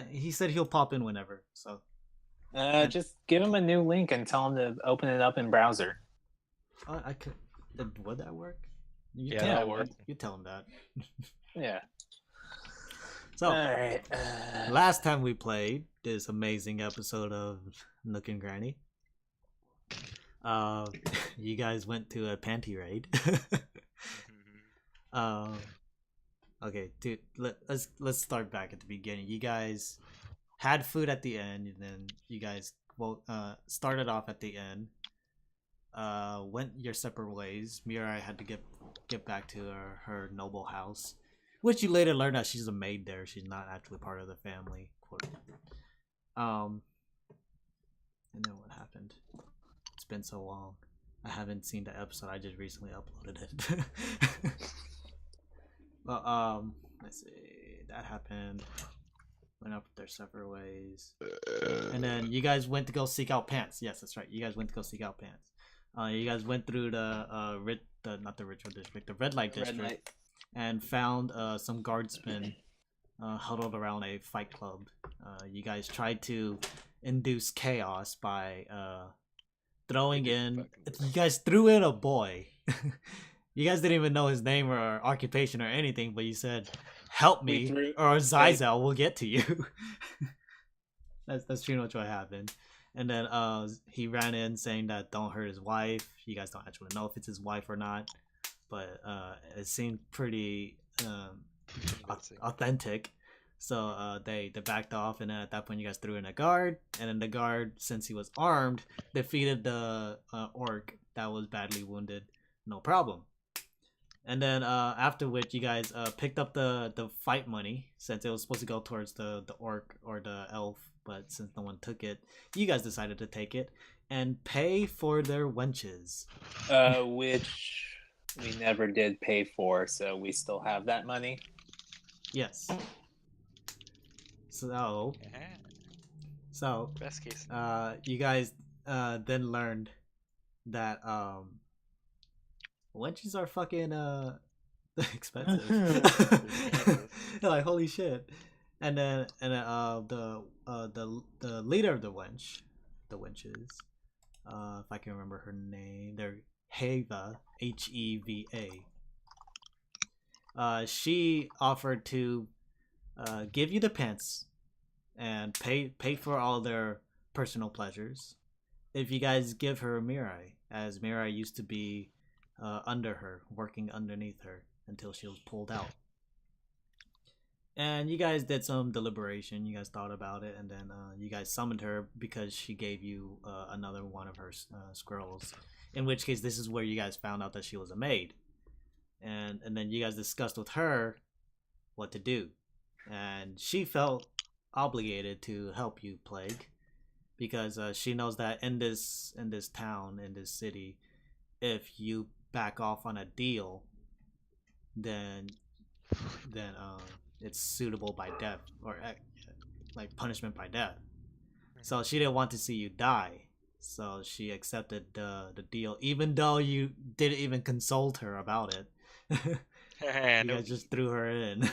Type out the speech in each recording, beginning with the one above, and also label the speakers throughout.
Speaker 1: He said he'll pop in whenever. So, and
Speaker 2: Just give him a new link and tell him to open it up in browser.
Speaker 1: I could. Would that work? You
Speaker 3: Yeah,
Speaker 1: tell
Speaker 2: Yeah,
Speaker 3: that'll
Speaker 1: him.
Speaker 3: work.
Speaker 1: You tell him that.
Speaker 2: Yeah.
Speaker 1: So,
Speaker 2: All right.
Speaker 1: last time we played this amazing episode of Nook and Cranny, uh, you guys went to a panty raid. um, okay, dude, let's start back at the beginning. You guys had food at the end, and then you guys started off at the end. Went your separate ways. Mirai had to get back to her noble house, which you later learned that she's a maid there. She's not actually part of the family. Um, and then what happened? It's been so long. I haven't seen the episode. I just recently uploaded it. Well, let's see. That happened. Went up their separate ways, and then you guys went to go seek out pants. Yes, that's right. You guys went to go seek out pants. You guys went through not the ritual district, the red light district, and found some guardsmen huddled around a fight club. You guys tried to induce chaos by throwing in. You guys threw in a boy. You guys didn't even know his name or occupation or anything, but you said, "Help me, or Zyzel will get to you." That's pretty much what happened. And then he ran in saying that don't hurt his wife. You guys don't actually know if it's his wife or not, but it seemed pretty authentic. So they backed off, and then at that point you guys threw in a guard, and then the guard, since he was armed, defeated the orc that was badly wounded, no problem. And then after which you guys picked up the fight money, since it was supposed to go towards the orc or the elf, but since no one took it, you guys decided to take it and pay for their wenches.
Speaker 2: Which we never did pay for, so we still have that money.
Speaker 1: Yes. So
Speaker 3: Best case.
Speaker 1: you guys then learned that wenches are fucking expensive. Like holy shit. And then the leader of the wenches, if I can remember her name, they're Heva, Heva. She offered to give you the pants and pay for all their personal pleasures if you guys give her Mirai, as Mirai used to be under her, working underneath her until she was pulled out. And you guys did some deliberation. You guys thought about it, and then you guys summoned her because she gave you another one of her scrolls. In which case, this is where you guys found out that she was a maid, and then you guys discussed with her what to do, and she felt obligated to help you, Plague, because she knows that in this town, in this city, if you back off on a deal, then it's suitable by death, or like punishment by death. So she didn't want to see you die. So she accepted the deal, even though you didn't even consult her about it. You guys just threw her in,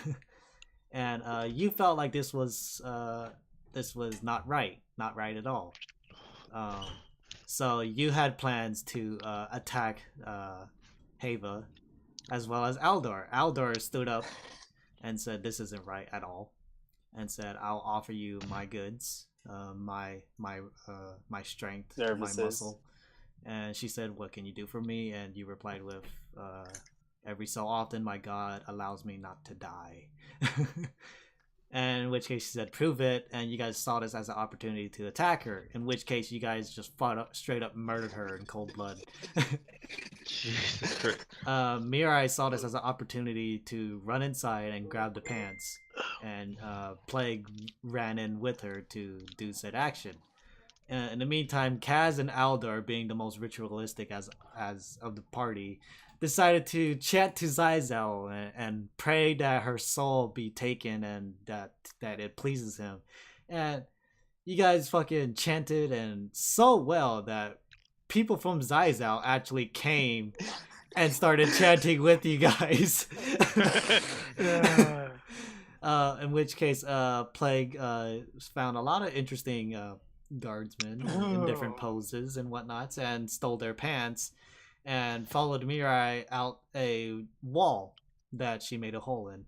Speaker 1: and you felt like this was not right at all. So you had plans to attack Heva, as well as Aldor. Aldor stood up and said, "This isn't right at all," and said, "I'll offer you my goods, my strength,
Speaker 2: Services.
Speaker 1: my muscle." And she said, "What can you do for me?" And you replied with, "Every so often, my God allows me not to die." And in which case she said, "Prove it," and you guys saw this as an opportunity to attack her. In which case you guys just straight up murdered her in cold blood. Mirai saw this as an opportunity to run inside and grab the pants, and Plague ran in with her to do said action. In the meantime, Kaz and Aldor, being the most ritualistic as of the party, decided to chant to Zyzel and pray that her soul be taken and that it pleases him. And you guys fucking chanted and so well that people from Zyzel actually came and started chanting with you guys. In which case, Plague found a lot of interesting guardsmen in different poses and whatnots, and stole their pants, and followed Mirai out a wall that she made a hole in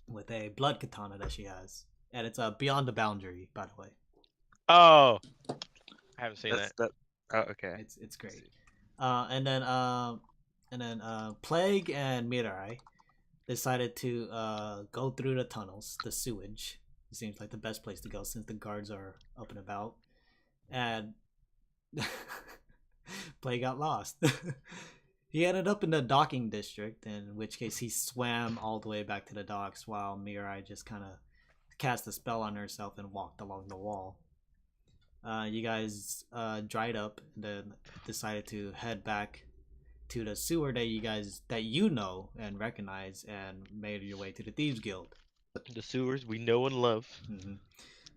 Speaker 1: with a blood katana that she has, and it's beyond the boundary, by the way.
Speaker 3: Oh, I haven't seen that.
Speaker 4: Oh, okay.
Speaker 1: It's great. And then Plague and Mirai decided to go through the tunnels, the sewage. It seems like the best place to go since the guards are up and about. And Plague got lost. He ended up in the docking district, in which case he swam all the way back to the docks while Mirai just kind of cast a spell on herself and walked along the wall. You guys dried up and then decided to head back to the sewer that you know and recognize, and made your way to the Thieves Guild.
Speaker 3: The sewers we know and love.
Speaker 1: Mm-hmm.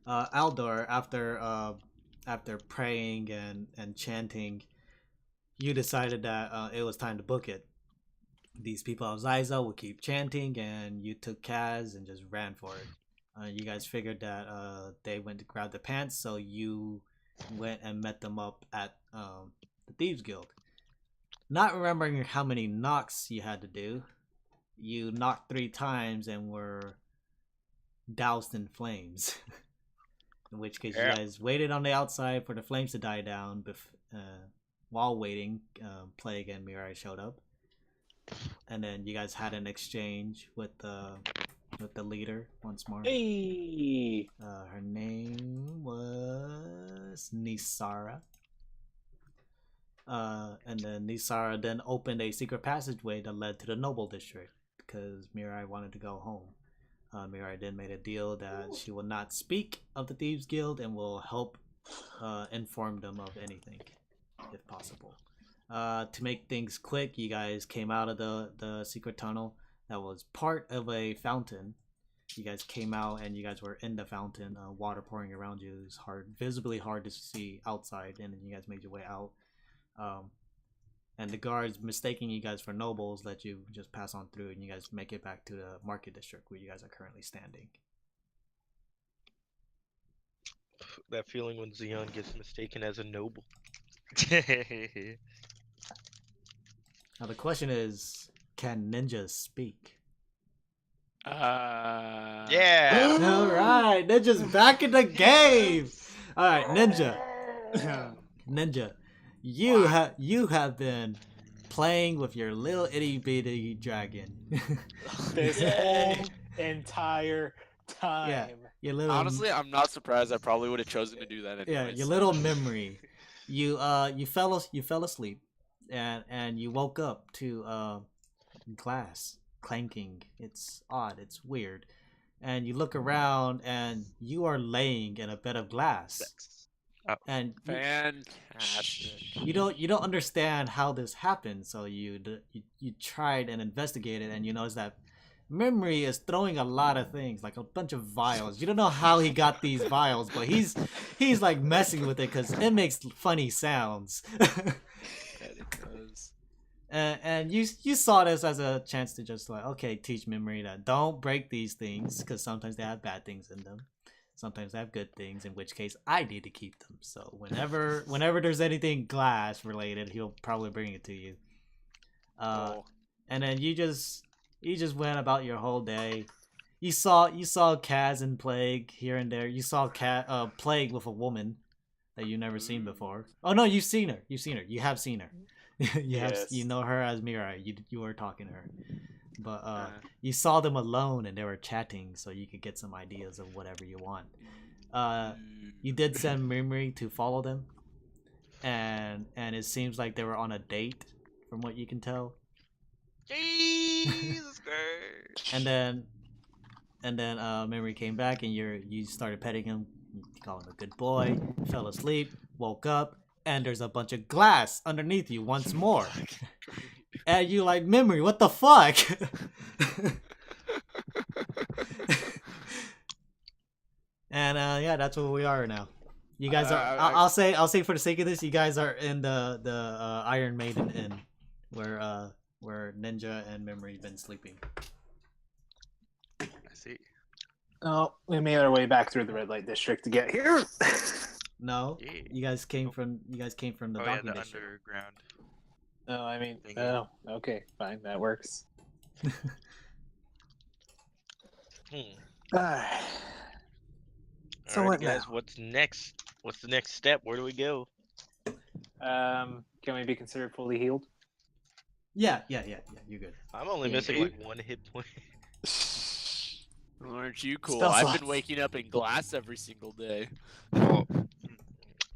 Speaker 1: Aldor, after praying and chanting, you decided that it was time to book it. These people of Zyza will keep chanting, and you took Kaz and just ran for it. You guys figured that they went to grab the pants, so you went and met them up at the Thieves Guild. Not remembering how many knocks you had to do, you knocked 3 times and were doused in flames. In which case, you guys waited on the outside for the flames to die down. While waiting, Plague and Mirai showed up, and then you guys had an exchange with the leader once more.
Speaker 2: Hey.
Speaker 1: Her name was Nisara. And then Nisara then opened a secret passageway that led to the Noble District because Mirai wanted to go home. Mirai then made a deal that she will not speak of the Thieves Guild and will help inform them of anything, if possible. To make things quick, you guys came out of the secret tunnel that was part of a fountain. You guys came out and you guys were in the fountain, water pouring around you. It was visibly hard to see outside, and then you guys made your way out. And the guards, mistaking you guys for nobles, let you just pass on through, and you guys make it back to the market district where you guys are currently standing.
Speaker 3: That feeling when Xeon gets mistaken as a noble.
Speaker 1: Now the question is, can ninjas speak?
Speaker 3: Yeah.
Speaker 1: All right, Ninja's back in the game. All right, Ninja, you have been playing with your little itty bitty dragon
Speaker 2: This whole entire time.
Speaker 1: Yeah, your little.
Speaker 4: Honestly, I'm not surprised. I probably would have chosen to do that anyways.
Speaker 1: Yeah, your little memory. You fell asleep, and you woke up to glass clanking. It's odd. It's weird. And you look around, and you are laying in a bed of glass.
Speaker 3: Oh.
Speaker 1: And
Speaker 4: Fantastic.
Speaker 1: you don't understand how this happened. So you tried and investigated, and you notice that Memory is throwing a lot of things, like a bunch of vials. You don't know how he got these vials, but he's like messing with it because it makes funny sounds. And you saw this as a chance to just like, okay, teach Memory that don't break these things because sometimes they have bad things in them. Sometimes they have good things, in which case I need to keep them. So whenever there's anything glass related, he'll probably bring it to you. And then you just went about your whole day. You saw Kaz and Plague here and there. You saw Plague with a woman that you've never seen before. Oh no, you've seen her. You have seen her. You know her as Mirai. You were talking to her. But you saw them alone and they were chatting, so you could get some ideas of whatever you want. You did send Memory to follow them, and it seems like they were on a date, from what you can tell.
Speaker 4: Jesus Christ.
Speaker 1: And then Memory came back, and you started petting him. You call him a good boy. Fell asleep, woke up, and there's a bunch of glass underneath you once more. And you like, Memory, what the fuck? And yeah, that's where we are now. You guys are. I'll say for the sake of this, you guys are in the Iron Maiden Inn, where Ninja and Memory been sleeping.
Speaker 3: I see.
Speaker 2: Oh, we made our way back through the red light district to get here.
Speaker 1: No,
Speaker 3: Yeah.
Speaker 1: you guys came from the
Speaker 3: Oh yeah,
Speaker 1: docking
Speaker 3: the
Speaker 1: district.
Speaker 3: underground.
Speaker 2: Oh, I mean,
Speaker 3: Thingy.
Speaker 2: okay, fine, that works.
Speaker 3: Alright,
Speaker 2: So what
Speaker 3: guys,
Speaker 2: now?
Speaker 3: what's next? What's the next step? Where do we go?
Speaker 2: Can we be considered fully healed?
Speaker 1: Yeah, you're good.
Speaker 3: I'm only
Speaker 2: Yeah,
Speaker 3: missing
Speaker 2: you-
Speaker 3: like 1 hit point.
Speaker 4: Aren't you cool?
Speaker 2: Spell
Speaker 4: I've
Speaker 2: slots.
Speaker 4: been waking up in glass every single day.
Speaker 3: Well,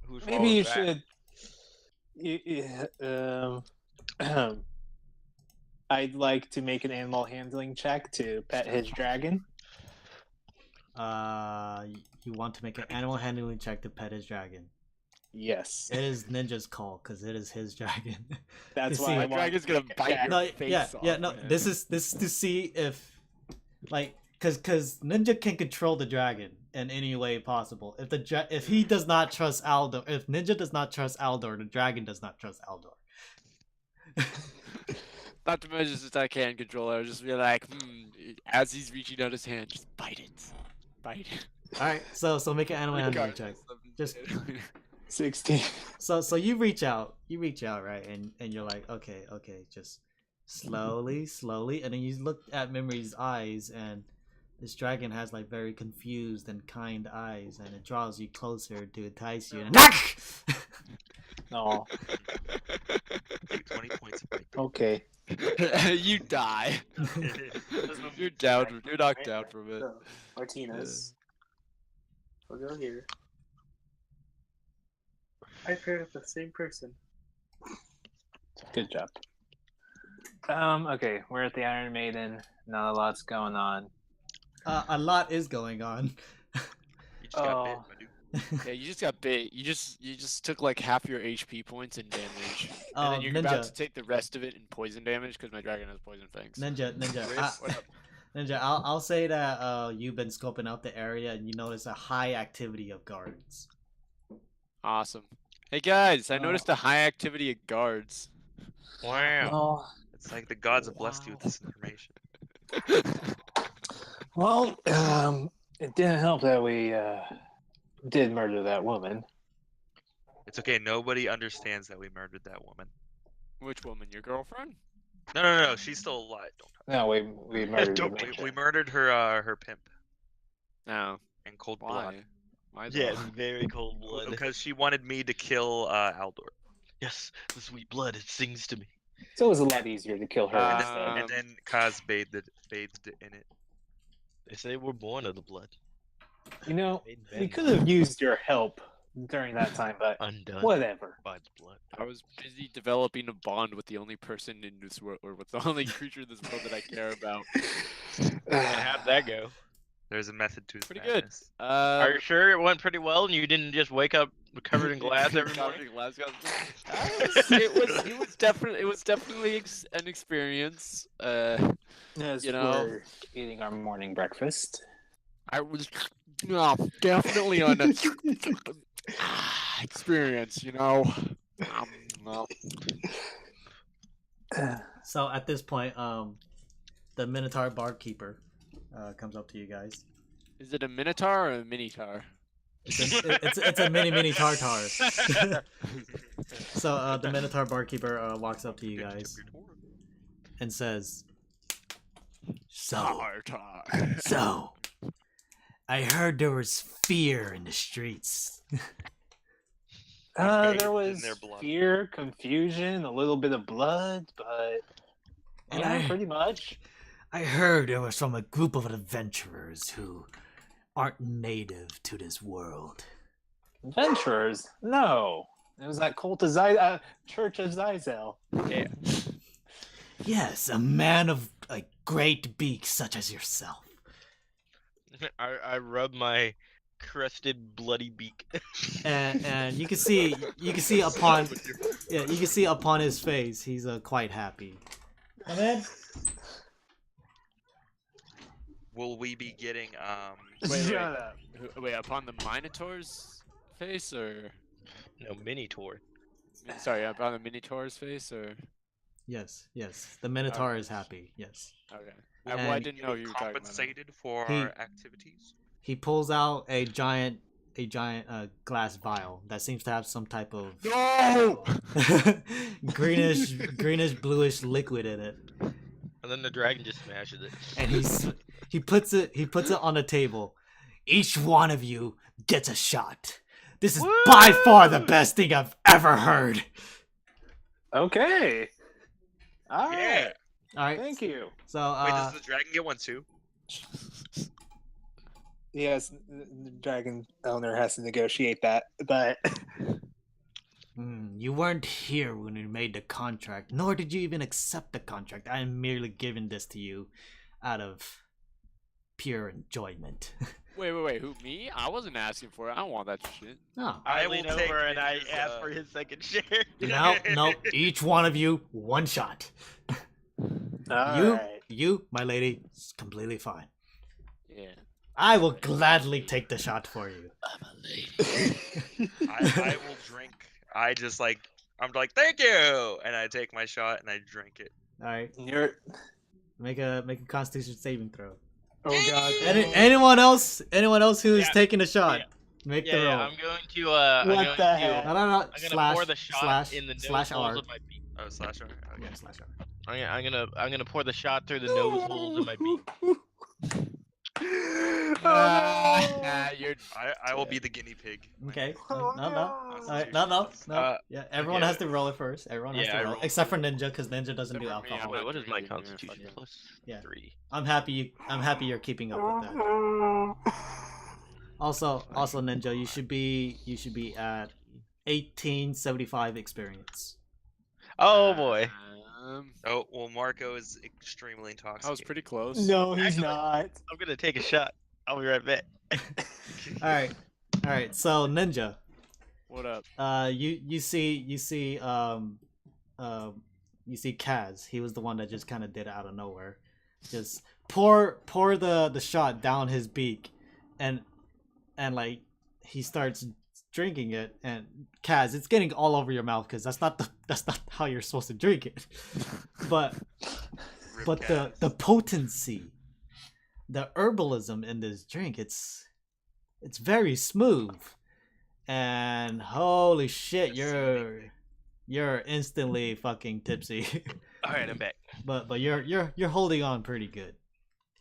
Speaker 3: who's
Speaker 2: Maybe
Speaker 3: following
Speaker 2: you
Speaker 3: that?
Speaker 2: should. I'd like to make an animal handling check to pet his dragon.
Speaker 1: You want to make an animal handling check to pet his dragon.
Speaker 2: Yes,
Speaker 1: It is Ninja's call because it is his dragon.
Speaker 2: that's
Speaker 1: You
Speaker 2: why
Speaker 1: see,
Speaker 2: I
Speaker 4: My
Speaker 2: want
Speaker 4: dragon's
Speaker 2: to
Speaker 4: gonna
Speaker 2: make a
Speaker 4: bite
Speaker 2: check.
Speaker 4: your
Speaker 1: No,
Speaker 4: face
Speaker 1: yeah,
Speaker 4: off,
Speaker 1: no.
Speaker 4: man.
Speaker 1: This is to see if, like, because Ninja can control the dragon in any way possible. If he does not trust Aldor, if Ninja does not trust Aldor, the dragon does not trust Aldor.
Speaker 4: Not to mention, since I can control it, I'll just be like, as he's reaching out his hand, just bite it. Bite it.
Speaker 1: All right, so make an animal handling check.
Speaker 4: Regardless of-
Speaker 1: Just
Speaker 2: 16.
Speaker 1: so you reach out, right, and you're like, okay, just slowly, and then you look at Memory's eyes, and this dragon has like very confused and kind eyes, and it draws you closer to entice you. And
Speaker 2: No,
Speaker 3: Take 20 points of break.
Speaker 2: okay.
Speaker 4: you die. You're down. You're knocked down from it.
Speaker 5: So, Martinez. We'll go here. I paired with the same person.
Speaker 2: Good job. Okay, we're at the Iron Maiden. Not a lot's going on.
Speaker 1: A lot is going on.
Speaker 3: You just got bit,
Speaker 2: Oh.
Speaker 3: my dude.
Speaker 4: Yeah, you just got bit. You just took like half your HP points in damage, and
Speaker 1: Oh,
Speaker 4: then you're about
Speaker 1: Ninja.
Speaker 4: to take the rest of it in poison damage because my dragon has poison fangs.
Speaker 1: Ninja,
Speaker 4: What up?
Speaker 1: Ninja. I'll say that you've been scoping out the area and you notice a high activity of guards.
Speaker 4: Awesome. Hey guys, I
Speaker 2: Oh.
Speaker 4: noticed a high activity of guards.
Speaker 3: Wow.
Speaker 2: Oh,
Speaker 3: It's like the gods have blessed you with this information.
Speaker 2: well, it didn't help that we did murder that woman.
Speaker 3: It's okay, nobody understands that we murdered that woman.
Speaker 4: Which woman? Your girlfriend?
Speaker 3: No, she's still alive.
Speaker 2: No, we murdered
Speaker 3: Don't,
Speaker 2: the
Speaker 3: we murdered her pimp
Speaker 4: No.
Speaker 3: in cold
Speaker 4: Why?
Speaker 3: blood.
Speaker 4: Why
Speaker 3: Yeah,
Speaker 4: though?
Speaker 3: very cold blood. Because she wanted me to kill Aldor.
Speaker 6: Yes, the sweet blood, it sings to me.
Speaker 2: So it was a lot easier to kill her instead.
Speaker 3: And then Kaz bathed in it.
Speaker 6: They say we're born of the blood.
Speaker 2: You know,
Speaker 6: Made
Speaker 2: we
Speaker 6: men
Speaker 2: could have used your help during that time, but
Speaker 6: undone
Speaker 2: whatever.
Speaker 6: by the blood.
Speaker 4: I was busy developing a bond with the only person in this world, or with the only creature in this world that I care about.
Speaker 6: And how'd that go?
Speaker 3: There's a method to his
Speaker 4: Pretty good.
Speaker 3: madness.
Speaker 6: Are you sure it went pretty well and you didn't just wake up covered in glass every morning?
Speaker 4: It was definitely an experience.
Speaker 2: As
Speaker 4: You know.
Speaker 2: we're eating our morning breakfast.
Speaker 4: I was definitely on an experience, you know. Well,
Speaker 1: So at this point, the Minotaur barkeeper comes up to you guys.
Speaker 4: is it a minotaur or a minitar?
Speaker 1: It's a mini tartar. So the Minotaur barkeeper walks up to you guys and says, "So, I heard there was fear in the streets."
Speaker 3: Okay,
Speaker 2: There
Speaker 3: in
Speaker 2: was
Speaker 3: their blood.
Speaker 2: fear, confusion, a little bit of blood, but
Speaker 1: And
Speaker 2: yeah, pretty much.
Speaker 1: I heard it was from a group of adventurers who aren't native to this world.
Speaker 2: Adventurers? No. It was that cult of Church of Zyzel.
Speaker 6: Yeah.
Speaker 1: Yes, a man of a great beak such as yourself.
Speaker 6: I rub my crusted bloody beak.
Speaker 1: And you can see upon his face he's quite happy. Come in.
Speaker 3: Will we be getting
Speaker 4: Wait,
Speaker 2: up.
Speaker 4: Wait, upon the minotaur's face, or
Speaker 6: No, mini tour.
Speaker 4: sorry, upon the minotaur's face, or
Speaker 1: Yes. The Minotaur is happy. Yes.
Speaker 4: okay. Well, I
Speaker 1: And
Speaker 4: didn't know you were talking about that.
Speaker 7: compensated for
Speaker 1: He-
Speaker 7: our activities.
Speaker 1: he pulls out a giant glass vial that seems to have some type of
Speaker 4: No!
Speaker 1: greenish bluish liquid in it,
Speaker 6: And then the dragon just smashes it.
Speaker 1: and he puts it on the table. Each one of you gets a shot. This is by far the best thing I've ever heard.
Speaker 2: Okay. All right.
Speaker 7: Yeah.
Speaker 1: All right.
Speaker 2: Thank you.
Speaker 1: So
Speaker 7: Wait, does the dragon get one too?
Speaker 2: Yes, the dragon owner has to negotiate that, but
Speaker 1: you weren't here when we made the contract, nor did you even accept the contract. I am merely giving this to you out of pure enjoyment.
Speaker 4: Wait, who, me? I wasn't asking for it. I don't want that shit.
Speaker 1: No.
Speaker 6: I
Speaker 7: will
Speaker 6: lean
Speaker 7: take
Speaker 6: over and I
Speaker 7: Ninja's,
Speaker 6: ask for his second share.
Speaker 1: No, each one of you, one shot.
Speaker 2: all
Speaker 1: You, my lady, is completely fine.
Speaker 4: Yeah.
Speaker 1: I will gladly take the shot for you.
Speaker 4: I'm a lady.
Speaker 7: I will drink. I'm like, thank you, and I take my shot and I drink it.
Speaker 1: All right,
Speaker 2: You're.
Speaker 1: make a Constitution saving throw.
Speaker 2: Oh God.
Speaker 1: Anyone else who's
Speaker 6: Yeah.
Speaker 1: taking a shot, make the roll.
Speaker 6: Yeah, I'm going to. I'm
Speaker 2: What
Speaker 6: going
Speaker 2: the
Speaker 6: to.
Speaker 2: heck?
Speaker 1: No.
Speaker 6: I'm gonna
Speaker 1: Slash,
Speaker 6: pour the shot
Speaker 1: slash,
Speaker 6: in the nose
Speaker 1: slash
Speaker 6: holes
Speaker 1: R.
Speaker 6: of my beak.
Speaker 7: Oh, slasher. Okay.
Speaker 1: Yeah, slash R.
Speaker 6: I'm gonna pour the shot through the nose holes of my beak.
Speaker 4: You're.
Speaker 7: I will be the guinea pig.
Speaker 1: Okay.
Speaker 2: Oh,
Speaker 1: No.
Speaker 2: no.
Speaker 1: All right, no. Yeah, everyone
Speaker 6: okay.
Speaker 1: has to roll it first. Everyone has
Speaker 6: Yeah,
Speaker 1: to
Speaker 6: I
Speaker 1: roll,
Speaker 6: roll.
Speaker 1: except for Ninja, because Ninja doesn't do
Speaker 4: Except for me,
Speaker 1: alcohol.
Speaker 6: Wait, what is my
Speaker 4: Yeah,
Speaker 6: constitution
Speaker 4: fuck it.
Speaker 6: plus
Speaker 1: Yeah.
Speaker 6: 3?
Speaker 1: I'm happy you're keeping up with that. Also, Ninja, you should be at 1875 experience.
Speaker 6: Oh boy.
Speaker 7: Oh well, Marco is extremely intoxicated.
Speaker 4: I was pretty close.
Speaker 2: No, he's
Speaker 6: Actually-
Speaker 2: not.
Speaker 6: I'm gonna take a shot. I'll be right back.
Speaker 1: All right. So Ninja,
Speaker 4: What up?
Speaker 1: you see Kaz. He was the one that just kind of did it out of nowhere. Just pour the shot down his beak, and like he starts drinking it. And Kaz, it's getting all over your mouth because that's not how you're supposed to drink it. But the potency, the herbalism in this drink, it's very smooth. And holy shit, you're instantly fucking tipsy.
Speaker 6: All right, I'm back.
Speaker 1: but you're holding on pretty good.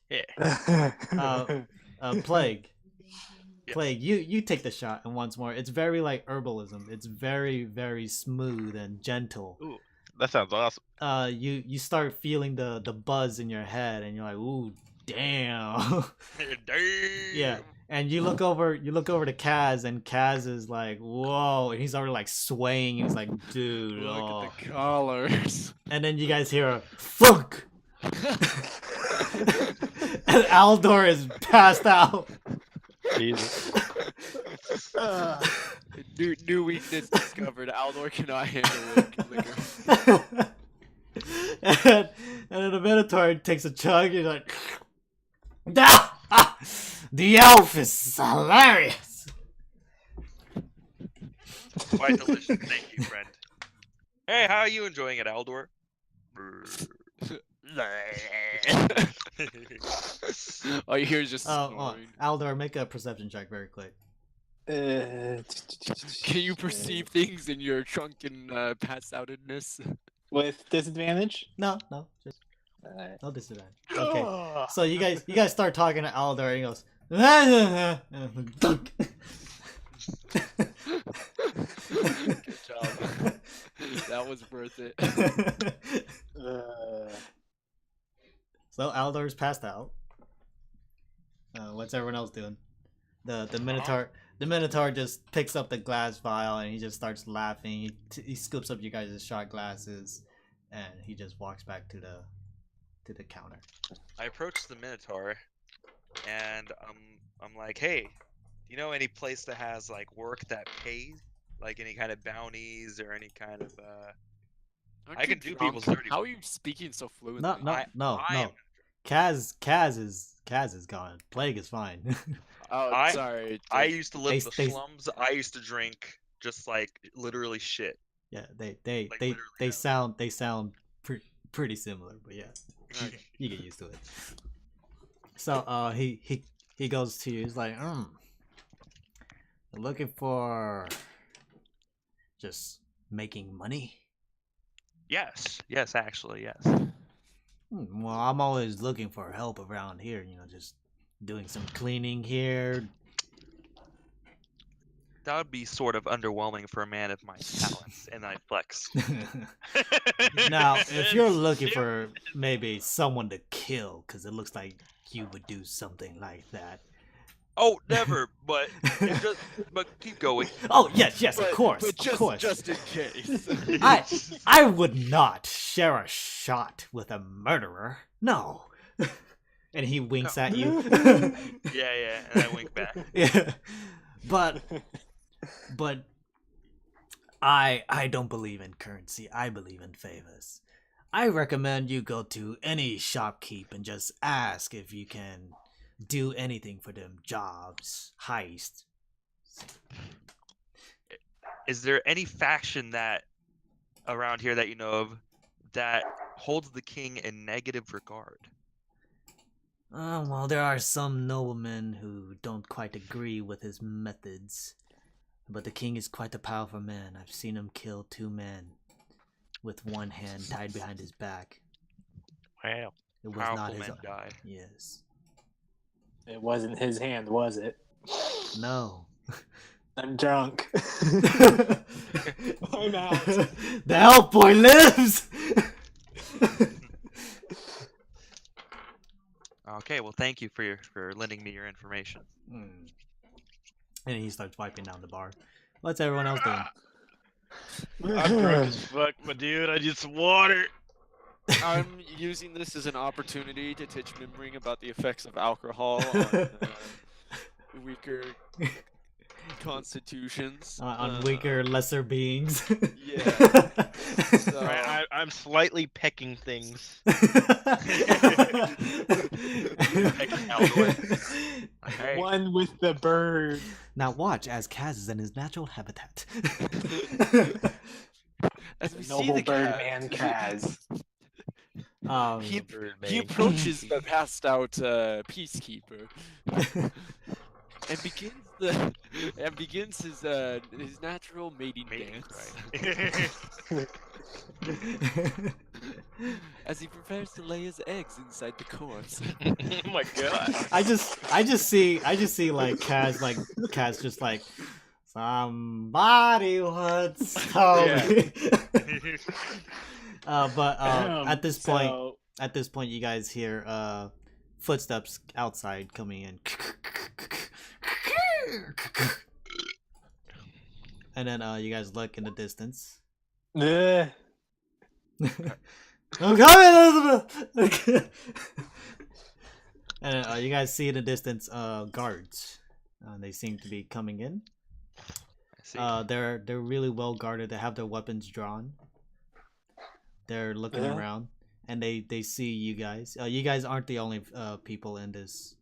Speaker 6: Yeah.
Speaker 1: Plague.
Speaker 7: Yes.
Speaker 1: Plague, you take the shot, and once more, it's very like herbalism. It's very, very smooth and gentle.
Speaker 6: Ooh, that sounds awesome.
Speaker 1: You start feeling the buzz in your head, and you're like, ooh, damn.
Speaker 7: Damn.
Speaker 1: Yeah. And you look over to Kaz, and Kaz is like, whoa, and he's already like swaying. He's like, dude,
Speaker 4: Look
Speaker 1: oh.
Speaker 4: at the colors.
Speaker 1: And then you guys hear a thunk, and Aldor is passed out.
Speaker 6: Jesus.
Speaker 4: New weakness discovered. Aldor cannot handle liquor.
Speaker 1: and then the Minotaur takes a chug. He's like, ah, the elf is hilarious.
Speaker 7: Quite delicious. Thank you, friend. Hey, how are you enjoying it, Aldor?
Speaker 4: All you hear is just
Speaker 1: Oh,
Speaker 4: snoring.
Speaker 1: Aldor, make a perception check very quick.
Speaker 4: Can you perceive things in your drunken passed outedness?
Speaker 2: with disadvantage?
Speaker 1: No, just
Speaker 2: Alright.
Speaker 1: no disadvantage. Okay. So you guys start talking to Aldor, and he goes, dunk.
Speaker 4: Good job. That was worth it.
Speaker 1: So Aldor's passed out. What's everyone else doing? The Minotaur just picks up the glass vial and he just starts laughing. He scoops up you guys' shot glasses, and he just walks back to the counter.
Speaker 7: I approach the Minotaur, and I'm like, hey, do you know any place that has like work that pays? Like any kind of bounties or any kind of
Speaker 4: Aren't
Speaker 7: I
Speaker 4: you
Speaker 7: can do
Speaker 4: drunk?
Speaker 7: people's dirty
Speaker 4: How are
Speaker 7: work.
Speaker 4: you speaking so fluently?
Speaker 1: No.
Speaker 7: I am-
Speaker 1: Kaz is gone. Plague is fine.
Speaker 4: Oh,
Speaker 7: I-
Speaker 4: sorry.
Speaker 7: I used to live in
Speaker 1: They-
Speaker 7: the slums. I used to drink just like literally shit.
Speaker 1: Yeah,
Speaker 7: Like, literally,
Speaker 1: they sound pretty similar, but yeah. You get used to it. So he goes to you. He's like, looking for just making money.
Speaker 7: Yes, actually, yes.
Speaker 1: Well, I'm always looking for help around here. You know, just doing some cleaning here.
Speaker 7: That would be sort of underwhelming for a man of my talents, and I flex.
Speaker 1: Now, if you're looking for maybe someone to kill, because it looks like you would do something like that.
Speaker 7: Oh, never. But keep going.
Speaker 1: Oh yes, of course,
Speaker 4: But
Speaker 1: of course.
Speaker 4: just in case.
Speaker 1: I would not share a shot with a murderer. No. And he winks at you.
Speaker 7: Yeah, and I wink back.
Speaker 1: Yeah. But I don't believe in currency. I believe in favors. I recommend you go to any shopkeep and just ask if you can do anything for them jobs, heist.
Speaker 7: Is there any faction that around here that you know of that holds the king in negative regard?
Speaker 1: Well, there are some noblemen who don't quite agree with his methods. But the king is quite a powerful man. I've seen him kill 2 men with one hand tied behind his back.
Speaker 6: Wow.
Speaker 1: It was
Speaker 7: Powerful
Speaker 1: not his
Speaker 7: men die.
Speaker 1: Yes.
Speaker 2: It wasn't his hand, was it?
Speaker 1: No.
Speaker 2: I'm drunk. I'm out.
Speaker 1: The elf boy lives!
Speaker 7: Okay, well, thank you for lending me your information.
Speaker 1: And he starts wiping down the bar. What's everyone else doing?
Speaker 6: I'm drunk as fuck, my dude. I need some water.
Speaker 4: I'm using this as an opportunity to teach Mimring about the effects of alcohol on weaker constitutions.
Speaker 1: On weaker, lesser beings.
Speaker 4: Yeah. So,
Speaker 6: I'm slightly pecking things.
Speaker 7: Okay.
Speaker 2: One with the bird.
Speaker 1: Now watch as Kaz is in his natural habitat.
Speaker 4: as we see
Speaker 2: Noble
Speaker 4: the
Speaker 2: bird
Speaker 4: cat,
Speaker 2: man Kaz.
Speaker 4: he approaches the passed out peacekeeper and begins his natural mating dance.
Speaker 7: Right.
Speaker 4: As he prepares to lay his eggs inside the corpse.
Speaker 6: Oh my god.
Speaker 1: I just see like Kaz just like somebody once told me. But at this point you guys hear footsteps outside coming in. And then you guys look in the distance. I'm coming, Elizabeth! And you guys see in the distance guards. They seem to be coming in.
Speaker 7: I see.
Speaker 1: They're really well guarded. They have their weapons drawn. They're looking around, and they see you guys. You guys aren't the only people in this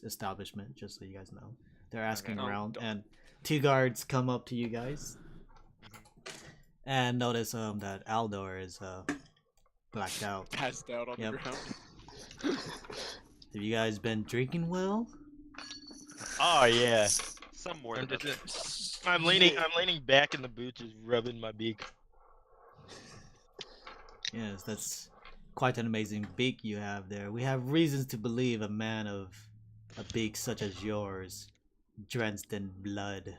Speaker 1: establishment. Just so you guys know, they're asking around, and 2 guards come up to you guys, and notice that Aldor is blacked out.
Speaker 4: Passed out on the ground.
Speaker 1: Have you guys been drinking well?
Speaker 6: Oh yeah.
Speaker 7: Some more than others.
Speaker 6: I'm leaning back in the booth, just rubbing my beak.
Speaker 1: Yes, that's quite an amazing beak you have there. We have reasons to believe a man of a beak such as yours, drenched in blood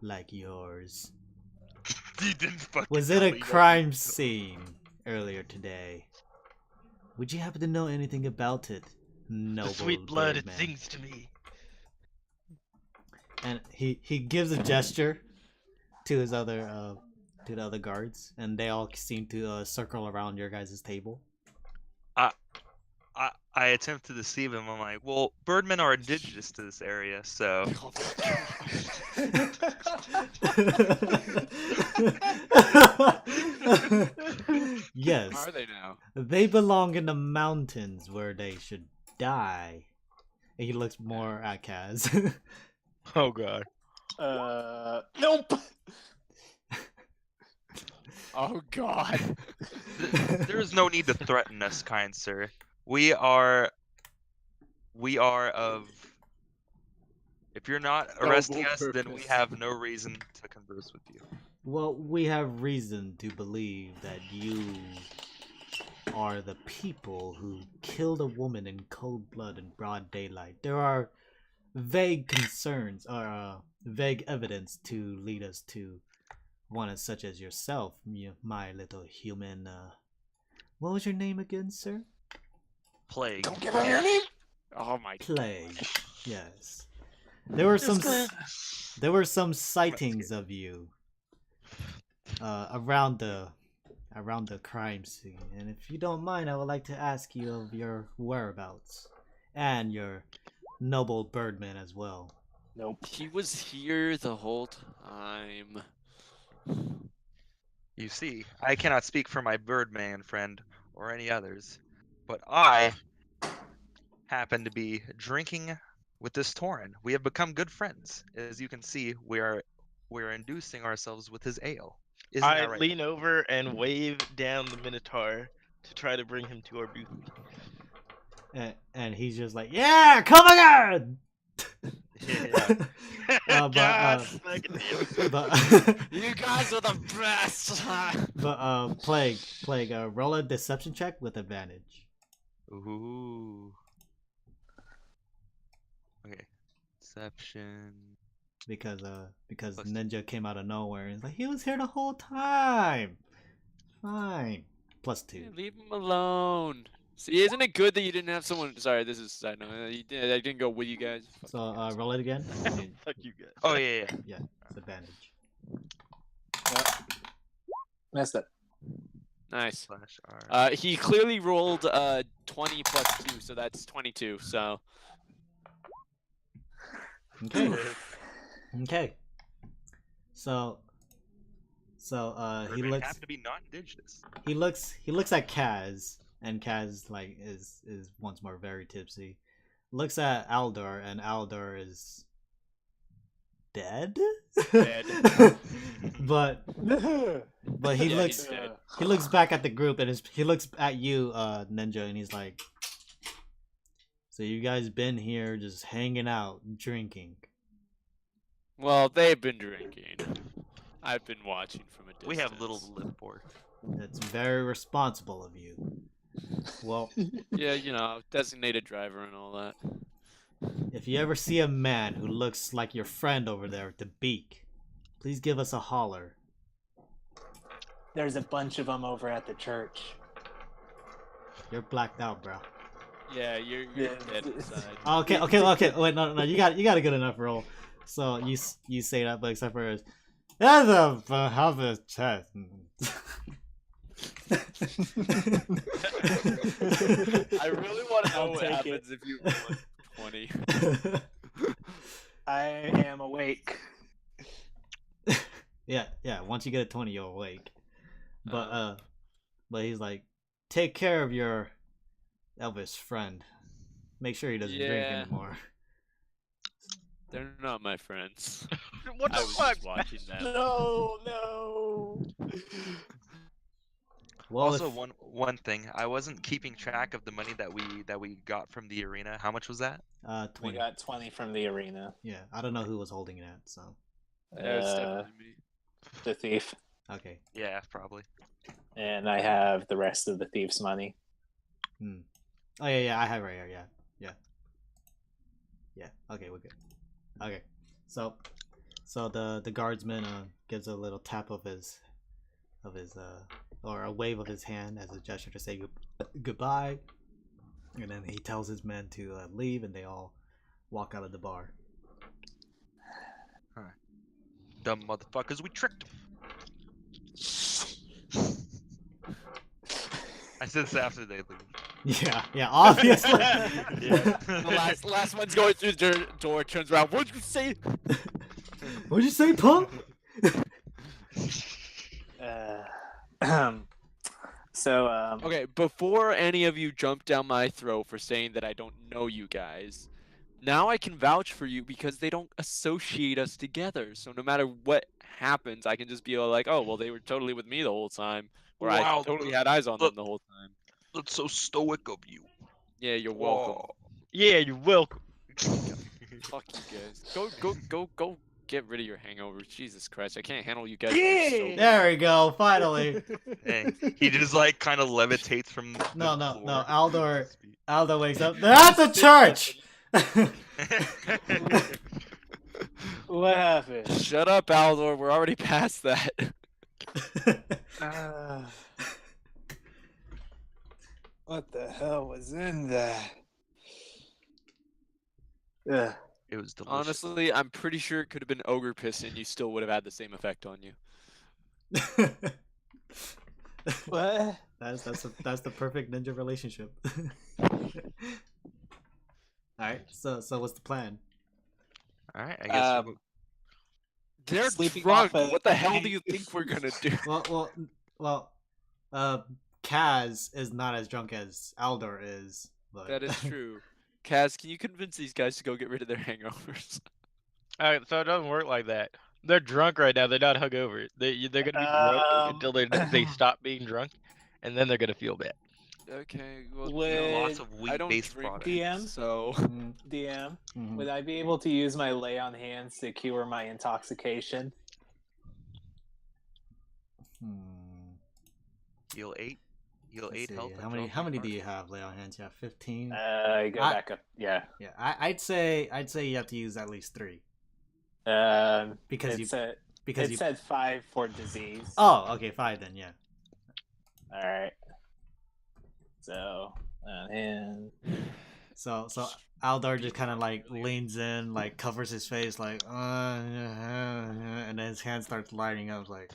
Speaker 1: like yours.
Speaker 7: You didn't fucking
Speaker 1: Was it
Speaker 7: tell
Speaker 1: a
Speaker 7: me that.
Speaker 1: crime scene earlier today? Would you happen to know anything about it?
Speaker 6: The
Speaker 1: Noble
Speaker 6: sweet blood, it
Speaker 1: Birdman?
Speaker 6: sings to me.
Speaker 1: And he gives a gesture to his other to the other guards, and they all seem to circle around your guys' table.
Speaker 7: I attempt to deceive him. I'm like, well, birdmen are indigenous to this area, so.
Speaker 1: Yes,
Speaker 4: Are they now?
Speaker 1: they belong in the mountains where they should die. And he looks more at Kaz.
Speaker 6: Oh god.
Speaker 2: Nope.
Speaker 4: Oh god.
Speaker 7: There is no need to threaten us, kind sir. We are of. If you're not arresting
Speaker 4: Noble
Speaker 7: us, then we
Speaker 4: purpose.
Speaker 7: have no reason to converse with you.
Speaker 1: Well, we have reason to believe that you are the people who killed a woman in cold blood in broad daylight. There are vague concerns or vague evidence to lead us to one as such as yourself, my little human. What was your name again, sir?
Speaker 7: Plague.
Speaker 2: Don't give him your name.
Speaker 4: Oh my
Speaker 1: Plague. Yes. There were some sightings of you around the crime scene, and if you don't mind, I would like to ask you of your whereabouts and your noble birdman as well.
Speaker 2: Nope.
Speaker 4: He was here the whole time.
Speaker 7: You see, I cannot speak for my Birdman friend or any others, but I happen to be drinking with this Tauren. We have become good friends. As you can see, we're inducing ourselves with his ale. Isn't
Speaker 6: I
Speaker 7: that right?
Speaker 6: lean over and wave down the Minotaur to try to bring him to our booth.
Speaker 1: And he's just like, yeah, come again.
Speaker 6: God,
Speaker 1: but
Speaker 4: You guys are the best.
Speaker 1: plague, roll a deception check with advantage.
Speaker 7: Ooh. Okay. Deception.
Speaker 1: Because
Speaker 7: Plus
Speaker 1: Ninja came out of nowhere and he's like, he was here the whole time. Fine. +2.
Speaker 4: Leave him alone. See, isn't it good that you didn't have someone? Sorry, this is side note. I didn't go with you guys.
Speaker 1: So roll it again.
Speaker 6: Fuck you guys.
Speaker 7: Oh yeah.
Speaker 1: Yeah, it's advantage.
Speaker 2: Messed up.
Speaker 4: Nice.
Speaker 7: /R.
Speaker 4: He clearly rolled 20 plus 2, so that's 22. So
Speaker 1: Okay. Okay. So he
Speaker 7: Birdman
Speaker 1: looks
Speaker 7: happen to be non-indigenous.
Speaker 1: he looks at Kaz, and Kaz like is once more very tipsy. Looks at Aldor, and Aldor is dead.
Speaker 4: Dead.
Speaker 1: but he
Speaker 4: Yeah,
Speaker 1: looks
Speaker 4: he's dead.
Speaker 1: he looks back at the group, and he looks at you, Ninja, and he's like, so you guys been here just hanging out, drinking.
Speaker 4: Well, they've been drinking. I've been watching from a distance.
Speaker 7: We have little to live for.
Speaker 1: That's very responsible of you. Well,
Speaker 4: Yeah, you know, designated driver and all that.
Speaker 1: if you ever see a man who looks like your friend over there with the beak, please give us a holler.
Speaker 2: There's a bunch of them over at the church.
Speaker 1: You're blacked out, bro.
Speaker 4: Yeah, you're
Speaker 2: Yeah.
Speaker 4: dead inside.
Speaker 1: Okay. Wait, no. You got a good enough roll. So you say that, but except for that's a have a chest.
Speaker 4: I really want to know
Speaker 2: I'll
Speaker 4: what
Speaker 2: take
Speaker 4: happens if you roll a 20.
Speaker 2: I am awake.
Speaker 1: yeah. Once you get a 20, you're awake. But he's like, take care of your Elvis friend. Make sure he doesn't drink
Speaker 4: Yeah.
Speaker 1: anymore.
Speaker 4: They're not my friends.
Speaker 6: What the
Speaker 4: I was
Speaker 6: fuck?
Speaker 4: just watching them.
Speaker 2: No.
Speaker 1: Well,
Speaker 7: Also,
Speaker 1: if-
Speaker 7: one thing, I wasn't keeping track of the money that we got from the arena. How much was that?
Speaker 1: 20.
Speaker 2: We got 20 from the arena.
Speaker 1: Yeah, I don't know who was holding it at, so
Speaker 4: Yeah, it's definitely me.
Speaker 2: The thief.
Speaker 1: okay.
Speaker 7: Yeah, probably.
Speaker 2: And I have the rest of the thief's money.
Speaker 1: Oh yeah, I have right here. Yeah. Okay, we're good. Okay, so the guardsman gives a little tap of his or a wave of his hand as a gesture to say goodbye, and then he tells his men to leave, and they all walk out of the bar.
Speaker 7: Dumb motherfuckers, we tricked them. I said this after they leave.
Speaker 1: Yeah, obviously.
Speaker 7: Yeah.
Speaker 4: The last one's going through the door, turns around. What'd you say?
Speaker 1: What'd you say, punk?
Speaker 2: So
Speaker 4: Okay, before any of you jump down my throat for saying that I don't know you guys, now I can vouch for you because they don't associate us together. So no matter what happens, I can just be like, oh, well, they were totally with me the whole time. Or I
Speaker 7: Wow,
Speaker 4: totally had eyes on them the whole time.
Speaker 7: That's so stoic of you.
Speaker 4: Yeah, you're welcome.
Speaker 7: Whoa.
Speaker 6: Yeah, you're welcome.
Speaker 4: Fuck you guys. Go get rid of your hangovers. Jesus Christ, I can't handle you guys. being sober.
Speaker 1: There we go. Finally.
Speaker 7: Dang. He just like kind of levitates from the
Speaker 1: No.
Speaker 7: floor.
Speaker 1: Aldo wakes up. That's a church.
Speaker 2: What happened?
Speaker 4: Shut up, Aldor. We're already past that.
Speaker 2: What the hell was in that? Ugh.
Speaker 7: It was delicious.
Speaker 4: Honestly, I'm pretty sure it could have been ogre piss, and you still would have had the same effect on you.
Speaker 2: What?
Speaker 1: That's the perfect ninja relationship. Alright, so what's the plan?
Speaker 7: All right, I guess.
Speaker 4: They're
Speaker 2: Sleeping
Speaker 4: drunk.
Speaker 2: off a-
Speaker 4: What the hell do you think we're gonna do?
Speaker 1: Well, Kaz is not as drunk as Aldor is. But...
Speaker 4: That is true. Kaz, can you convince these guys to go get rid of their hangovers?
Speaker 6: Alright, so it doesn't work like that. They're drunk right now. They're not hungover. They're gonna be drunk until they stop being drunk, and then they're gonna feel bad.
Speaker 4: Okay, well,
Speaker 2: Would-
Speaker 7: Lots of
Speaker 4: I don't
Speaker 7: wheat-based
Speaker 4: drink,
Speaker 7: products.
Speaker 2: DM?
Speaker 4: so
Speaker 2: DM,
Speaker 1: Mhm.
Speaker 2: would I be able to use my lay on hands to cure my intoxication?
Speaker 1: Hmm.
Speaker 7: Heal 8. Heal
Speaker 1: Let's
Speaker 7: 8
Speaker 1: see,
Speaker 7: health.
Speaker 1: How many do you have, Lay on Hands? You have 15.
Speaker 2: Go
Speaker 1: I-
Speaker 2: back up. Yeah.
Speaker 1: Yeah, I'd say you have to use at least 3 because
Speaker 2: It said 5 for disease.
Speaker 1: Oh, okay, 5 then. Yeah.
Speaker 2: All right. So, and
Speaker 1: So Aldar just kind of like leans in, like covers his face, like, and then his hand starts lighting up, like,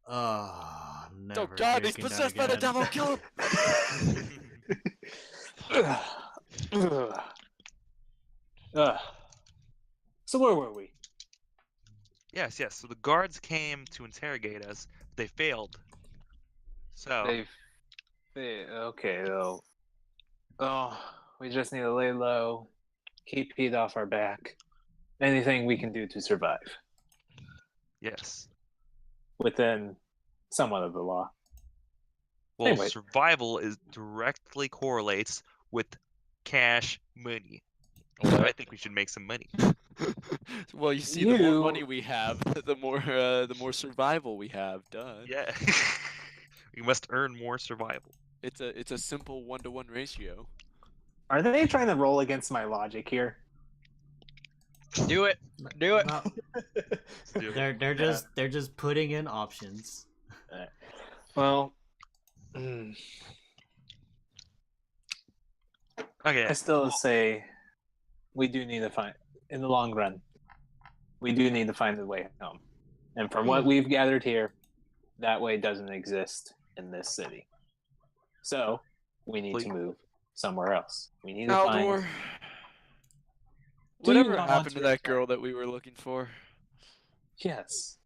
Speaker 1: oh, never.
Speaker 4: oh God, he's
Speaker 1: drinking that
Speaker 4: possessed by the
Speaker 1: again."
Speaker 4: devil. Kill him.
Speaker 2: So where were we?
Speaker 7: Yes. So the guards came to interrogate us. But they failed. So
Speaker 2: Okay, though. Oh, we just need to lay low, keep heat off our back. Anything we can do to survive
Speaker 7: yes.
Speaker 2: within somewhat of the law.
Speaker 7: Well,
Speaker 2: Anyway.
Speaker 7: survival is directly correlates with cash money. So I think we should make some money.
Speaker 4: Well, you see, the more
Speaker 2: You-
Speaker 4: money we have, the more survival we have. Duh.
Speaker 7: Yeah. We must earn more survival.
Speaker 4: It's a simple 1-to-1 ratio.
Speaker 2: Are they trying to roll against my logic here?
Speaker 6: Do it. Do it.
Speaker 1: No,
Speaker 7: Let's do it.
Speaker 1: they're just putting in options.
Speaker 2: Well,
Speaker 7: Okay.
Speaker 2: I still say we do need to find, in the long run, we do need to find a way home. And from what we've gathered here, that way doesn't exist in this city. So we need to move somewhere else. We need to
Speaker 4: Aldor,
Speaker 2: find.
Speaker 4: whatever
Speaker 2: not
Speaker 4: happened to
Speaker 2: want
Speaker 4: that girl that we were looking for?
Speaker 2: Yes.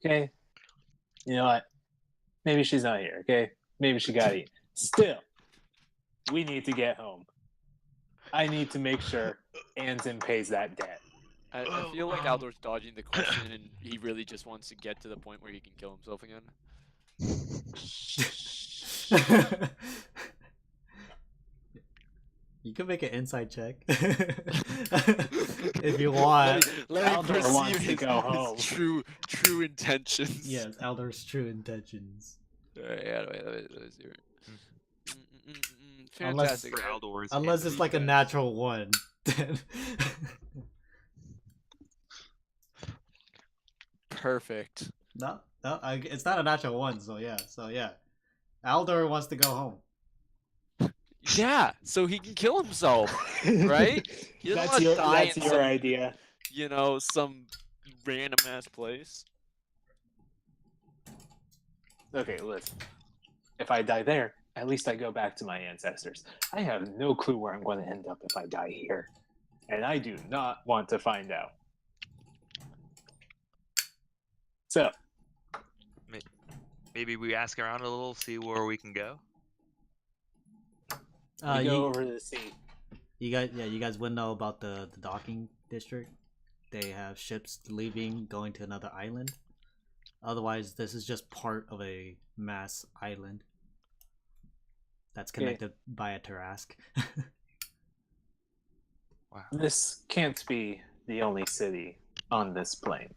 Speaker 2: Okay. You know what? Maybe she's not here. Okay. Maybe she got eaten. Still, we need to get home. I need to make sure Anson pays that debt.
Speaker 4: I feel like Aldor's dodging the question, and he really just wants to get to the point where he can kill himself again.
Speaker 1: You can make an inside check if you want.
Speaker 4: Let me
Speaker 2: Aldor wants
Speaker 4: perceive
Speaker 2: to
Speaker 4: his,
Speaker 2: go home.
Speaker 4: his true intentions.
Speaker 1: Yes, Aldor's true intentions.
Speaker 4: Alright, yeah, wait, let me see it.
Speaker 1: Unless-
Speaker 4: Fantastic.
Speaker 7: For Aldor's
Speaker 1: Unless it's like a natural one. then-
Speaker 4: Perfect.
Speaker 1: no, it's not a natural one. So yeah. Aldor wants to go home.
Speaker 4: Yeah, so he can kill himself, right? He doesn't wanna die in some,
Speaker 2: idea.
Speaker 4: you know, some random ass place.
Speaker 2: Okay, listen. If I die there, at least I go back to my ancestors. I have no clue where I'm going to end up if I die here. And I do not want to find out. So,
Speaker 7: Maybe we ask around a little, see where we can go.
Speaker 2: we go over to the sea.
Speaker 1: You guys would know about the docking district. They have ships leaving, going to another island. Otherwise, this is just part of a mass island that's connected by a Tarask.
Speaker 7: Wow.
Speaker 2: This can't be the only city on this plane.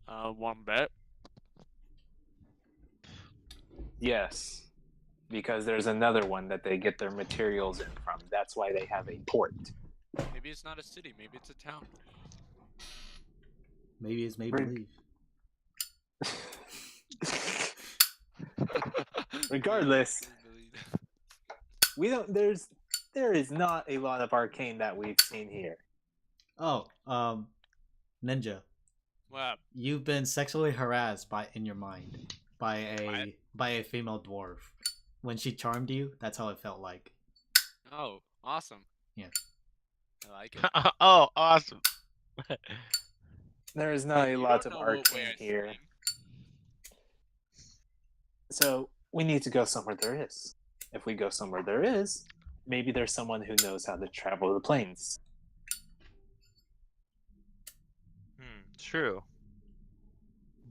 Speaker 4: One bet.
Speaker 2: Yes, because there's another one that they get their materials in from. That's why they have a port.
Speaker 4: Maybe it's not a city. Maybe it's a town.
Speaker 1: Maybe it's make believe.
Speaker 2: Regardless, there is not a lot of arcane that we've seen here.
Speaker 1: Oh, Ninja,
Speaker 4: Wow.
Speaker 1: you've been sexually harassed in your mind by a female dwarf. When she charmed you, that's how it felt like.
Speaker 4: Oh, awesome.
Speaker 1: Yeah.
Speaker 4: I like it.
Speaker 6: Oh, awesome.
Speaker 2: There is not a
Speaker 4: You
Speaker 2: lot
Speaker 4: don't
Speaker 2: of
Speaker 4: know what way
Speaker 2: arcane
Speaker 4: I
Speaker 2: here.
Speaker 4: swing.
Speaker 2: So we need to go somewhere there is. If we go somewhere there is, maybe there's someone who knows how to travel the plains.
Speaker 7: True.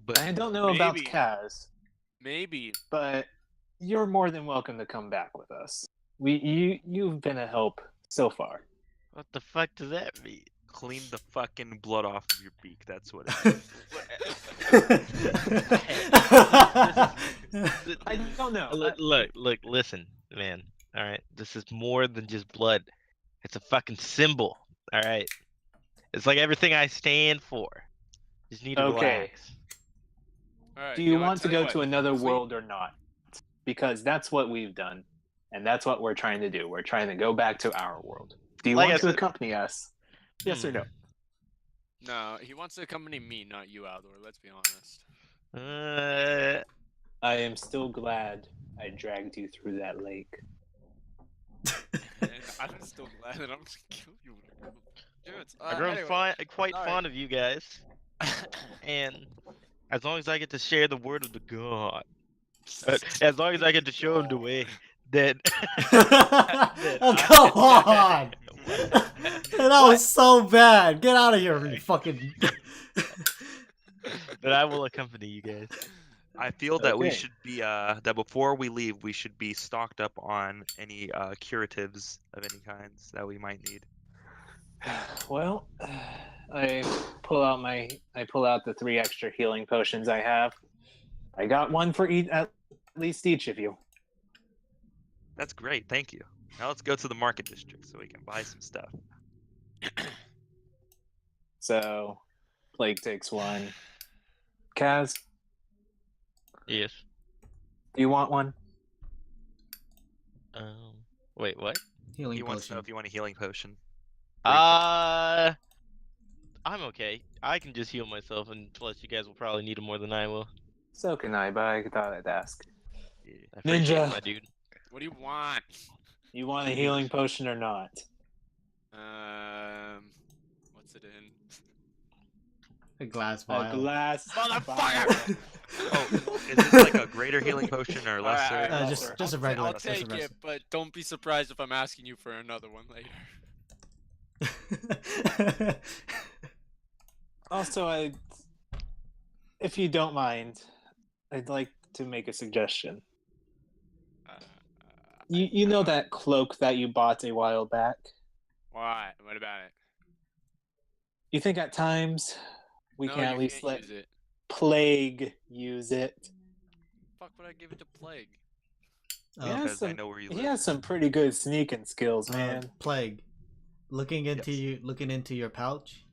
Speaker 7: But
Speaker 2: I don't know about
Speaker 4: Maybe.
Speaker 2: Kaz,
Speaker 4: Maybe.
Speaker 2: but you're more than welcome to come back with us. You've been a help so far.
Speaker 6: What the fuck does that mean?
Speaker 7: clean the fucking blood off of your beak. That's what it is.
Speaker 2: I don't know.
Speaker 6: Look, listen, man. All right, this is more than just blood. It's a fucking symbol. All right, it's like everything I stand for. Just need to
Speaker 2: Okay.
Speaker 6: relax.
Speaker 4: All right,
Speaker 2: Do you
Speaker 4: know what?
Speaker 2: want to
Speaker 4: Tell you
Speaker 2: go
Speaker 4: what,
Speaker 2: to another
Speaker 4: if we-
Speaker 2: world or not? Because that's what we've done, and that's what we're trying to do. We're trying to go back to our world. Do you
Speaker 6: Like
Speaker 2: want
Speaker 6: I
Speaker 2: to
Speaker 6: said-
Speaker 2: accompany us? Yes or no?
Speaker 4: No, he wants to accompany me, not you, Aldor. Let's be honest.
Speaker 2: I am still glad I dragged you through that lake.
Speaker 4: And I'm still glad that I'm gonna kill you. Dude,
Speaker 6: I've grown quite
Speaker 4: sorry.
Speaker 6: fond of you guys, and as long as I get to share the word of the God, as long as I get to show him the way, then
Speaker 1: Oh, come on! That was so bad. Get out of here, you fucking.
Speaker 6: then I will accompany you guys.
Speaker 7: I feel that we
Speaker 2: Okay.
Speaker 7: should be that before we leave, we should be stocked up on any curatives of any kinds that we might need.
Speaker 2: Well, I pull out the 3 extra healing potions I have. I got one for at least each of you.
Speaker 7: That's great, thank you. Now let's go to the market district so we can buy some stuff.
Speaker 2: So, Plague takes 1. Kaz,
Speaker 6: Yes.
Speaker 2: do you want one?
Speaker 6: Wait, what?
Speaker 1: Healing
Speaker 7: He wants to know
Speaker 1: potion.
Speaker 7: if you want a healing potion.
Speaker 6: I'm okay. I can just heal myself, and plus you guys will probably need them more than I will.
Speaker 2: So can I, but I thought I'd ask.
Speaker 6: I appreciate
Speaker 2: Ninja.
Speaker 6: it, my dude.
Speaker 4: What do you want?
Speaker 2: You want a healing potion or not?
Speaker 4: What's it in?
Speaker 1: A glass
Speaker 2: A
Speaker 1: vial.
Speaker 2: glass
Speaker 4: Motherfucker!
Speaker 7: Oh, is this like a greater healing potion or lesser?
Speaker 4: Alright,
Speaker 1: Just a regular.
Speaker 4: I'll
Speaker 1: just a
Speaker 4: take
Speaker 1: regular.
Speaker 4: it, but don't be surprised if I'm asking you for another one later.
Speaker 2: Also, if you don't mind, I'd like to make a suggestion. You know that cloak that you bought a while back?
Speaker 4: Why? What about it?
Speaker 2: You think at times we
Speaker 4: No,
Speaker 2: can at
Speaker 4: you
Speaker 2: least
Speaker 4: can't
Speaker 2: let
Speaker 4: use it.
Speaker 2: Plague use it?
Speaker 4: Fuck would I give it to Plague?
Speaker 2: Yeah,
Speaker 7: Because I
Speaker 2: some-
Speaker 7: know where you
Speaker 2: He
Speaker 7: live.
Speaker 2: has some pretty good sneaking skills, man.
Speaker 1: Plague. Looking into
Speaker 7: Yes.
Speaker 1: looking into your pouch,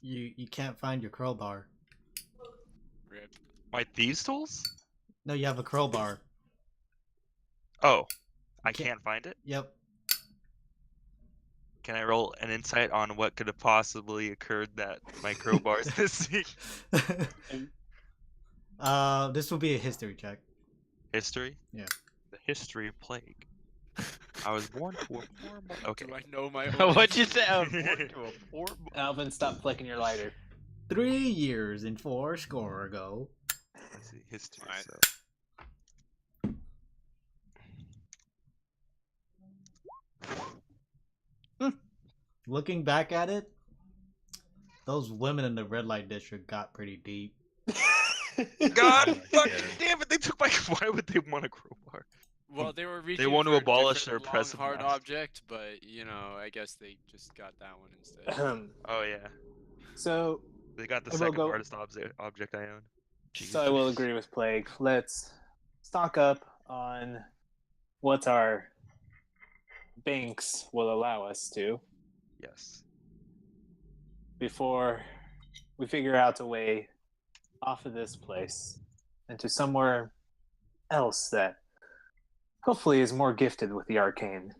Speaker 1: you can't find your crowbar.
Speaker 4: Rip.
Speaker 7: My thieves' tools?
Speaker 1: No, you have a crowbar.
Speaker 7: Oh, I
Speaker 1: can't-
Speaker 7: can't find it.
Speaker 1: Yep.
Speaker 7: Can I roll an insight on what could have possibly occurred that my crowbar is missing?
Speaker 1: This will be a history check.
Speaker 7: History?
Speaker 1: Yeah.
Speaker 7: The history of plague. I was born to a poor mother. Okay.
Speaker 4: Do I know my own?
Speaker 6: What'd you say? I was born to a poor
Speaker 2: Alvin, stop flicking your lighter.
Speaker 1: 3 years and 4 score ago.
Speaker 7: Let's see, history.
Speaker 4: Alright.
Speaker 7: So.
Speaker 1: Looking back at it, those women in the red light district got pretty deep.
Speaker 7: God
Speaker 6: Oh my
Speaker 7: fucking
Speaker 6: God.
Speaker 7: damn it! They took my. Why would they want a crowbar?
Speaker 4: Well, they were
Speaker 7: They
Speaker 4: reaching
Speaker 7: want to
Speaker 4: for a
Speaker 7: abolish
Speaker 4: different
Speaker 7: their
Speaker 4: long,
Speaker 7: oppressive
Speaker 4: hard
Speaker 7: master.
Speaker 4: object, but I guess they just got that one instead.
Speaker 7: Oh yeah,
Speaker 2: So
Speaker 7: they got the
Speaker 2: I will
Speaker 7: second
Speaker 2: go.
Speaker 7: hardest object I own.
Speaker 2: So I will agree with Plague. Let's stock up on what our banks will allow us to
Speaker 7: Yes.
Speaker 2: before we figure out a way off of this place and to somewhere else that hopefully is more gifted with the arcane.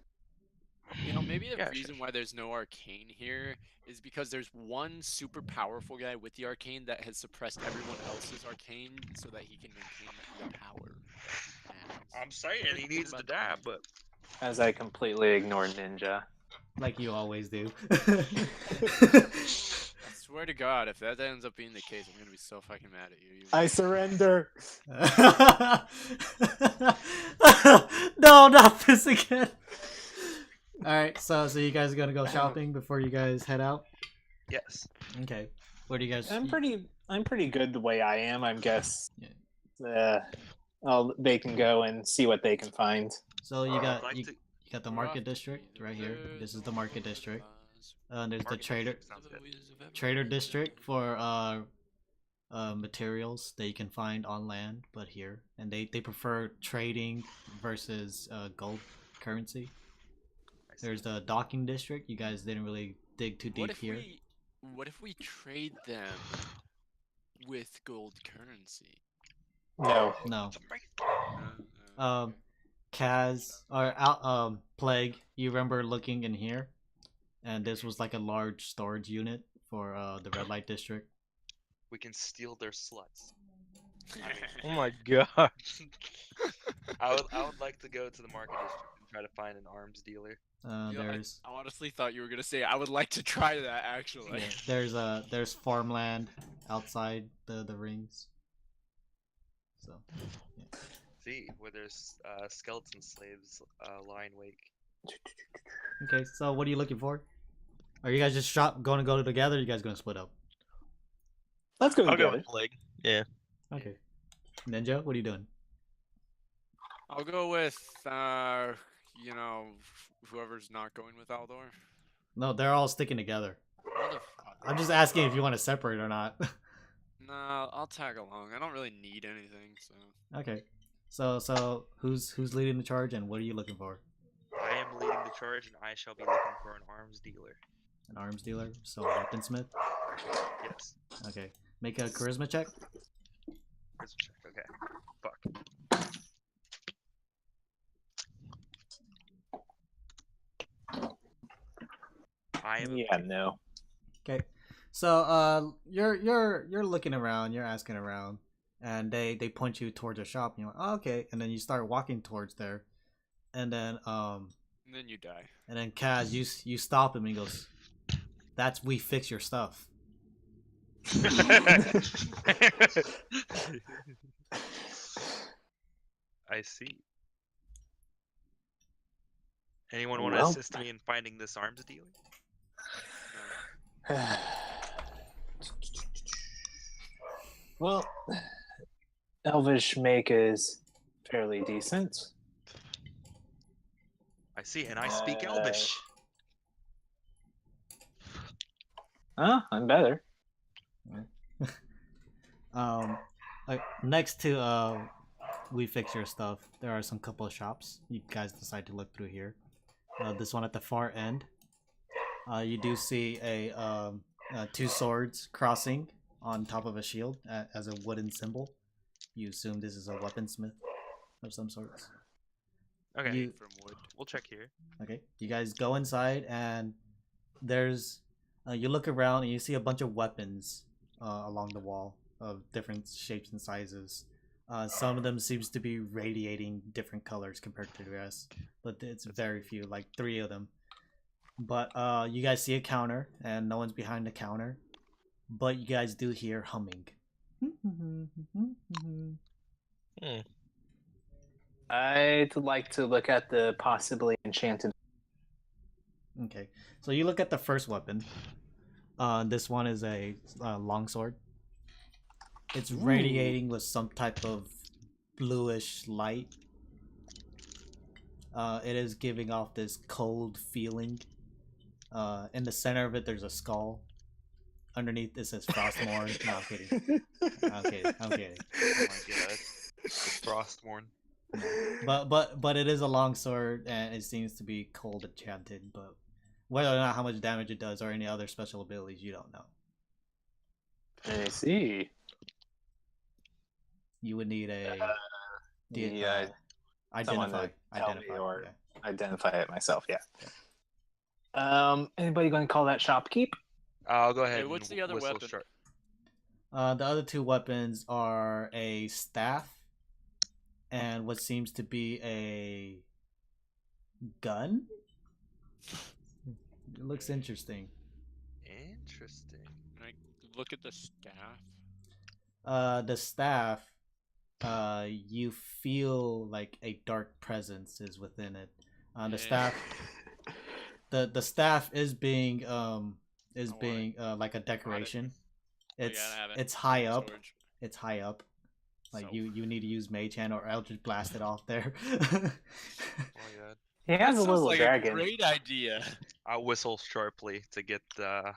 Speaker 4: Maybe the
Speaker 7: Yeah,
Speaker 4: reason why there's no arcane here is because there's one super powerful guy with the arcane that has suppressed everyone else's arcane so that he can maintain the power.
Speaker 7: I'm saying he needs to die, but
Speaker 2: As I completely ignore Ninja.
Speaker 1: Like you always do.
Speaker 4: I swear to God, if that ends up being the case, I'm gonna be so fucking mad at you.
Speaker 2: I surrender.
Speaker 1: No, not this again. All right, so you guys are gonna go shopping before you guys head out.
Speaker 7: yes.
Speaker 1: Okay, where do you guys?
Speaker 2: I'm pretty good the way I am. I guess.
Speaker 1: Yeah.
Speaker 2: They can go and see what they can find.
Speaker 1: So you got
Speaker 7: I'd like
Speaker 1: you
Speaker 7: to-
Speaker 1: got the market district right here. This is the market district. There's the
Speaker 7: Market
Speaker 1: trader
Speaker 7: district sounds good.
Speaker 1: trader district for materials that you can find on land, but here, and they prefer trading versus gold currency. There's the docking district. You guys didn't really dig too deep here.
Speaker 4: What if we trade them with gold currency?
Speaker 2: No.
Speaker 1: Kaz or Plague, you remember looking in here, and this was like a large storage unit for the red light district.
Speaker 7: We can steal their sluts.
Speaker 6: Oh my god.
Speaker 7: I would like to go to the market district and try to find an arms dealer.
Speaker 1: There's
Speaker 4: I honestly thought you were gonna say I would like to try that actually.
Speaker 1: yeah, there's farmland outside the rings. So yeah.
Speaker 7: See, where there's skeleton slaves lying wake.
Speaker 1: Okay, so what are you looking for? Are you guys just going to go together? Or are you guys going to split up?
Speaker 2: Let's go
Speaker 6: I'll go
Speaker 2: together.
Speaker 6: with Plague. Yeah.
Speaker 1: Okay. Ninja, what are you doing?
Speaker 4: I'll go with whoever's not going with Aldor.
Speaker 1: No, they're all sticking together.
Speaker 4: Motherfucker.
Speaker 1: I'm just asking if you want to separate or not.
Speaker 4: Nah, I'll tag along. I don't really need anything, so.
Speaker 1: Okay. So who's leading the charge and what are you looking for?
Speaker 7: I am leading the charge, and I shall be looking for an arms dealer.
Speaker 1: An arms dealer? So a weaponsmith?
Speaker 7: Yes.
Speaker 1: Okay. Make a charisma check.
Speaker 7: Let's check. Okay. Fuck. I am.
Speaker 2: Yeah, no.
Speaker 1: Okay. So you're looking around, you're asking around, and they point you towards a shop and you're like, oh, okay, and then you start walking towards there. And then
Speaker 4: And then you die.
Speaker 1: and then Kaz, you stop him and he goes, "That's we fix your stuff."
Speaker 7: I see. Anyone want to
Speaker 2: Well-
Speaker 7: assist me in finding this arms dealer?
Speaker 2: Well, Elvish make is fairly decent.
Speaker 7: I see, and I speak Elvish.
Speaker 2: I'm better.
Speaker 1: Next to we fix your stuff, there are some couple of shops. You guys decide to look through here. This one at the far end, you do see two swords crossing on top of a shield as a wooden symbol. You assume this is a weaponsmith of some sorts.
Speaker 7: Okay,
Speaker 4: From wood.
Speaker 7: we'll check here.
Speaker 1: Okay, you guys go inside and there's you look around and you see a bunch of weapons along the wall of different shapes and sizes. Some of them seems to be radiating different colors compared to the rest, but it's very few, like 3 of them. But you guys see a counter and no one's behind the counter, but you guys do hear humming.
Speaker 2: I'd like to look at the possibly enchanted.
Speaker 1: Okay, so you look at the first weapon. This one is a longsword. It's radiating with some type of bluish light. It is giving off this cold feeling. In the center of it, there's a skull. Underneath, it says Frostmourne. No, I'm kidding. I'm kidding. I'm kidding.
Speaker 7: Oh my god. It's Frostmourne.
Speaker 1: But it is a long sword, and it seems to be cold enchanted. But whether or not how much damage it does or any other special abilities, you don't know.
Speaker 2: I see.
Speaker 1: You would need a
Speaker 2: Yeah, someone
Speaker 1: identify.
Speaker 2: to tell me
Speaker 1: Identify.
Speaker 2: or
Speaker 1: Yeah.
Speaker 2: identify it myself. Yeah. Anybody going to call that shopkeep?
Speaker 7: I'll go ahead.
Speaker 4: Hey, what's
Speaker 7: and
Speaker 4: the other
Speaker 7: whistle
Speaker 4: weapon?
Speaker 7: sharp.
Speaker 1: The other two weapons are a staff and what seems to be a gun. It looks interesting.
Speaker 7: Interesting.
Speaker 4: Can I look at the staff?
Speaker 1: The staff, you feel like a dark presence is within it. The staff, the staff is being like a decoration. It's high up.
Speaker 4: Storage.
Speaker 1: It's high up. Like
Speaker 4: So-
Speaker 1: you need to use Mage Hand or Eldritch Blast it off there.
Speaker 7: Oh my god.
Speaker 2: He has
Speaker 4: That
Speaker 2: a
Speaker 4: sounds
Speaker 2: little
Speaker 4: like
Speaker 2: dragon.
Speaker 4: a great idea.
Speaker 7: I'll whistle sharply to get the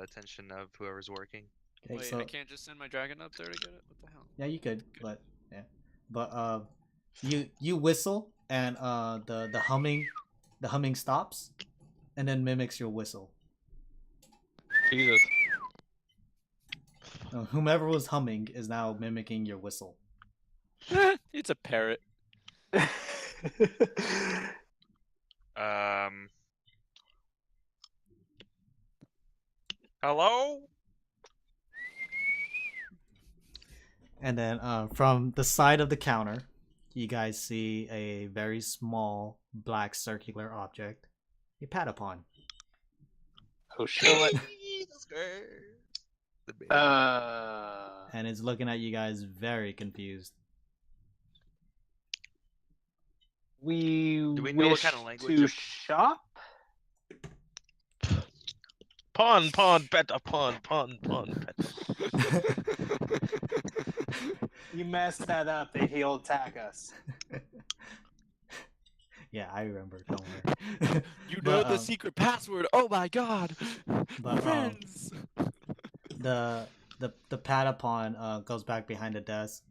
Speaker 7: attention of whoever's working.
Speaker 1: Okay,
Speaker 4: Wait,
Speaker 1: so
Speaker 4: I can't just send my dragon up there to get it? What the hell?
Speaker 1: yeah, you could, but yeah, but you whistle and the humming stops, and then mimics your whistle.
Speaker 6: Jesus.
Speaker 1: Whomever was humming is now mimicking your whistle.
Speaker 4: It's a parrot.
Speaker 7: Hello?
Speaker 1: And then from the side of the counter, you guys see a very small black circular object, a Patapon.
Speaker 2: Oh shit.
Speaker 7: Jesus Christ. The baby.
Speaker 1: And it's looking at you guys very confused.
Speaker 2: We
Speaker 7: Do we know what
Speaker 2: wish
Speaker 7: kind of language
Speaker 2: to
Speaker 7: it-
Speaker 2: shop?
Speaker 6: Pawn, peta, pawn, peta.
Speaker 2: You messed that up. He'll attack us.
Speaker 1: Yeah, I remember. Don't worry.
Speaker 4: You know
Speaker 1: But,
Speaker 4: the secret password. Oh my god.
Speaker 1: But,
Speaker 4: Friends.
Speaker 1: the Patapon goes back behind the desk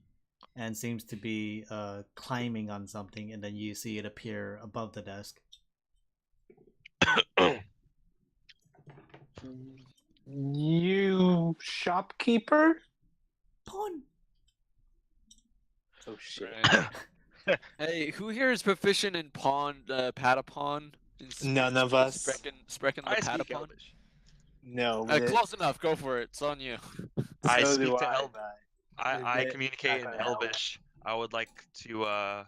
Speaker 1: and seems to be climbing on something, and then you see it appear above the desk.
Speaker 2: You shopkeeper?
Speaker 1: Pawn.
Speaker 2: Oh shit.
Speaker 4: Hey, who here is proficient in pawn, Patapon?
Speaker 2: None of us.
Speaker 4: Sprechen the
Speaker 7: I speak
Speaker 4: Patapon?
Speaker 7: Elvish.
Speaker 2: No.
Speaker 4: Close enough. Go for it. It's on you.
Speaker 7: I
Speaker 2: So
Speaker 7: speak
Speaker 2: do
Speaker 7: to
Speaker 2: I,
Speaker 7: Elvish.
Speaker 2: but
Speaker 7: I
Speaker 2: It-
Speaker 7: communicate in
Speaker 2: not gonna help.
Speaker 7: Elvish. I would like to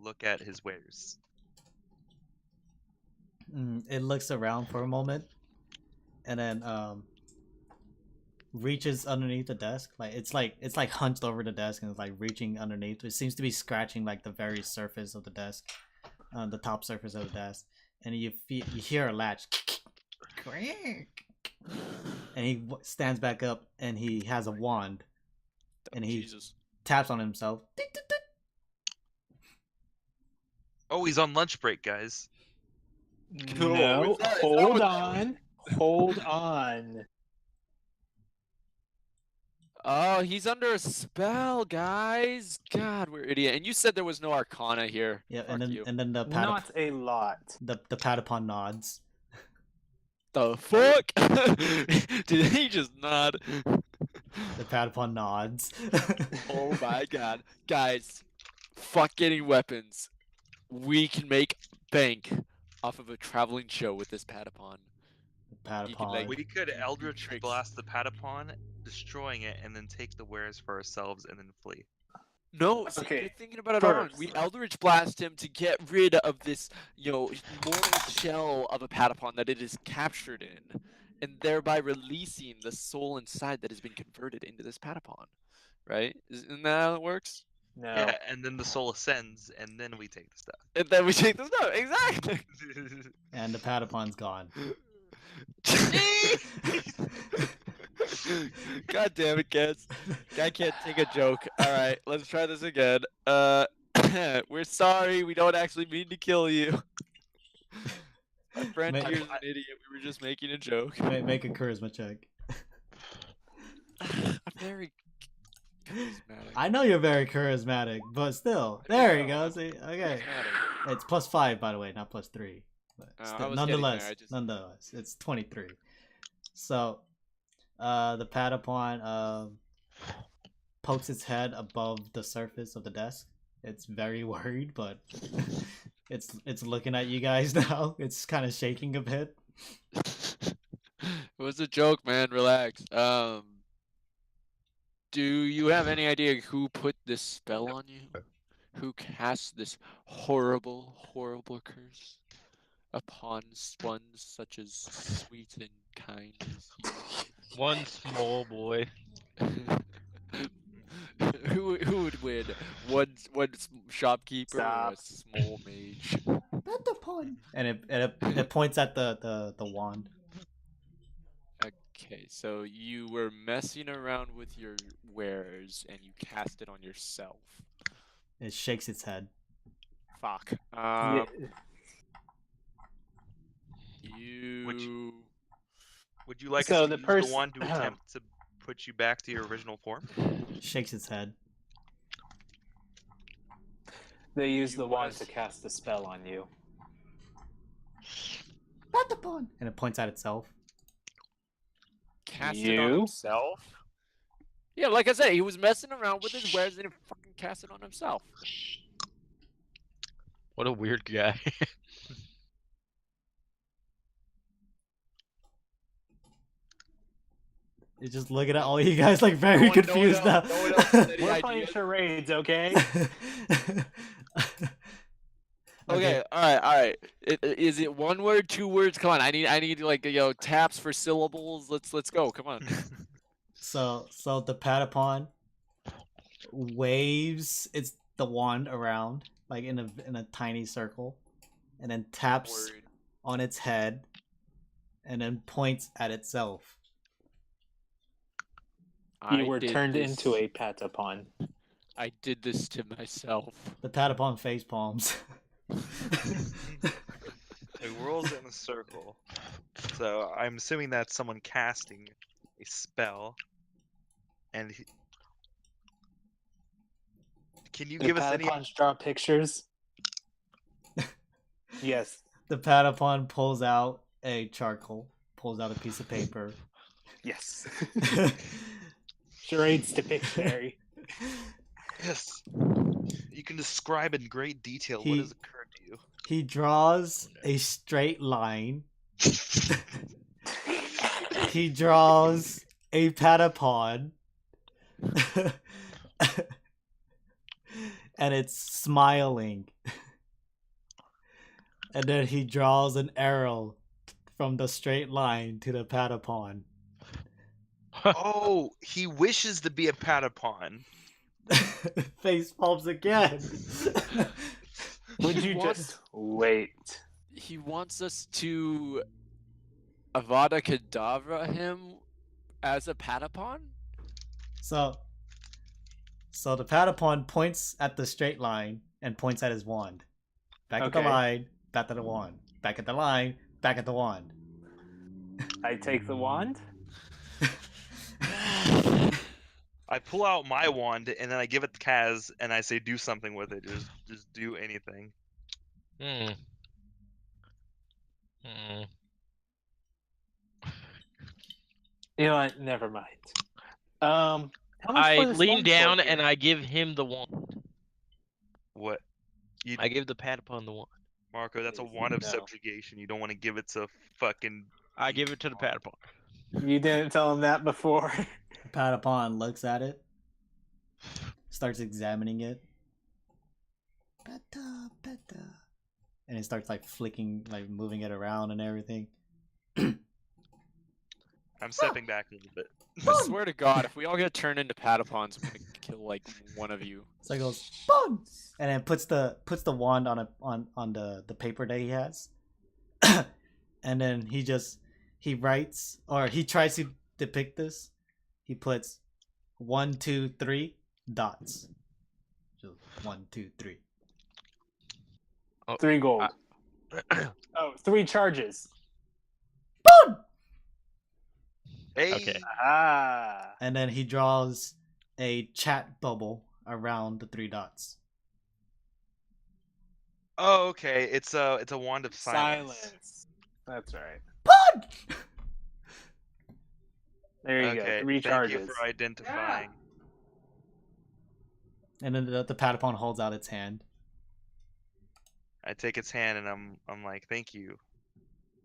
Speaker 7: look at his wares.
Speaker 1: It looks around for a moment, and then reaches underneath the desk. It's like hunched over the desk and it's like reaching underneath. It seems to be scratching like the very surface of the desk, the top surface of the desk, and you hear a latch, and he stands back up and he has a wand, and he
Speaker 4: Jesus.
Speaker 1: taps on himself.
Speaker 7: Oh, he's on lunch break, guys.
Speaker 2: No.
Speaker 4: is that
Speaker 2: Hold
Speaker 4: what-
Speaker 2: on. Hold on.
Speaker 4: Oh, he's under a spell, guys. God, we're idiot. And you said there was no Arcana here.
Speaker 1: Yeah,
Speaker 4: Fuck you.
Speaker 1: and then the
Speaker 2: Not a lot.
Speaker 1: the Patapon nods.
Speaker 4: The fuck? Did he just nod?
Speaker 1: The Patapon nods.
Speaker 4: Oh my god. Guys, fuck getting weapons. We can make bank off of a traveling show with this Patapon.
Speaker 1: Patapon.
Speaker 4: like-
Speaker 7: We could Eldritch
Speaker 4: Tricks.
Speaker 7: blast the Patapon, destroying it, and then take the wares for ourselves and then flee.
Speaker 4: No, see,
Speaker 2: Okay,
Speaker 4: you're thinking about it wrong.
Speaker 2: first-
Speaker 4: We Eldritch blast him to get rid of this, mortal shell of a Patapon that it is captured in, and thereby releasing the soul inside that has been converted into this Patapon. Right? Isn't that how it works?
Speaker 2: No.
Speaker 7: Yeah, and then the soul ascends, and then we take the stuff.
Speaker 4: And then we take the stuff. Exactly.
Speaker 1: And the Patapon's gone.
Speaker 4: God damn it, kids. Guy can't take a joke. Alright, let's try this again. We're sorry. We don't actually mean to kill you. My friend
Speaker 1: Ma-
Speaker 4: here's an idiot. We were just making a joke.
Speaker 1: Make a charisma check.
Speaker 4: I'm very charismatic.
Speaker 1: I know you're very charismatic, but still. There you go. See, okay.
Speaker 4: Charismatic.
Speaker 1: It's +5, by the way, not +3. But
Speaker 4: I
Speaker 1: still,
Speaker 4: was
Speaker 1: nonetheless,
Speaker 4: getting there,
Speaker 1: nonetheless, it's 23. So, the Patapon pokes its head above the surface of the desk. It's very worried, but it's looking at you guys now. It's kind of shaking a bit.
Speaker 4: It was a joke, man. Relax. Do you have any idea who put this spell on you? Who cast this horrible, horrible curse upon one such as sweet and kind as you?
Speaker 6: One small boy.
Speaker 4: Who would win? One shopkeeper or a small mage?
Speaker 1: Patapon. And it points at the wand.
Speaker 4: Okay, so you were messing around with your wares and you cast it on yourself.
Speaker 1: It shakes its head.
Speaker 4: Fuck.
Speaker 2: Yeah.
Speaker 7: Would you like
Speaker 2: So
Speaker 7: us to
Speaker 2: the
Speaker 7: use the wand to attempt to put you back to your original form?
Speaker 1: Shakes its head.
Speaker 2: They use the wand to cast the spell on you.
Speaker 1: Patapon. And it points at itself.
Speaker 4: Cast it on himself? Yeah, like I said, he was messing around with his wares and he fucking cast it on himself.
Speaker 6: What a weird guy.
Speaker 1: You're just looking at all you guys like very confused now.
Speaker 2: We're playing charades, okay?
Speaker 4: Okay, all right. Is it one word, 2 words? Come on, I need like taps for syllables. Let's go. Come on.
Speaker 1: So the Patapon waves the wand around like in a tiny circle, and then taps on its head, and then points at itself.
Speaker 2: You were turned into a Patapon.
Speaker 4: I did this to myself.
Speaker 1: The Patapon face palms.
Speaker 7: It whirls in a circle. So I'm assuming that's someone casting a spell. And can you give us any?
Speaker 2: Patapons draw pictures? Yes.
Speaker 1: The Patapon pulls out a charcoal, pulls out a piece of paper.
Speaker 2: Yes. Charades to Pictionary.
Speaker 7: Yes. You can describe in great detail what has occurred to you.
Speaker 1: He draws a straight line. He draws a Patapon. And it's smiling. And then he draws an arrow from the straight line to the Patapon.
Speaker 7: Oh, he wishes to be a Patapon.
Speaker 1: Face palms again.
Speaker 2: Would you just wait?
Speaker 4: He wants us to Avada Kedavra him as a Patapon?
Speaker 1: So the Patapon points at the straight line and points at his wand. Back at the line, back at the wand. Back at the line, back at the wand.
Speaker 2: I take the wand.
Speaker 7: I pull out my wand and then I give it to Kaz and I say, "Do something with it. Just do anything."
Speaker 2: You know what? Never mind. How much
Speaker 6: I
Speaker 2: for this
Speaker 6: lean
Speaker 2: wand
Speaker 6: down
Speaker 2: for?
Speaker 6: and I give him the wand.
Speaker 7: What?
Speaker 6: I give the Patapon the wand.
Speaker 7: Marco, that's a wand of subjugation. You don't want to give it to fucking.
Speaker 6: I give it to the Patapon.
Speaker 2: You didn't tell him that before.
Speaker 1: Patapon looks at it, starts examining it. Peta. And it starts like flicking, like moving it around and everything.
Speaker 7: I'm stepping back a little bit.
Speaker 4: I swear to God, if we all get turned into Patapons, I'm gonna kill like one of you.
Speaker 1: So it goes boom, and then puts the wand on the paper that he has, and then he writes, or he tries to depict this. He puts 1, 2, 3 dots. Just 1, 2, 3.
Speaker 2: 3 gold. Oh, 3 charges.
Speaker 7: Hey.
Speaker 6: Okay.
Speaker 2: Ah.
Speaker 1: And then he draws a chat bubble around the 3 dots.
Speaker 7: Oh, okay. It's a wand of silence.
Speaker 2: That's right.
Speaker 1: Pod!
Speaker 2: There you
Speaker 7: Okay.
Speaker 2: go. 3
Speaker 7: Thank
Speaker 2: charges.
Speaker 7: you for identifying.
Speaker 1: And then the Patapon holds out its hand.
Speaker 7: I take its hand and I'm like, thank you.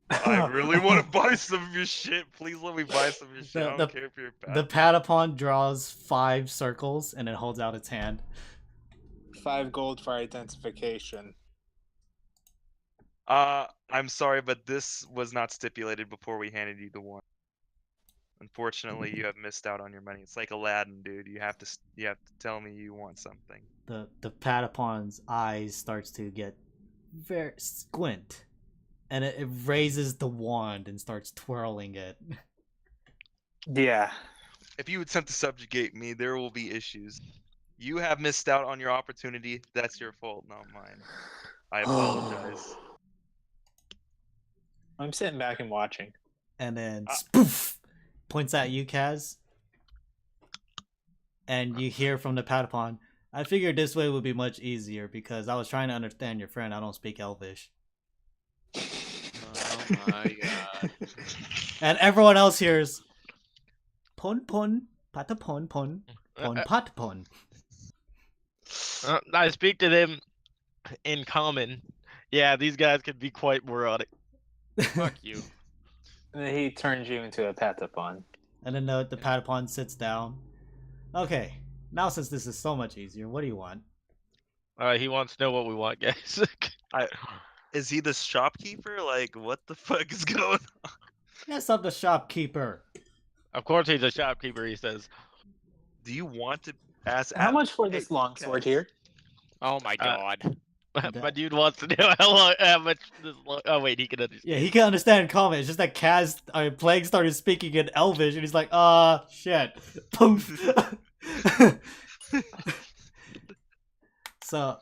Speaker 7: I really want to buy some of your shit. Please let me buy some of your shit. I don't care if you're bad.
Speaker 1: The Patapon draws 5 circles and it holds out its hand.
Speaker 2: 5 gold for identification.
Speaker 7: I'm sorry, but this was not stipulated before we handed you the one. Unfortunately, you have missed out on your money. It's like Aladdin, dude. You have to tell me you want something.
Speaker 1: The Patapon's eyes starts to get very squint, and it raises the wand and starts twirling it.
Speaker 2: Yeah.
Speaker 7: If you attempt to subjugate me, there will be issues. You have missed out on your opportunity. That's your fault, not mine. I apologize.
Speaker 2: I'm sitting back and watching.
Speaker 1: And then spoof points at you, Kaz. And you hear from the Patapon, I figured this way would be much easier because I was trying to understand your friend. I don't speak Elvish.
Speaker 4: Oh my god.
Speaker 1: And everyone else hears pon pon patapon pon pon patapon.
Speaker 6: I speak to them in common. Yeah, these guys can be quite moronic.
Speaker 4: Fuck you.
Speaker 2: And then he turns you into a Patapon.
Speaker 1: And then the Patapon sits down. Okay, now since this is so much easier, what do you want?
Speaker 6: He wants to know what we want, guys.
Speaker 7: Is he the shopkeeper? Like, what the fuck is going on?
Speaker 1: Yes, I'm the shopkeeper.
Speaker 6: Of course he's a shopkeeper, he says.
Speaker 7: Do you want to ask?
Speaker 2: How much for this longsword here?
Speaker 4: Oh my god.
Speaker 6: My dude wants to know how much this. Oh wait, he can understand.
Speaker 1: Yeah, he can understand common. It's just that Plague started speaking in Elvish, and he's like, shit. Poof. So,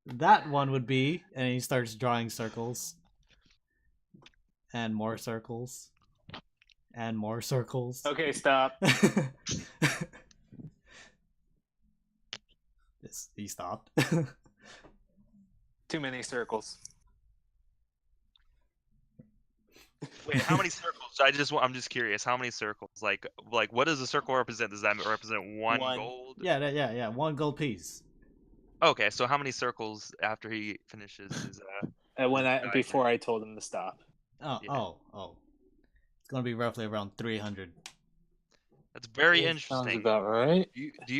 Speaker 1: that one would be, and he starts drawing circles. And more circles. And more circles.
Speaker 2: Okay, stop.
Speaker 1: He stopped.
Speaker 2: Too many circles.
Speaker 7: Wait, how many circles? I'm just curious. How many circles? Like, what does a circle represent? Does that represent one gold?
Speaker 1: Yeah. 1 gold piece.
Speaker 7: Okay, so how many circles after he finishes his
Speaker 2: Before I told him to stop.
Speaker 1: Oh. It's gonna be roughly around 300.
Speaker 7: That's very
Speaker 2: Sounds
Speaker 7: interesting.
Speaker 2: about right.
Speaker 7: Do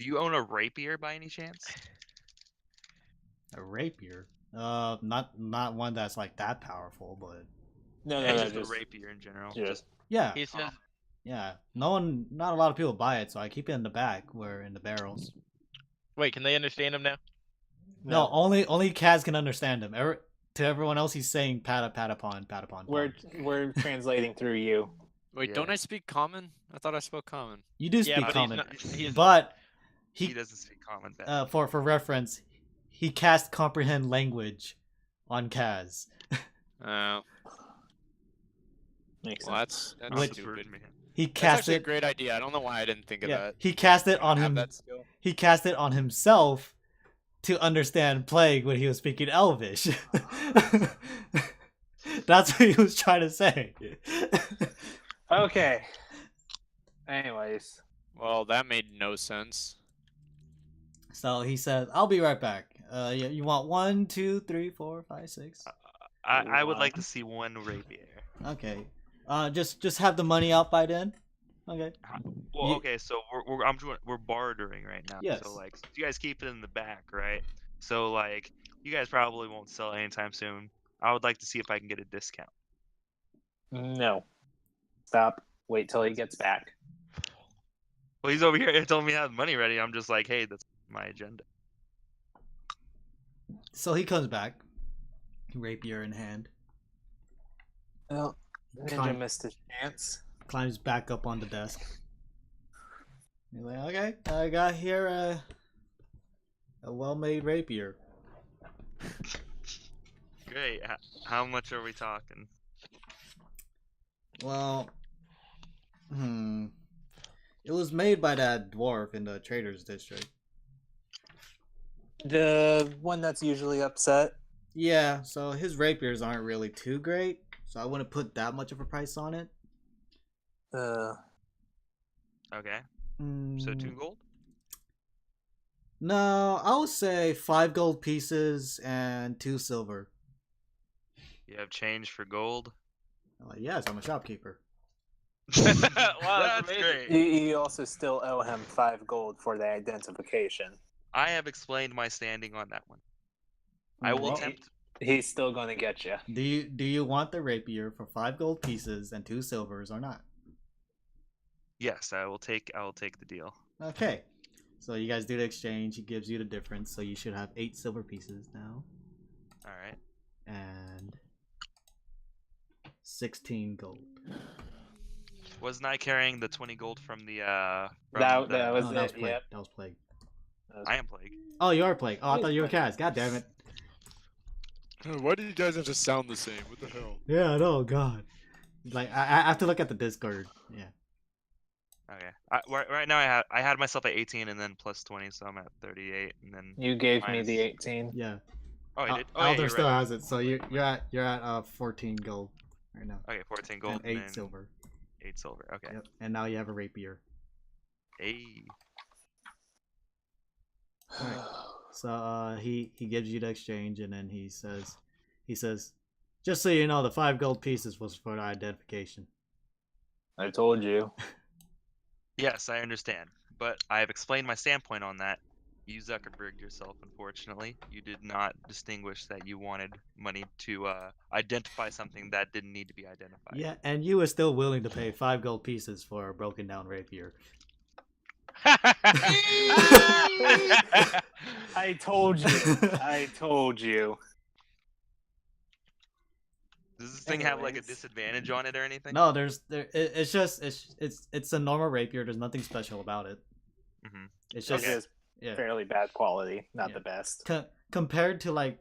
Speaker 7: you own a rapier by any chance?
Speaker 1: A rapier? Not one that's like that powerful, but
Speaker 2: No,
Speaker 7: Just
Speaker 2: just
Speaker 7: a rapier in general.
Speaker 2: just
Speaker 1: yeah,
Speaker 6: He says,
Speaker 1: yeah. Not a lot of people buy it, so I keep it in the back, where in the barrels.
Speaker 6: wait, can they understand him now?
Speaker 1: No, only Kaz can understand him. To everyone else, he's saying patapon.
Speaker 2: We're translating through you.
Speaker 4: Wait,
Speaker 7: Yeah.
Speaker 4: don't I speak common? I thought I spoke common.
Speaker 1: You do
Speaker 6: Yeah,
Speaker 1: speak
Speaker 6: but
Speaker 1: common,
Speaker 6: he's
Speaker 1: but
Speaker 7: He doesn't speak common.
Speaker 1: for reference, he cast comprehend language on Kaz.
Speaker 2: Makes
Speaker 4: Well,
Speaker 2: sense.
Speaker 4: that's
Speaker 1: Which-
Speaker 4: stupid.
Speaker 1: He
Speaker 4: That's
Speaker 1: cast
Speaker 4: actually a
Speaker 1: it.
Speaker 4: great idea. I don't know why I didn't think of
Speaker 1: Yeah,
Speaker 4: that.
Speaker 1: he cast it
Speaker 4: I
Speaker 1: on
Speaker 4: don't have
Speaker 1: him.
Speaker 4: that skill.
Speaker 1: He cast it on himself to understand Plague when he was speaking Elvish. That's what he was trying to say.
Speaker 2: Okay. Anyways.
Speaker 4: Well, that made no sense.
Speaker 1: So he says, "I'll be right back. You want 1, 2, 3, 4, 5, 6?
Speaker 7: I would like to see one rapier.
Speaker 1: Okay. Just have the money out by then. Okay.
Speaker 7: Well,
Speaker 1: You-
Speaker 7: okay, so we're bartering right now.
Speaker 1: Yes.
Speaker 7: So like, you guys keep it in the back, right? So like, you guys probably won't sell anytime soon. I would like to see if I can get a discount.
Speaker 2: No. Stop. Wait till he gets back.
Speaker 7: Well, he's over here telling me I have money ready. I'm just like, hey, that's my agenda.
Speaker 1: So he comes back, rapier in hand,
Speaker 2: Well, Ninja
Speaker 1: Con-
Speaker 2: missed his chance.
Speaker 1: climbs back up on the desk. He's like, "Okay, I got here A well-made rapier.
Speaker 7: Great. How much are we talking?
Speaker 1: Well, it was made by that dwarf in the Traders District.
Speaker 2: The one that's usually upset.
Speaker 1: Yeah, so his rapiers aren't really too great, so I wouldn't put that much of a price on it.
Speaker 7: Okay. So 2 gold?
Speaker 1: No, I would say 5 gold pieces and 2 silver.
Speaker 7: You have change for gold?
Speaker 1: I'm like, yes, I'm a shopkeeper.
Speaker 6: Wow,
Speaker 7: That's
Speaker 6: amazing.
Speaker 7: great.
Speaker 2: You also still owe him 5 gold for the identification.
Speaker 7: I have explained my standing on that one. I will
Speaker 1: Well,
Speaker 7: attempt.
Speaker 2: He's still going to get you.
Speaker 1: Do you want the rapier for 5 gold pieces and 2 silvers or not?
Speaker 7: Yes, I will take the deal.
Speaker 1: Okay. So you guys do the exchange. He gives you the difference. So you should have 8 silver pieces now.
Speaker 7: All right.
Speaker 1: And 16 gold.
Speaker 7: Wasn't I carrying the 20 gold from the
Speaker 2: That was
Speaker 1: Oh,
Speaker 2: it.
Speaker 1: that was plague.
Speaker 2: Yep.
Speaker 1: That was plague.
Speaker 7: I am plague.
Speaker 1: Oh, you are plague. Oh, I thought you were Kaz. God damn it.
Speaker 4: Why do you guys have to sound the same? What the hell?
Speaker 1: Yeah, I know. God. Like I have to look at the Discord. Yeah.
Speaker 7: Okay. Right now I had myself at 18 and then plus 20, so I'm at 38, and then
Speaker 2: You gave me
Speaker 7: minus-
Speaker 2: the 18.
Speaker 1: Yeah.
Speaker 7: Oh, I did. Oh, yeah,
Speaker 1: Aldor
Speaker 7: you're
Speaker 1: still
Speaker 7: right.
Speaker 1: has it. So you're at 14 gold right now.
Speaker 7: Okay, 14 gold
Speaker 1: And 8
Speaker 7: then
Speaker 1: silver.
Speaker 7: 8 silver. Okay.
Speaker 1: Yep. And now you have a rapier.
Speaker 7: Hey.
Speaker 1: Alright. So he gives you the exchange, and then he says, just so you know, the 5 gold pieces was for the identification.
Speaker 2: I told you.
Speaker 7: Yes, I understand, but I have explained my standpoint on that. You Zuckerberg yourself, unfortunately. You did not distinguish that you wanted money to identify something that didn't need to be identified.
Speaker 1: Yeah, and you were still willing to pay 5 gold pieces for a broken down rapier.
Speaker 2: I told you. I told you.
Speaker 7: Does this thing have like a
Speaker 2: Anyways.
Speaker 7: disadvantage on it or anything?
Speaker 1: No, it's a normal rapier. There's nothing special about it.
Speaker 7: Mhm.
Speaker 1: It's
Speaker 2: This
Speaker 1: just
Speaker 2: is
Speaker 1: yeah.
Speaker 2: fairly bad quality, not
Speaker 1: Yeah.
Speaker 2: the best.
Speaker 1: Compared to like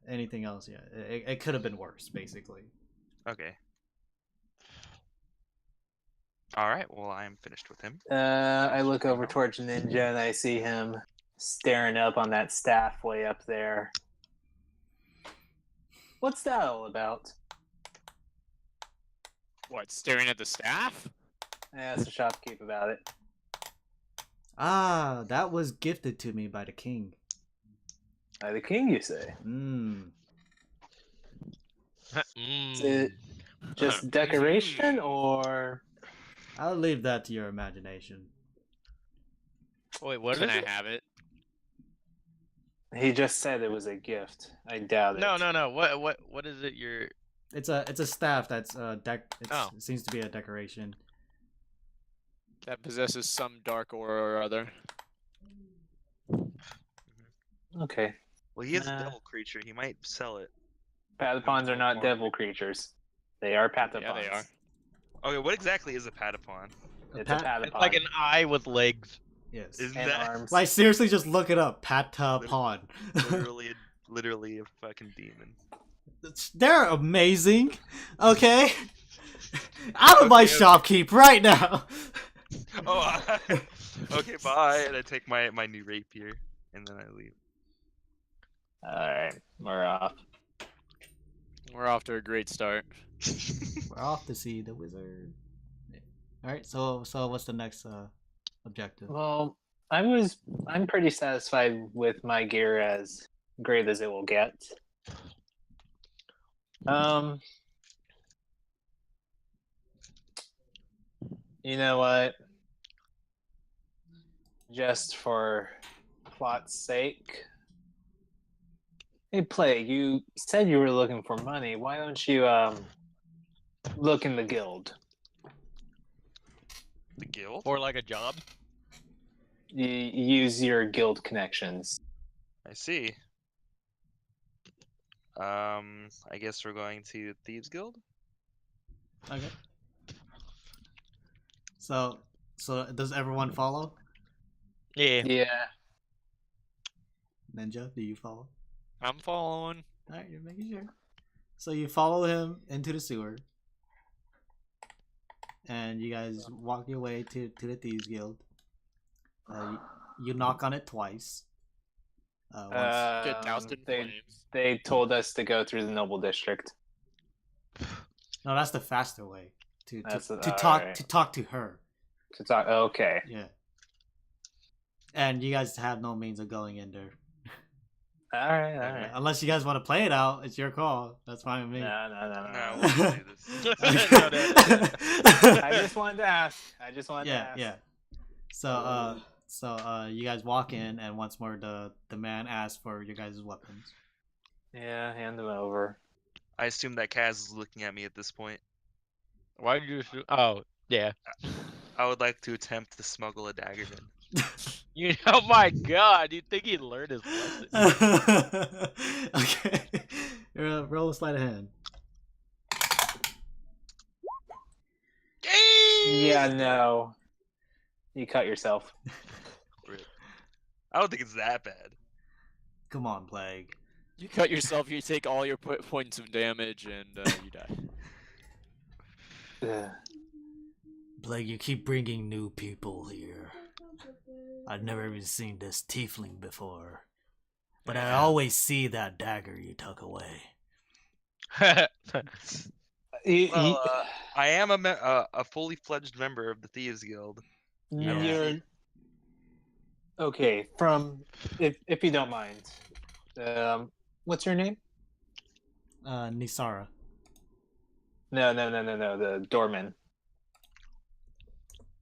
Speaker 1: anything else, it could have been worse, basically.
Speaker 7: Okay. All right. Well, I am finished with him.
Speaker 2: I look over towards Ninja and I see him staring up on that staff way up there. What's that all about?
Speaker 4: What, staring at the staff?
Speaker 2: I asked the shopkeep about it.
Speaker 1: Ah, that was gifted to me by the king.
Speaker 2: By the king, you say? Is it just decoration, or
Speaker 1: I'll leave that to your imagination.
Speaker 6: Wait, what
Speaker 4: Can
Speaker 6: is
Speaker 4: I
Speaker 6: it?
Speaker 4: have it?
Speaker 2: he just said it was a gift? I doubt it.
Speaker 6: No. What is it?
Speaker 1: It's a staff that's
Speaker 6: Oh.
Speaker 1: it seems to be a decoration.
Speaker 4: That possesses some dark aura or other.
Speaker 2: Okay.
Speaker 7: Well, he is a
Speaker 2: Nah.
Speaker 7: devil creature. He might sell it.
Speaker 2: Patapons are not devil creatures. They are patapons.
Speaker 4: Yeah, they are.
Speaker 7: Okay, what exactly is a patapon?
Speaker 2: It's a patapon.
Speaker 6: It's like an eye with legs.
Speaker 1: Yes.
Speaker 7: Isn't
Speaker 2: and
Speaker 7: that
Speaker 2: arms.
Speaker 1: Like seriously, just look it up. Patapon.
Speaker 7: literally a fucking demon?
Speaker 1: They're amazing. Okay. Out of my
Speaker 7: Okay.
Speaker 1: shopkeep right now.
Speaker 7: Oh, okay, bye. And I take my new rapier, and then I leave.
Speaker 2: Alright, we're off.
Speaker 4: We're off to a great start.
Speaker 1: We're off to see the wizard. All right. So what's the next objective?
Speaker 2: Well, I'm pretty satisfied with my gear as great as it will get. You know what? Just for plot's sake. Hey, Plague, you said you were looking for money. Why don't you look in the guild?
Speaker 7: The guild?
Speaker 6: Or like a job.
Speaker 2: You use your guild connections.
Speaker 7: I see. I guess we're going to Thieves Guild.
Speaker 1: Okay. So does everyone follow?
Speaker 6: Yeah.
Speaker 2: Yeah.
Speaker 1: Ninja, do you follow?
Speaker 4: I'm following.
Speaker 1: All right, you're making sure. So you follow him into the sewer, and you guys walk your way to the Thieves Guild. You knock on it twice.
Speaker 4: Get doused in flames.
Speaker 2: They told us to go through the Noble District.
Speaker 1: No, that's the faster way to
Speaker 2: alright.
Speaker 1: talk to her.
Speaker 2: To talk. Okay.
Speaker 1: Yeah. And you guys have no means of going in there.
Speaker 2: All right.
Speaker 1: Unless you guys want to play it out, it's your call. That's fine with me.
Speaker 2: No.
Speaker 7: No, we'll do this.
Speaker 2: I just wanted to ask.
Speaker 1: Yeah. So you guys walk in, and once more the man asks for your guys' weapons.
Speaker 2: Yeah, hand them over.
Speaker 7: I assume that Kaz is looking at me at this point.
Speaker 6: Why did you? Oh, yeah.
Speaker 7: I would like to attempt to smuggle a dagger in.
Speaker 6: Oh my God! You think he'd learn his lesson?
Speaker 1: Okay. Roll a sleight of hand.
Speaker 2: Yeah, no. You cut yourself.
Speaker 7: I don't think it's that bad.
Speaker 1: Come on, Plague.
Speaker 4: You cut yourself, you take all your points of damage, and you die.
Speaker 2: Ugh.
Speaker 1: Plague, you keep bringing new people here. I've never even seen this tiefling before. But I always see that dagger you took away.
Speaker 7: Well, I am a fully fledged member of the Thieves Guild.
Speaker 2: You're okay. If you don't mind, what's your name?
Speaker 1: Nisara.
Speaker 2: No. The doorman.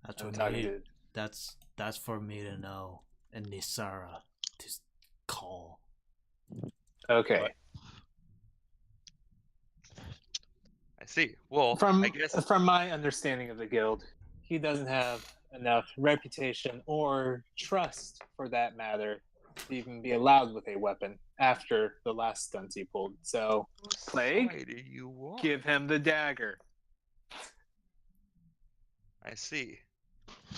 Speaker 1: That's
Speaker 2: I'm
Speaker 1: what
Speaker 2: talking
Speaker 1: me.
Speaker 2: to.
Speaker 1: That's for me to know, and Nisara to call.
Speaker 2: Okay.
Speaker 7: I see. Well,
Speaker 2: From
Speaker 7: I guess
Speaker 2: my understanding of the guild, he doesn't have enough reputation or trust, for that matter, to even be allowed with a weapon after the last stunts he pulled. So, Plague,
Speaker 7: Why do you want?
Speaker 2: give him the dagger.
Speaker 7: I see.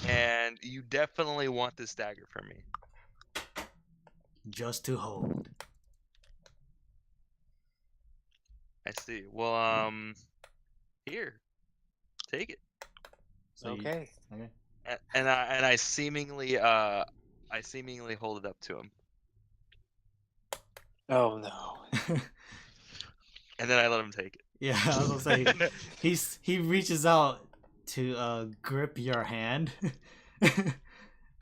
Speaker 7: And you definitely want this dagger from me.
Speaker 1: Just to hold.
Speaker 7: I see. Well, here, take it.
Speaker 1: So
Speaker 2: Okay.
Speaker 1: Okay.
Speaker 7: And I seemingly hold it up to him,
Speaker 2: Oh no.
Speaker 7: and then I let him take it.
Speaker 1: Yeah, I was gonna say he reaches out to grip your hand,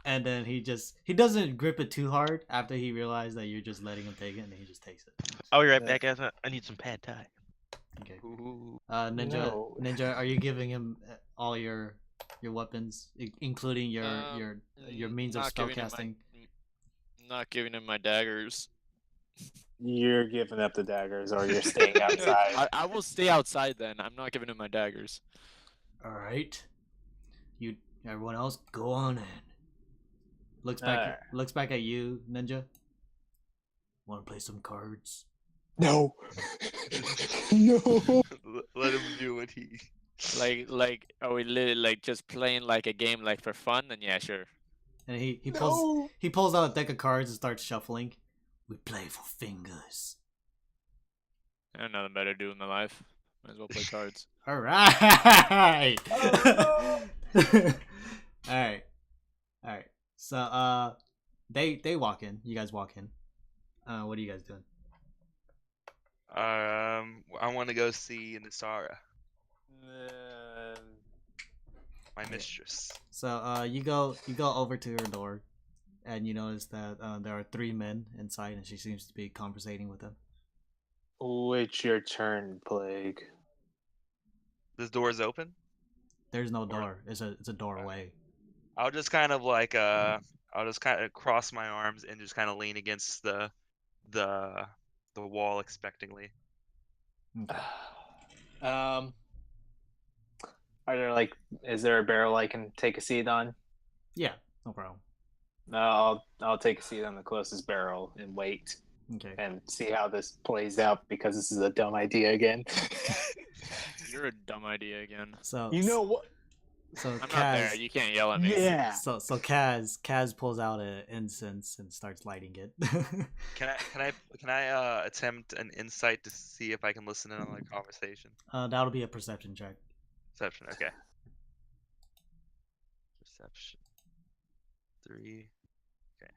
Speaker 1: and then he doesn't grip it too hard after he realized that you're just letting him take it, and then he just takes it.
Speaker 6: I'll be right back, guys. I need some pad thai.
Speaker 1: Okay.
Speaker 7: Ooh.
Speaker 1: Ninja,
Speaker 2: No.
Speaker 1: Ninja, are you giving him all your weapons, including your means of
Speaker 4: Not giving him
Speaker 1: spellcasting?
Speaker 4: Not giving him my daggers.
Speaker 2: You're giving up the daggers, or you're staying outside.
Speaker 4: I will stay outside then. I'm not giving him my daggers.
Speaker 1: All right. Everyone else, go on in. Looks back at you, Ninja. Want to play some cards?
Speaker 2: No. No.
Speaker 7: Let him do what he.
Speaker 4: Like, are we literally just playing like a game for fun? Then yeah, sure.
Speaker 1: And he pulls out a deck of cards and starts shuffling. We play for fingers.
Speaker 4: I have nothing better to do in my life. Might as well play cards.
Speaker 1: All right. All right. So they walk in. You guys walk in. What are you guys doing?
Speaker 7: I want to go see Nisara, my mistress.
Speaker 1: So you go over to her door, and you notice that there are 3 men inside, and she seems to be conversating with them.
Speaker 2: It's your turn, Plague.
Speaker 7: This door is open.
Speaker 1: There's no door. It's a doorway.
Speaker 7: I'll just kind of cross my arms and just kind of lean against the wall expectingly.
Speaker 1: Okay.
Speaker 2: Are there is there a barrel I can take a seat on?
Speaker 1: Yeah, no problem.
Speaker 2: I'll take a seat on the closest barrel and wait
Speaker 1: Okay.
Speaker 2: and see how this plays out, because this is a dumb idea again.
Speaker 4: You're a dumb idea again.
Speaker 1: So
Speaker 2: You know what?
Speaker 1: So
Speaker 4: I'm not there.
Speaker 1: Kaz,
Speaker 4: You can't yell at me.
Speaker 2: Yeah.
Speaker 1: so Kaz pulls out an incense and starts lighting it.
Speaker 7: Can I attempt an insight to see if I can listen in on the conversation?
Speaker 1: That'll be a perception check.
Speaker 7: Perception, okay. Perception. 3. Okay.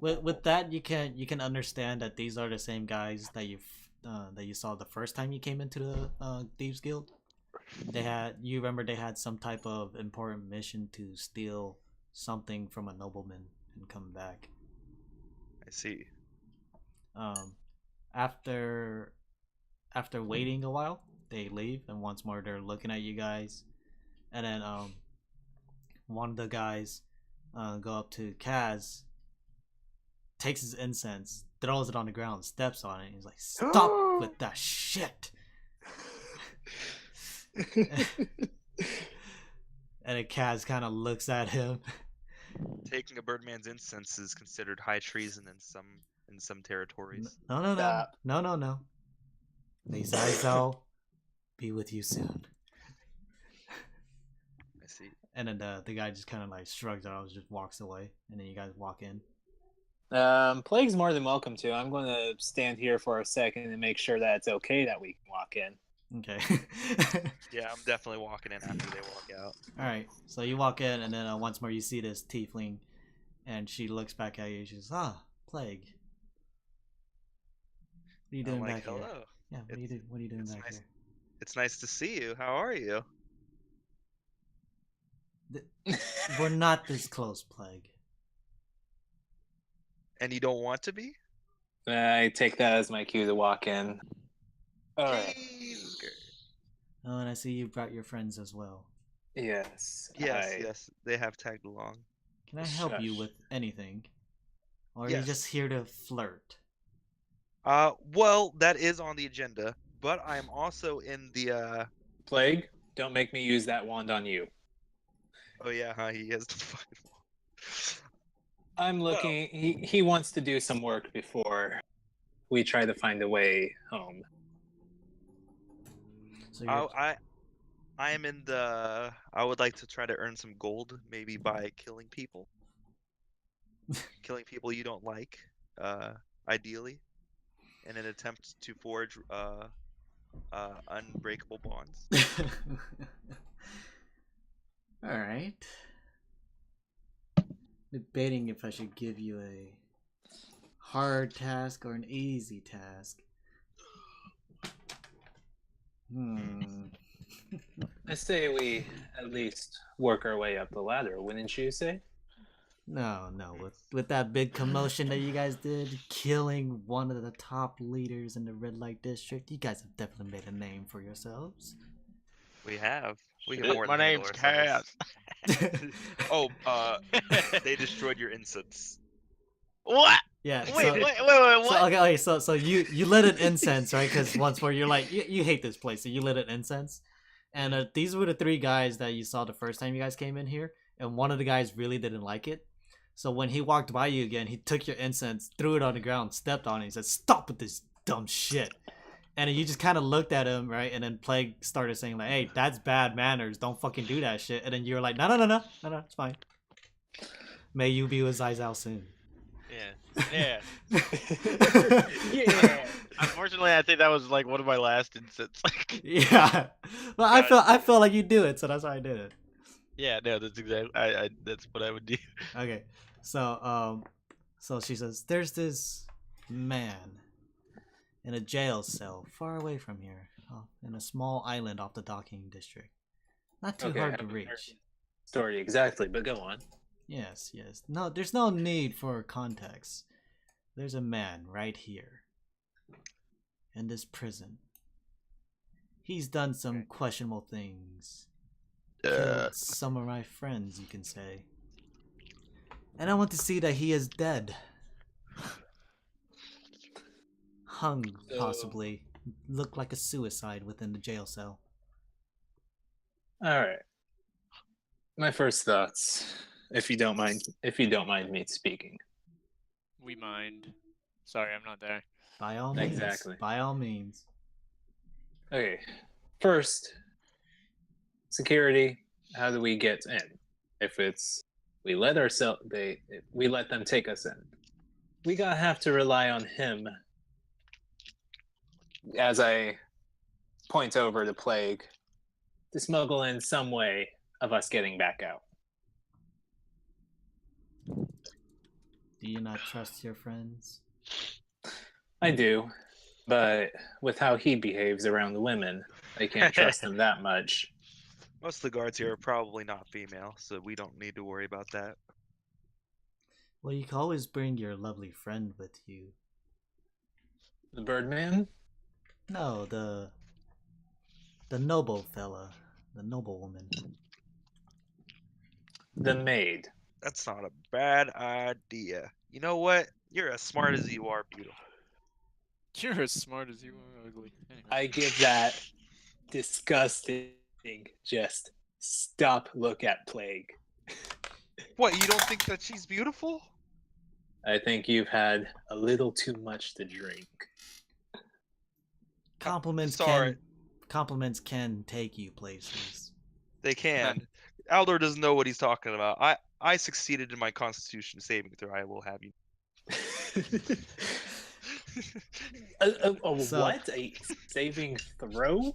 Speaker 1: With that, you can understand that these are the same guys that you saw the first time you came into the Thieves Guild. You remember they had some type of important mission to steal something from a nobleman and come back.
Speaker 7: I see.
Speaker 1: After waiting a while, they leave, and once more they're looking at you guys, and then one of the guys go up to Kaz, takes his incense, throws it on the ground, steps on it, and he's like, "Stop with that shit!" And then Kaz kind of looks at him.
Speaker 7: Taking a birdman's incense is considered high treason in some territories.
Speaker 1: No. May Zaizao be with you soon.
Speaker 7: I see.
Speaker 1: And then the guy just kind of like shrugs it off, just walks away, and then you guys walk in.
Speaker 2: Plague's more than welcome to. I'm going to stand here for a second and make sure that it's okay that we can walk in.
Speaker 1: Okay.
Speaker 7: Yeah, I'm definitely walking in after they walk out.
Speaker 1: All right. So you walk in, and then once more you see this tiefling, and she looks back at you. She says, Plague. What are you doing back
Speaker 7: hello.
Speaker 1: here? Yeah. What are you doing back
Speaker 7: nice.
Speaker 1: here?
Speaker 7: It's nice to see you. How are you?
Speaker 1: We're not this close, Plague.
Speaker 7: And you don't want to be?
Speaker 2: I take that as my cue to walk in. All right.
Speaker 1: Oh, and I see you brought your friends as well.
Speaker 2: Yes.
Speaker 7: Yes. They have tagged along.
Speaker 1: Can I help you with anything? Or are
Speaker 7: Yes.
Speaker 1: you just here to flirt?
Speaker 7: Well, that is on the agenda, but I'm also in the
Speaker 2: Plague, don't make me use that wand on you.
Speaker 7: Oh yeah, huh? He has the fucking wand.
Speaker 2: I'm looking. He wants to do some work before we try to find a way home.
Speaker 1: So
Speaker 7: I am in the. I would like to try to earn some gold, maybe by killing people. Killing people you don't like, ideally, in an attempt to forge unbreakable bonds.
Speaker 1: All right. Debating if I should give you a hard task or an easy task.
Speaker 2: I say we at least work our way up the ladder, wouldn't you say?
Speaker 1: No. With that big commotion that you guys did, killing one of the top leaders in the red light district, you guys have definitely made a name for yourselves.
Speaker 7: We have. We can
Speaker 6: Shit,
Speaker 7: more
Speaker 6: my
Speaker 7: than
Speaker 6: name's
Speaker 7: handle ourselves.
Speaker 6: Kaz.
Speaker 7: They destroyed your incense.
Speaker 6: What?
Speaker 1: Yeah.
Speaker 6: Wait, what?
Speaker 1: So you lit an incense, right? Because once more you're like you hate this place, so you lit an incense, and these were the three guys that you saw the first time you guys came in here, and one of the guys really didn't like it. So when he walked by you again, he took your incense, threw it on the ground, stepped on it, and said, "Stop with this dumb shit." And then you just kind of looked at him, right? And then Plague started saying like, "Hey, that's bad manners. Don't fucking do that shit." And then you were like, No, it's fine. May you be with Zaizao soon.
Speaker 6: Yeah.
Speaker 2: Yeah.
Speaker 6: Unfortunately, I think that was like one of my last instances.
Speaker 1: Yeah. Well, I felt like you do it, so that's why I did it.
Speaker 6: Yeah, no, that's exactly. That's what I would do.
Speaker 1: Okay. So she says, "There's this man in a jail cell far away from here, in a small island off the docking district. Not too hard to reach."
Speaker 2: Story exactly, but go on.
Speaker 1: Yes. No, there's no need for context. There's a man right here in this prison. He's done some questionable things. Killed some of my friends, you can say. And I want to see that he is dead. Hung, possibly. Looked like a suicide within the jail cell.
Speaker 2: All right. My first thoughts, if you don't mind me speaking.
Speaker 4: We mind. Sorry, I'm not there.
Speaker 1: By all means.
Speaker 2: Exactly.
Speaker 1: By all means.
Speaker 2: Okay. First, security. How do we get in? If it's we let them take us in. We gotta have to rely on him. As I point over the plague, to smuggle in some way of us getting back out.
Speaker 1: Do you not trust your friends?
Speaker 2: I do, but with how he behaves around the women, I can't trust him that much.
Speaker 7: Most of the guards here are probably not female, so we don't need to worry about that.
Speaker 1: Well, you can always bring your lovely friend with you.
Speaker 2: The Birdman?
Speaker 1: No, the noble fella. The noble woman.
Speaker 2: The maid.
Speaker 7: That's not a bad idea. You know what? You're as smart as you are beautiful.
Speaker 4: You're as smart as you are ugly. Anyway.
Speaker 2: I give that disgusting just stop look at plague.
Speaker 7: What, you don't think that she's beautiful?
Speaker 2: I think you've had a little too much to drink.
Speaker 1: Compliments
Speaker 7: sorry.
Speaker 1: can take you places.
Speaker 7: They can. Aldor doesn't know what he's talking about. I succeeded in my Constitution saving throw. I will have you.
Speaker 2: What? A saving throw?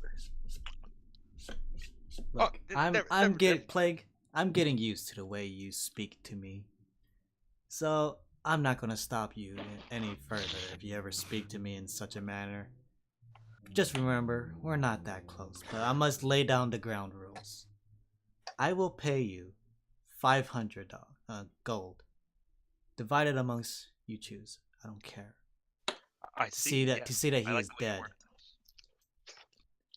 Speaker 1: Look,
Speaker 7: never-
Speaker 1: I'm getting used to the way you speak to me. So I'm not gonna stop you any further if you ever speak to me in such a manner. Just remember, we're not that close, but I must lay down the ground rules. I will pay you 500 gold. Divided amongst you choose. I don't care.
Speaker 7: I
Speaker 1: To see that he
Speaker 7: I
Speaker 1: is
Speaker 7: the way you
Speaker 1: dead.
Speaker 7: work.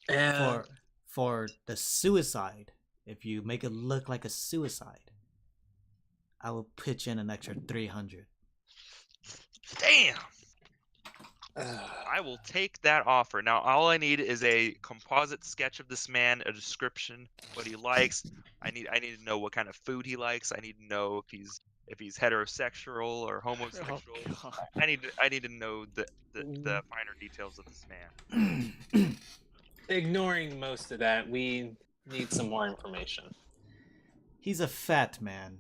Speaker 2: And
Speaker 1: For the suicide, if you make it look like a suicide, I will pitch in an extra 300.
Speaker 7: Damn! I will take that offer. Now, all I need is a composite sketch of this man, a description, what he likes. I need to know what kind of food he likes. I need to know if he's heterosexual or homosexual.
Speaker 4: Oh,
Speaker 7: I need to know the finer details of this man.
Speaker 2: ignoring most of that, we need some more information.
Speaker 1: He's a fat man,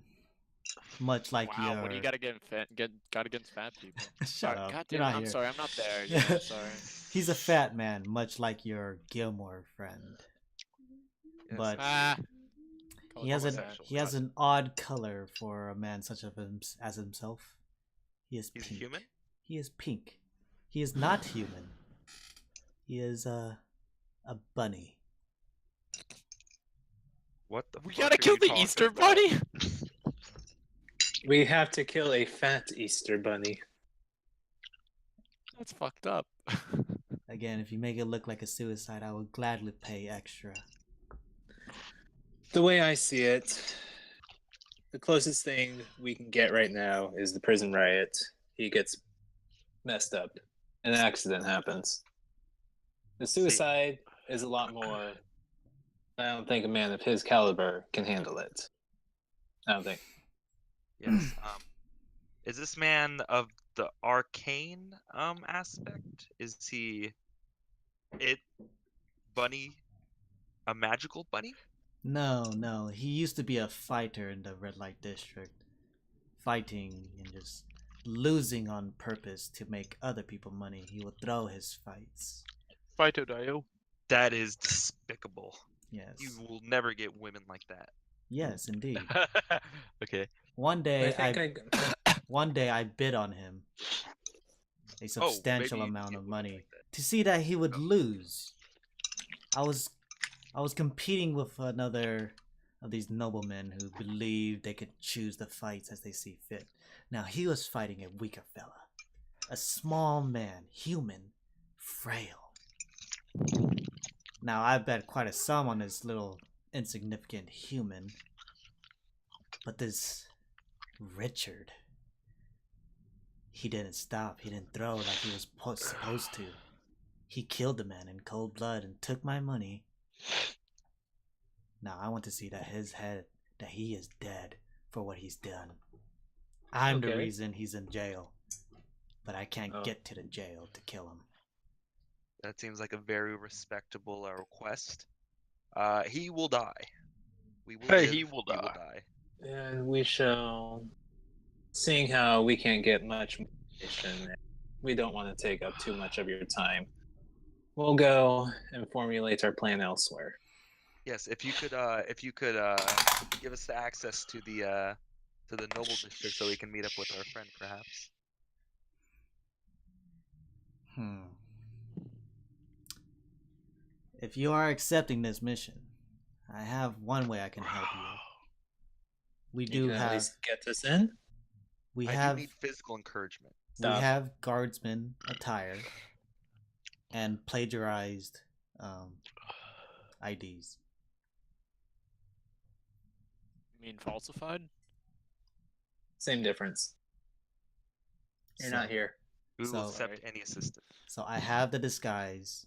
Speaker 1: much like
Speaker 4: wow,
Speaker 1: your.
Speaker 4: what do you got against fat people?
Speaker 1: Shut up.
Speaker 4: God
Speaker 1: You're
Speaker 4: damn it,
Speaker 1: not
Speaker 4: I'm
Speaker 1: here.
Speaker 4: sorry, I'm not there. Yeah, sorry.
Speaker 1: He's a fat man, much like your Gilmore friend.
Speaker 7: Yes.
Speaker 1: But
Speaker 4: Call
Speaker 1: he
Speaker 4: it
Speaker 1: has
Speaker 4: homosexual.
Speaker 1: he has an odd color for a man such as himself. He is
Speaker 7: He's
Speaker 1: pink.
Speaker 7: human?
Speaker 1: He is pink. He is not human. He is a bunny.
Speaker 7: What the
Speaker 4: We
Speaker 7: fuck
Speaker 4: gotta
Speaker 7: are
Speaker 4: kill
Speaker 7: you
Speaker 4: the
Speaker 7: talking
Speaker 4: Easter
Speaker 7: about?
Speaker 4: Bunny?
Speaker 2: We have to kill a fat Easter bunny.
Speaker 4: That's fucked up.
Speaker 1: Again, if you make it look like a suicide, I will gladly pay extra.
Speaker 2: The way I see it, the closest thing we can get right now is the prison riot. He gets messed up. An accident happens. The suicide is a lot more. I don't think a man of his caliber can handle it. I don't think.
Speaker 7: Yes. Is this man of the arcane aspect? Is he bunny, a magical bunny?
Speaker 1: No. He used to be a fighter in the red light district. Fighting and just losing on purpose to make other people money. He would throw his fights.
Speaker 4: Fighto Dio.
Speaker 7: That is despicable.
Speaker 1: Yes.
Speaker 7: You will never get women like that.
Speaker 1: Yes, indeed.
Speaker 6: Okay.
Speaker 1: One day
Speaker 2: I
Speaker 1: one day I bid on him a substantial
Speaker 7: maybe
Speaker 1: amount
Speaker 7: you
Speaker 1: of
Speaker 7: would
Speaker 1: money
Speaker 7: like that.
Speaker 1: to see that he would lose. I was competing with another of these noblemen who believed they could choose the fights as they see fit. Now he was fighting a weaker fella, a small man, human, frail. Now I bet quite a sum on this little insignificant human, but this Richard, he didn't stop. He didn't throw like he was supposed to. He killed the man in cold blood and took my money. Now I want to see that he is dead for what he's done. I'm the
Speaker 2: Okay.
Speaker 1: reason he's in jail. but I can't
Speaker 2: Oh.
Speaker 1: get to the jail to kill him.
Speaker 7: That seems like a very respectable request. He will die. We will
Speaker 6: Hey,
Speaker 7: live,
Speaker 6: he will die.
Speaker 7: die.
Speaker 2: And we shall, seeing how we can't get much information, we don't want to take up too much of your time. We'll go and formulate our plan elsewhere.
Speaker 7: Yes, if you could give us the access to the noble district so we can meet up with our friend, perhaps.
Speaker 1: If you are accepting this mission, I have one way I can help you. We
Speaker 2: You
Speaker 1: do
Speaker 2: can at
Speaker 1: have.
Speaker 2: least get us in.
Speaker 1: We
Speaker 7: I
Speaker 1: have.
Speaker 7: do need physical encouragement.
Speaker 1: We
Speaker 2: Stop.
Speaker 1: have guardsman attire and plagiarized IDs.
Speaker 4: You mean falsified?
Speaker 2: Same difference. You're not here.
Speaker 7: We will
Speaker 1: So-
Speaker 7: accept any assistance.
Speaker 1: So I have the disguise,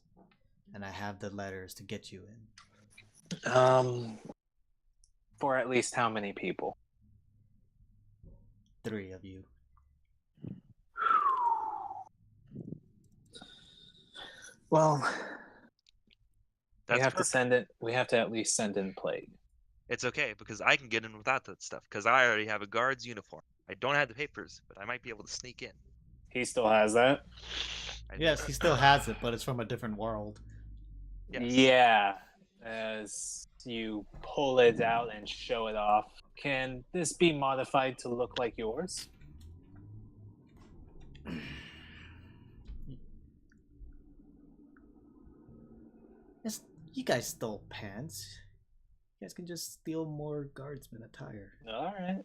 Speaker 1: and I have the letters to get you in.
Speaker 2: For at least how many people?
Speaker 1: 3 of you.
Speaker 2: Well,
Speaker 7: That's
Speaker 2: we have to
Speaker 7: perfect.
Speaker 2: send it. We have to at least send in Plague.
Speaker 7: It's okay because I can get in without that stuff because I already have a guard's uniform. I don't have the papers, but I might be able to sneak in.
Speaker 2: He still has that.
Speaker 7: I
Speaker 1: Yes, he still has it, but it's from a different world.
Speaker 7: Yes.
Speaker 2: Yeah. As you pull it out and show it off, can this be modified to look like yours?
Speaker 1: Yes, you guys stole pants. You guys can just steal more guardsman attire.
Speaker 2: All right.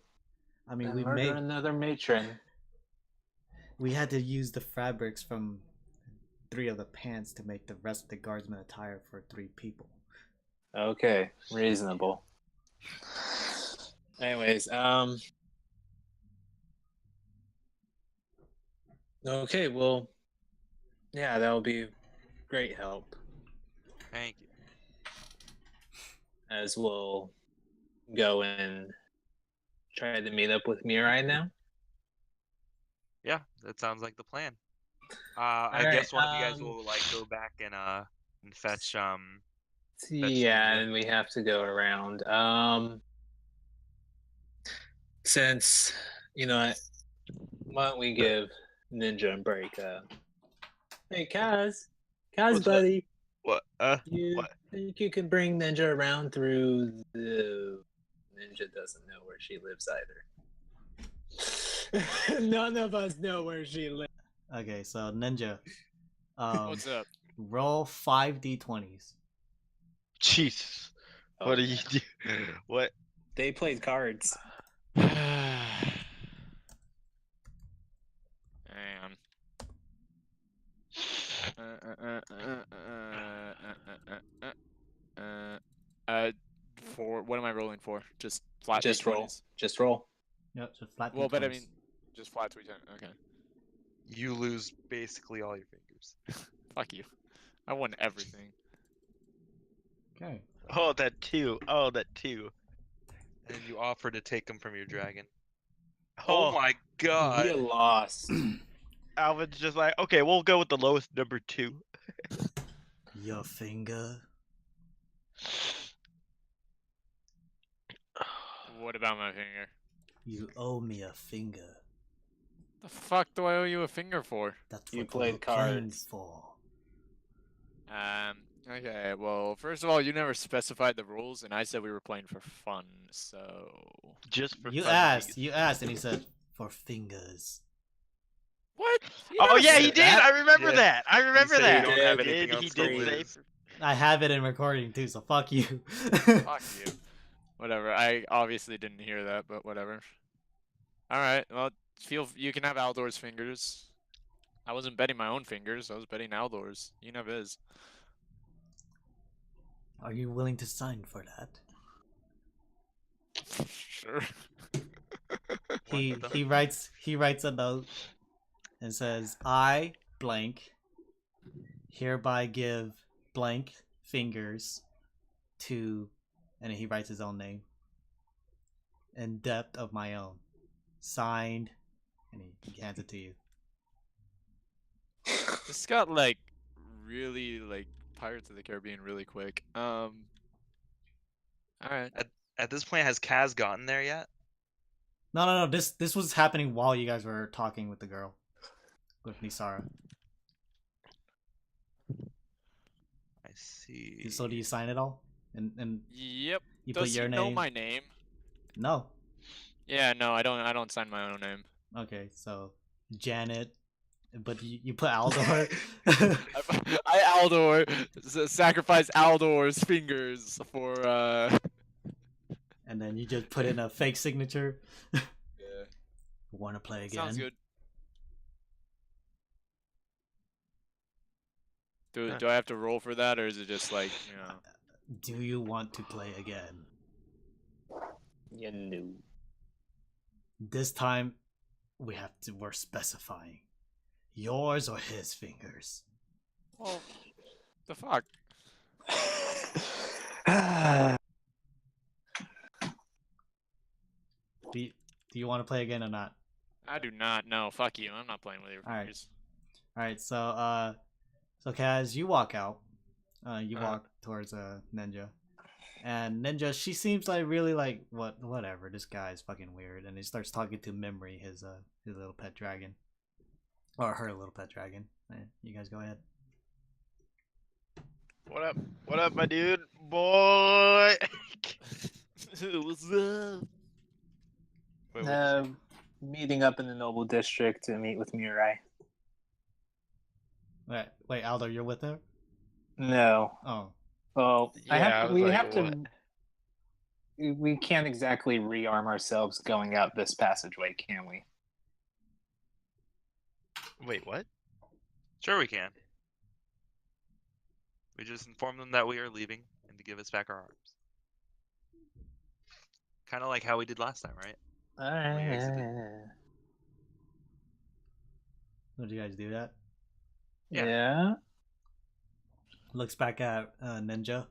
Speaker 1: I mean,
Speaker 2: And
Speaker 1: we
Speaker 2: murder
Speaker 1: made.
Speaker 2: another matron.
Speaker 1: We had to use the fabrics from 3 of the pants to make the rest of the guardsman attire for 3 people.
Speaker 2: Okay, reasonable. Anyways, okay, well, yeah, that'll be great help.
Speaker 7: Thank you.
Speaker 2: As we'll go and try to meet up with Mirai now.
Speaker 7: Yeah, that sounds like the plan. I
Speaker 2: All
Speaker 7: guess
Speaker 2: right,
Speaker 7: one of you guys will like go back and fetch
Speaker 2: Yeah,
Speaker 7: Ninja.
Speaker 2: and we have to go around. Since why don't we give Ninja a break? Hey, Kaz,
Speaker 6: What's up?
Speaker 2: buddy,
Speaker 6: What?
Speaker 2: you
Speaker 6: What?
Speaker 2: think you can bring Ninja around through the? Ninja doesn't know where she lives either. None of us know where she lives.
Speaker 1: Okay, so Ninja.
Speaker 4: What's up?
Speaker 1: Roll 5 d20s.
Speaker 6: Jesus. What do you do? What?
Speaker 2: They played cards.
Speaker 4: Hang on. For what am I rolling for? Just flat.
Speaker 2: Just roll.
Speaker 4: D20s?
Speaker 2: Just roll.
Speaker 1: Yep, so flat
Speaker 4: Well, but I
Speaker 1: d20s.
Speaker 4: mean, just flat 310. Okay.
Speaker 7: You lose basically all your fingers.
Speaker 4: Fuck you. I won everything.
Speaker 1: Okay.
Speaker 6: Oh, that 2. Oh, that 2.
Speaker 7: And you offer to take them from your dragon.
Speaker 6: Oh,
Speaker 7: Oh my god.
Speaker 2: You lost.
Speaker 6: Alvin's just like, okay, we'll go with the lowest number 2.
Speaker 1: Your finger.
Speaker 4: What about my finger?
Speaker 1: You owe me a finger.
Speaker 4: The fuck do I owe you a finger for?
Speaker 1: That's
Speaker 2: You
Speaker 1: what
Speaker 2: played
Speaker 1: we're playing
Speaker 2: cards.
Speaker 1: for.
Speaker 4: Okay, well, first of all, you never specified the rules, and I said we were playing for fun, so...
Speaker 6: Just for
Speaker 1: You
Speaker 6: funsies.
Speaker 1: asked, and he said, for fingers.
Speaker 4: What?
Speaker 6: Oh
Speaker 4: never
Speaker 6: yeah,
Speaker 4: said
Speaker 6: he did.
Speaker 4: that.
Speaker 6: I remember
Speaker 7: Yeah.
Speaker 6: that. I remember
Speaker 7: said
Speaker 6: that.
Speaker 7: you
Speaker 2: don't have
Speaker 7: anything
Speaker 6: He
Speaker 7: else to
Speaker 6: did say.
Speaker 7: lose.
Speaker 1: I have it in recording too, so fuck you.
Speaker 4: Fuck you. Whatever, I obviously didn't hear that, but whatever. Alright, well, you can have Aldor's fingers. I wasn't betting my own fingers, I was betting Aldor's. You know his.
Speaker 1: Are you willing to sign for that?
Speaker 4: Sure.
Speaker 1: He writes a note and says, I blank hereby give blank fingers to, and he writes his own name, in depth of my own, signed, and he hands it to you.
Speaker 4: This got like really like Pirates of the Caribbean really quick. All right.
Speaker 7: At this point, has Kaz gotten there yet?
Speaker 1: No. This was happening while you guys were talking with the girl, with Nisara.
Speaker 7: I see.
Speaker 1: So do you sign it all? And
Speaker 4: Yep.
Speaker 1: you put
Speaker 4: Does
Speaker 1: your
Speaker 4: he
Speaker 1: name?
Speaker 4: know my name?
Speaker 1: No.
Speaker 4: Yeah, no, I don't. I don't sign my own name.
Speaker 1: Okay, so Janet, but you put Aldor.
Speaker 4: I Aldor sacrifice Aldor's fingers for.
Speaker 1: And then you just put in a fake signature.
Speaker 4: Yeah.
Speaker 1: Want to play again?
Speaker 4: Sounds good. Do I have to roll for that, or is it just like, you know?
Speaker 1: Do you want to play again?
Speaker 2: You knew.
Speaker 1: This time, we're specifying yours or his fingers.
Speaker 4: Well, the fuck.
Speaker 1: Do you want to play again or not?
Speaker 4: I do not. No, fuck you. I'm not playing with your
Speaker 1: All right.
Speaker 4: fingers.
Speaker 1: All right, so Kaz, you walk out. You walk towards Ninja, and Ninja, she seems like really like whatever. This guy is fucking weird, and he starts talking to Memory, his little pet dragon, or her little pet dragon. You guys go ahead.
Speaker 6: What up? What up, my dude? Boy!
Speaker 4: What's up?
Speaker 6: Wait,
Speaker 2: Meeting up in the Noble District to meet with Mirai.
Speaker 1: Wait, Aldor, you're with her?
Speaker 2: No.
Speaker 1: Oh,
Speaker 2: Well,
Speaker 6: Yeah, I was
Speaker 2: we
Speaker 6: like,
Speaker 2: have
Speaker 6: what?
Speaker 2: to. We can't exactly rearm ourselves going out this passageway, can we?
Speaker 6: Wait, what?
Speaker 7: Sure, we can. We just inform them that we are leaving and to give us back our arms. Kind of like how we did last time, right?
Speaker 1: did you guys do that?
Speaker 2: Yeah.
Speaker 1: Looks back at Ninja.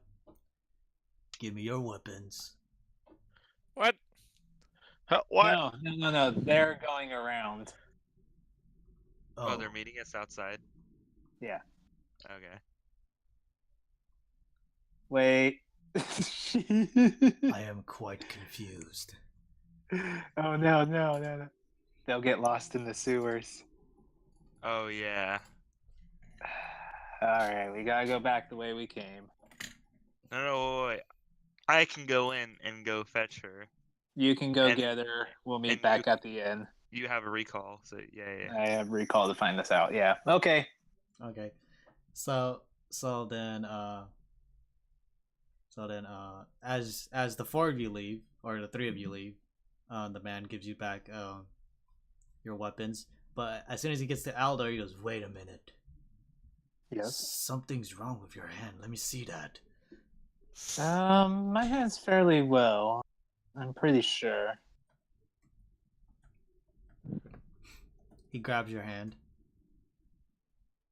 Speaker 1: Give me your weapons.
Speaker 4: What?
Speaker 6: Huh, what?
Speaker 2: No. They're going around.
Speaker 7: Oh, they're meeting us outside?
Speaker 2: Yeah.
Speaker 7: Okay.
Speaker 2: Wait.
Speaker 1: I am quite confused.
Speaker 2: Oh no. They'll get lost in the sewers.
Speaker 7: Oh, yeah.
Speaker 2: Alright, we gotta go back the way we came.
Speaker 7: No, wait. I can go in and go fetch her.
Speaker 2: You can go
Speaker 7: And-
Speaker 2: get her. We'll meet
Speaker 7: and
Speaker 2: back
Speaker 7: you-
Speaker 2: at the inn.
Speaker 7: You have a recall, so yeah.
Speaker 2: I have recall to find this out. Yeah. Okay.
Speaker 1: Okay, so then as the four of you leave, or the three of you leave, the man gives you back your weapons. But as soon as he gets to Aldor, he goes, "Wait a minute.
Speaker 2: Yes.
Speaker 1: Something's wrong with your hand. Let me see that."
Speaker 2: My hand's fairly well. I'm pretty sure.
Speaker 1: He grabs your hand.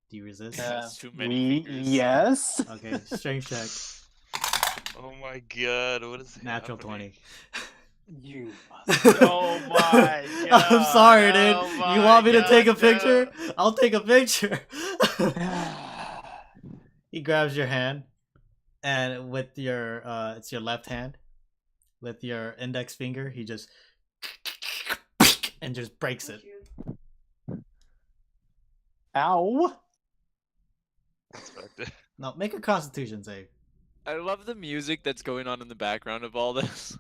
Speaker 1: Do you resist?
Speaker 4: That's too many fingers.
Speaker 2: Yes.
Speaker 1: Okay, strength check.
Speaker 7: Oh my god, what is
Speaker 1: Natural
Speaker 7: happening?
Speaker 1: 20.
Speaker 2: You.
Speaker 6: Oh my god.
Speaker 1: I'm sorry, dude.
Speaker 6: Oh
Speaker 1: You
Speaker 6: my
Speaker 1: want me to
Speaker 6: god,
Speaker 1: take a
Speaker 6: no.
Speaker 1: picture? I'll take a picture. He grabs your hand, and with your it's your left hand, with your index finger, he just and just breaks it.
Speaker 2: Ow.
Speaker 7: That's fucked.
Speaker 1: No, make a Constitution save.
Speaker 4: I love the music that's going on in the background of all this.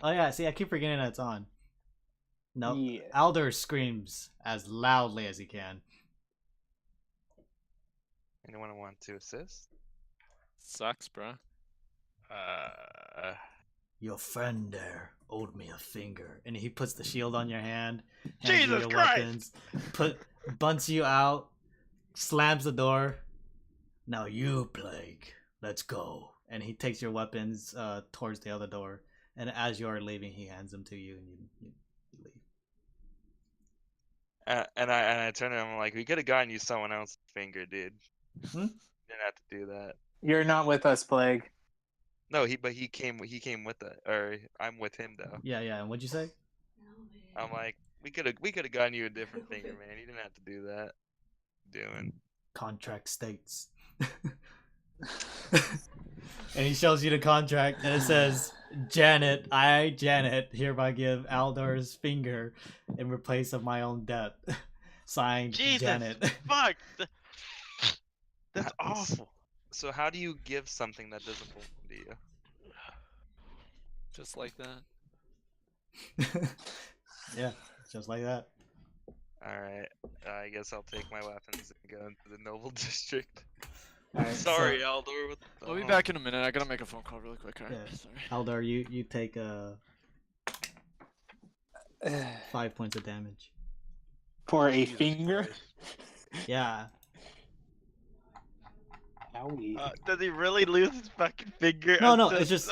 Speaker 1: Oh yeah, see, I keep forgetting that it's on. No,
Speaker 2: Yeah.
Speaker 1: Aldor screams as loudly as he can.
Speaker 7: Anyone want to assist?
Speaker 4: Sucks, bro.
Speaker 1: Your friend there owed me a finger, and he puts the shield on your hand, hands you
Speaker 6: Jesus
Speaker 1: your
Speaker 6: Christ!
Speaker 1: weapons, bunts you out, slams the door. Now you, Plague, let's go. And he takes your weapons towards the other door, and as you are leaving, he hands them to you, and you leave.
Speaker 7: And I turn to him, I'm like, we could have gotten you someone else's finger, dude.
Speaker 1: Hmm?
Speaker 7: Didn't have to do that.
Speaker 2: You're not with us, Plague.
Speaker 7: No, he came with it, or I'm with him though.
Speaker 1: Yeah, and what'd you say?
Speaker 7: I'm like, we could have gotten you a different finger, man. You didn't have to do that. doing?
Speaker 1: Contract states. And he shows you the contract, and it says, Janet, Janet, hereby give Aldor's finger in replace of my own debt. Signed,
Speaker 6: Jesus,
Speaker 1: Janet.
Speaker 6: fuck. That's awful.
Speaker 7: So how do you give something that doesn't belong to you?
Speaker 4: Just like that.
Speaker 1: Yeah, just like that.
Speaker 7: Alright, I guess I'll take my weapons and go into the noble district.
Speaker 1: Alright,
Speaker 7: Sorry,
Speaker 1: so,
Speaker 7: Aldor. What the
Speaker 4: I'll be
Speaker 7: hell?
Speaker 4: back in a minute. I gotta make a phone call really quick. Alright,
Speaker 1: Yeah.
Speaker 4: sorry.
Speaker 1: Aldor, you take 5 points of damage.
Speaker 2: For a
Speaker 6: Jesus
Speaker 2: finger?
Speaker 6: Christ.
Speaker 1: Yeah.
Speaker 2: Owie.
Speaker 6: Does he really lose his fucking finger?
Speaker 1: No,
Speaker 6: I'm
Speaker 1: no,
Speaker 6: so-
Speaker 1: it's just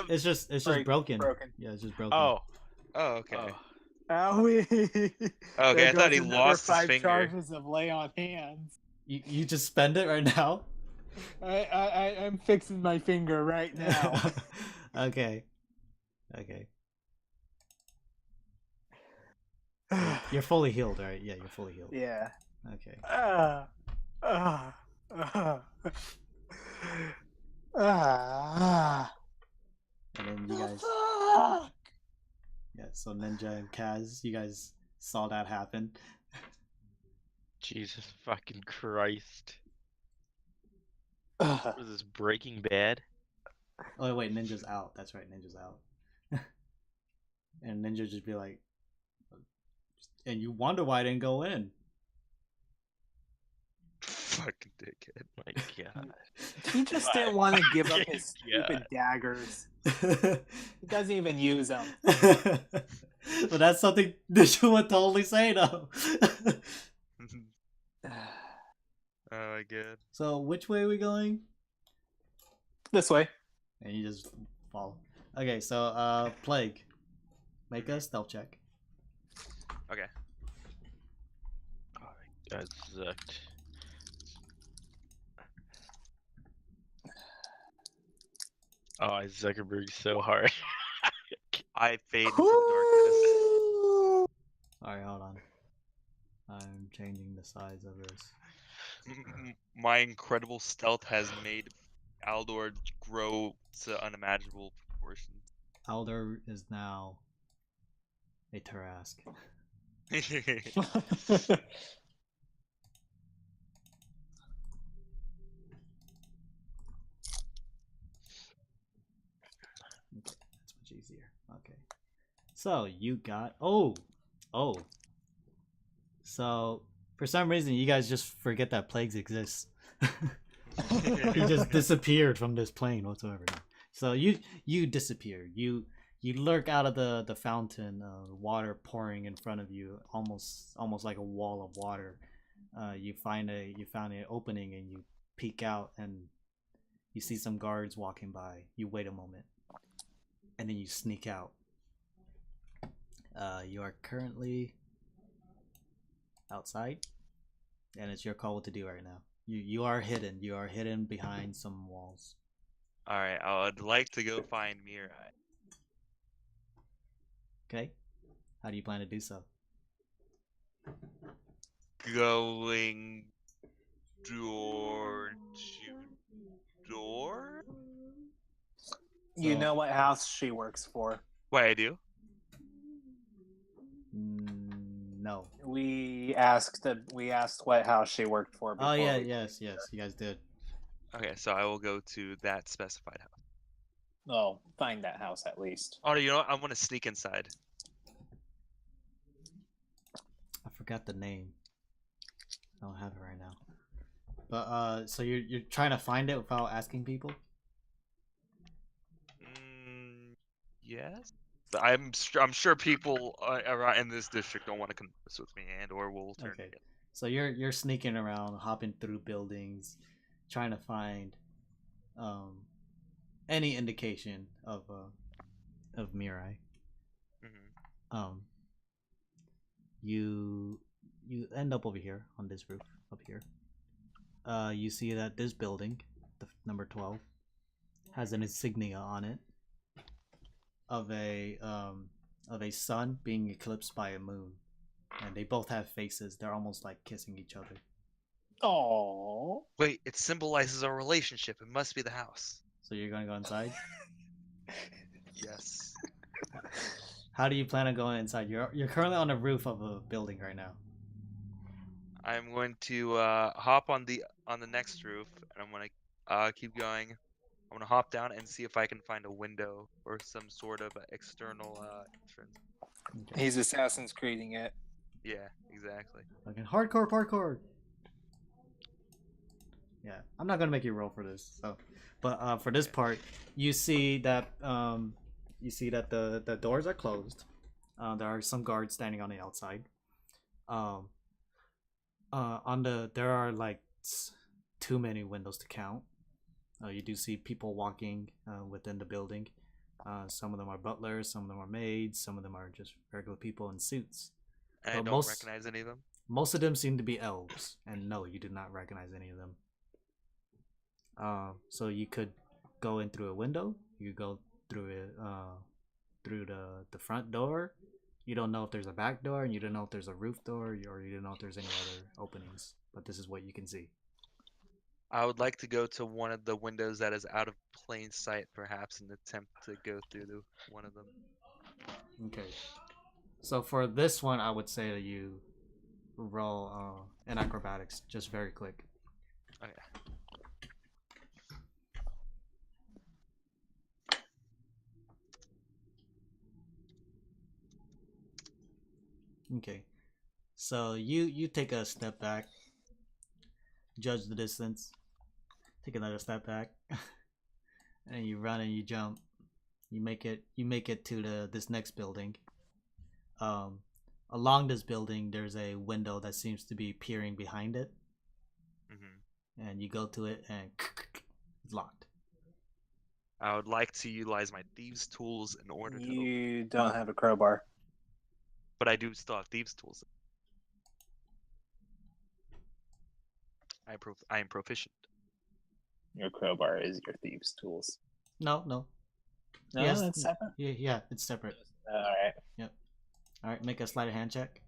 Speaker 1: broken.
Speaker 2: Broken.
Speaker 1: Yeah, it's just broken.
Speaker 6: Oh.
Speaker 7: Oh, okay.
Speaker 6: Oh.
Speaker 2: Owie.
Speaker 7: Okay,
Speaker 2: There
Speaker 7: I thought
Speaker 2: goes
Speaker 7: he
Speaker 2: another
Speaker 7: lost his
Speaker 2: 5
Speaker 7: finger.
Speaker 2: charges of lay on hands.
Speaker 1: You just spend it right now?
Speaker 2: I'm fixing my finger right now.
Speaker 1: Okay. Okay. You're fully healed, right? Yeah, you're fully healed.
Speaker 2: Yeah.
Speaker 1: Okay. And then you guys, yeah, so Ninja and Kaz, you guys saw that happen.
Speaker 6: Jesus fucking Christ.
Speaker 2: Ugh.
Speaker 6: Was this Breaking Bad?
Speaker 1: Oh wait, Ninja's out. That's right, Ninja's out. And Ninja just be like, and you wonder why I didn't go in.
Speaker 7: Fucking dickhead.
Speaker 6: My God.
Speaker 2: He just didn't want to give up his
Speaker 6: Yeah.
Speaker 2: stupid daggers. He doesn't even use them.
Speaker 1: But that's something Ninja would totally say though.
Speaker 7: Oh my god.
Speaker 1: So which way are we going?
Speaker 2: This way.
Speaker 1: And you just follow. Okay, so Plague. Make a stealth check.
Speaker 7: Okay.
Speaker 6: Oh, that sucked. Oh, I Zuckerberg so hard.
Speaker 7: I fade into the
Speaker 1: Alright, hold on. I'm changing the size of this.
Speaker 7: darkness. My incredible stealth has made Aldor grow to unimaginable proportions.
Speaker 1: Aldor is now a Tarask. Okay, that's much easier. Okay. So you got oh. So for some reason you guys just forget that plagues exist. He just disappeared from this plane whatsoever. So you disappear. You lurk out of the fountain, water pouring in front of you, almost like a wall of water. You found an opening and you peek out and you see some guards walking by. You wait a moment, and then you sneak out. You are currently outside, and it's your call what to do right now. You are hidden. You are hidden behind some walls.
Speaker 7: Alright, I would like to go find Mirai.
Speaker 1: Okay, how do you plan to do so?
Speaker 7: Going door to door?
Speaker 2: You
Speaker 1: So-
Speaker 2: know what house she works for.
Speaker 7: Wait, I do?
Speaker 1: No.
Speaker 2: We asked what house she worked for before.
Speaker 1: Oh yeah,
Speaker 2: we-
Speaker 1: yes, you guys did.
Speaker 7: Okay, so I will go to that specified house.
Speaker 2: Oh, find that house at least.
Speaker 7: Oh, you know what? I want to sneak inside.
Speaker 1: I forgot the name. I don't have it right now. But so you're trying to find it without asking people?
Speaker 7: Yes. I'm sure people around in this district don't want to converse with me and or will turn
Speaker 1: Okay.
Speaker 7: me in.
Speaker 1: So you're sneaking around, hopping through buildings, trying to find any indication of Mirai.
Speaker 7: Mm-hmm.
Speaker 1: You end up over here on this roof up here. You see that this building, the number 12, has an insignia on it of a sun being eclipsed by a moon, and they both have faces. They're almost like kissing each other.
Speaker 2: Oh.
Speaker 7: Wait, it symbolizes a relationship. It must be the house.
Speaker 1: So you're gonna go inside.
Speaker 7: Yes.
Speaker 1: How do you plan on going inside? You're currently on the roof of a building right now.
Speaker 7: I'm going to hop on the next roof, and I'm gonna keep going. I'm gonna hop down and see if I can find a window or some sort of external entrance.
Speaker 1: Okay.
Speaker 2: He's Assassin's Creeding it.
Speaker 7: Yeah, exactly.
Speaker 1: Fucking hardcore parkour. Yeah, I'm not gonna make you roll for this. So, but for this part, you see that the doors are closed. There are some guards standing on the outside. There are like too many windows to count. You do see people walking within the building. Some of them are butlers, some of them are maids, some of them are just regular people in suits.
Speaker 7: And I don't recognize any of them.
Speaker 1: Most of them seem to be elves, and no, you do not recognize any of them. So you could go in through a window. You could go through the front door. You don't know if there's a back door, and you don't know if there's a roof door, or you don't know if there's any other openings. But this is what you can see.
Speaker 7: I would like to go to one of the windows that is out of plain sight, perhaps, and attempt to go through one of them.
Speaker 1: Okay. So for this one, I would say that you roll an acrobatics, just very quick.
Speaker 7: Okay.
Speaker 1: Okay. So you take a step back, judge the distance, take another step back, and you run and you jump. You make it to this next building. Along this building, there's a window that seems to be peering behind it.
Speaker 7: Mm-hmm.
Speaker 1: And you go to it and it's locked.
Speaker 7: I would like to utilize my thieves' tools in order to.
Speaker 2: You don't have a crowbar.
Speaker 7: But I do still have thieves' tools. I am proficient.
Speaker 2: Your crowbar is your thieves' tools.
Speaker 1: No.
Speaker 2: No,
Speaker 1: Yes.
Speaker 2: that's separate.
Speaker 1: Yeah, it's separate.
Speaker 2: All right.
Speaker 1: Yep. All right, make a sleight of hand check.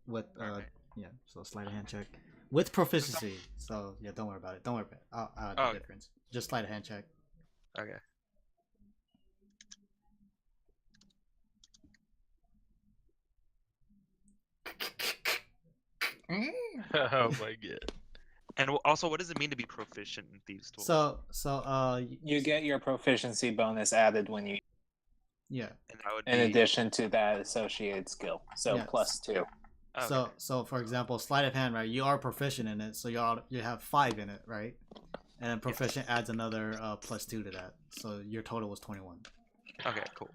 Speaker 1: With
Speaker 7: Alright.
Speaker 1: yeah, so sleight of hand check with proficiency. So yeah, don't worry about it. Don't worry about it. I'll add the difference. Just sleight of hand check.
Speaker 7: Okay.
Speaker 6: Oh my god.
Speaker 7: And also, what does it mean to be proficient in thieves' tools?
Speaker 2: You get your proficiency bonus added when you,
Speaker 1: yeah.
Speaker 7: And that would
Speaker 2: in
Speaker 7: be...
Speaker 2: addition to that associated skill. So
Speaker 1: Yes.
Speaker 2: +2.
Speaker 7: Okay.
Speaker 1: So for example, sleight of hand, right? You are proficient in it, so you have 5 in it, right? And then proficient adds another +2 to that, so your total was 21.
Speaker 7: Okay, cool.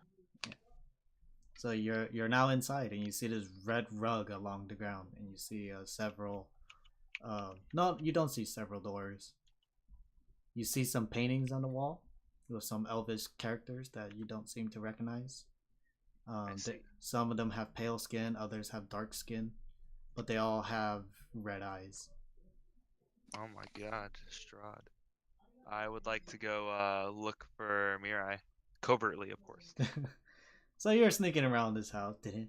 Speaker 1: So you're now inside, and you see this red rug along the ground, and you see several. No, you don't see several doors. You see some paintings on the wall with some elvish characters that you don't seem to recognize. Some of them have pale skin, others have dark skin, but they all have red eyes.
Speaker 7: Oh my god, Strahd. I would like to go look for Mirai. Covertly, of course.
Speaker 1: So you're sneaking around this house. I'm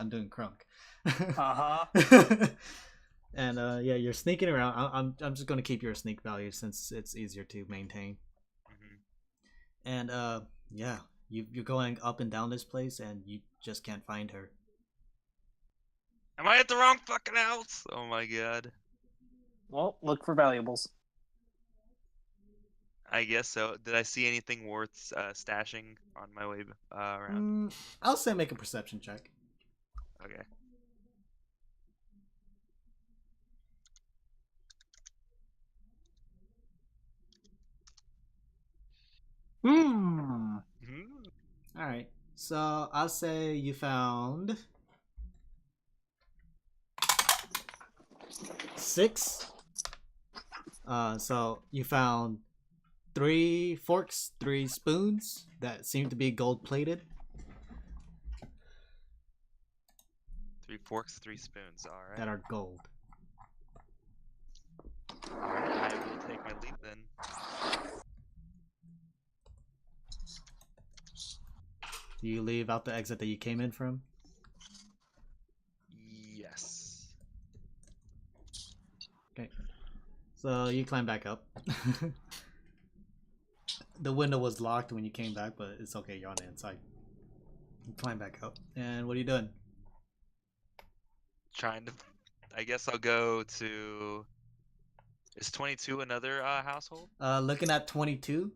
Speaker 1: doing crunk. And yeah, you're sneaking around. I'm just gonna keep your sneak value since it's easier to maintain.
Speaker 7: Mm-hmm.
Speaker 1: And yeah, you're going up and down this place, and you just can't find her.
Speaker 7: Am I at the wrong fucking house? Oh my god.
Speaker 2: Well, look for valuables.
Speaker 7: I guess so. Did I see anything worth stashing on my way around?
Speaker 1: I'll say make a perception check.
Speaker 7: Okay.
Speaker 2: Hmm.
Speaker 1: All right. So I'll say you found 6. So you found 3 forks, 3 spoons that seem to be gold plated.
Speaker 7: 3 forks, 3 spoons. All right.
Speaker 1: That are gold.
Speaker 7: All right. I will take my leap then.
Speaker 1: Do you leave out the exit that you came in from? So you climb back up. The window was locked when you came back, but it's okay. You're on the inside. You climb back up. And what are you doing?
Speaker 7: Trying to. I guess I'll go to. Is 22 another household?
Speaker 1: Looking at 22.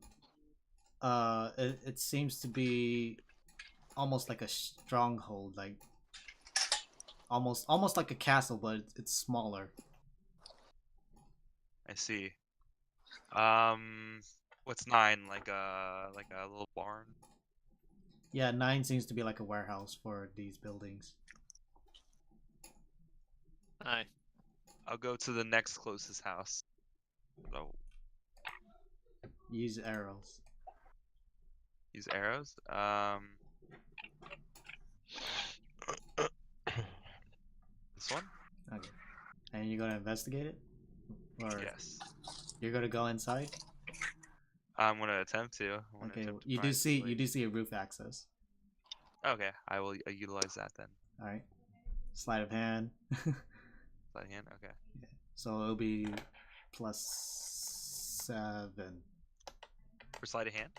Speaker 1: It seems to be almost like a stronghold, like almost like a castle, but it's smaller.
Speaker 7: I see. What's 9? Like a little barn?
Speaker 1: Yeah, 9 seems to be like a warehouse for these buildings.
Speaker 4: Hi.
Speaker 7: I'll go to the next closest house. Oh,
Speaker 1: Use arrows.
Speaker 7: use arrows. This one?
Speaker 1: Okay. And you're gonna investigate it? Or
Speaker 7: Yes.
Speaker 1: you're gonna go inside?
Speaker 7: I'm gonna attempt to.
Speaker 1: Okay.
Speaker 7: Attempt to
Speaker 1: You do
Speaker 7: find
Speaker 1: see
Speaker 7: the
Speaker 1: you
Speaker 7: way.
Speaker 1: do see a roof access.
Speaker 7: Okay, I will utilize that then.
Speaker 1: All right. Sleight of hand.
Speaker 7: Sleight of hand. Okay.
Speaker 1: So it'll be +7.
Speaker 7: For sleight of hand.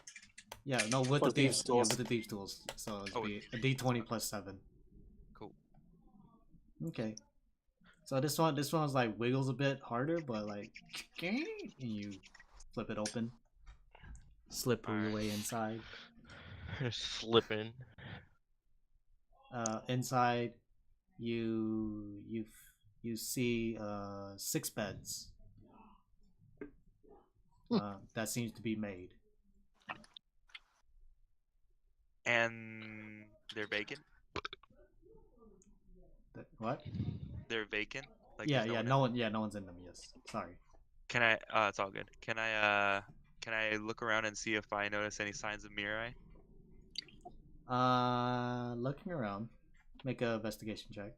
Speaker 1: Yeah, no, with
Speaker 2: Plus
Speaker 1: the thieves
Speaker 2: thieves' tools.
Speaker 1: with the thieves tools. So it'll
Speaker 7: Oh,
Speaker 1: be a D20 +7.
Speaker 7: Cool.
Speaker 1: Okay. So this one's like wiggles a bit harder, but like, and you flip it open, slip your
Speaker 7: Alright.
Speaker 1: way inside.
Speaker 6: Slipping.
Speaker 1: Inside, you see 6 beds. That seems to be made.
Speaker 7: And they're vacant.
Speaker 1: What?
Speaker 7: They're vacant. Like
Speaker 1: Yeah,
Speaker 7: there's
Speaker 1: yeah,
Speaker 7: no one in them?
Speaker 1: no one's in them. Yes, sorry.
Speaker 7: Can I? It's all good. Can I look around and see if I notice any signs of Mirai?
Speaker 1: Looking around, make a investigation check.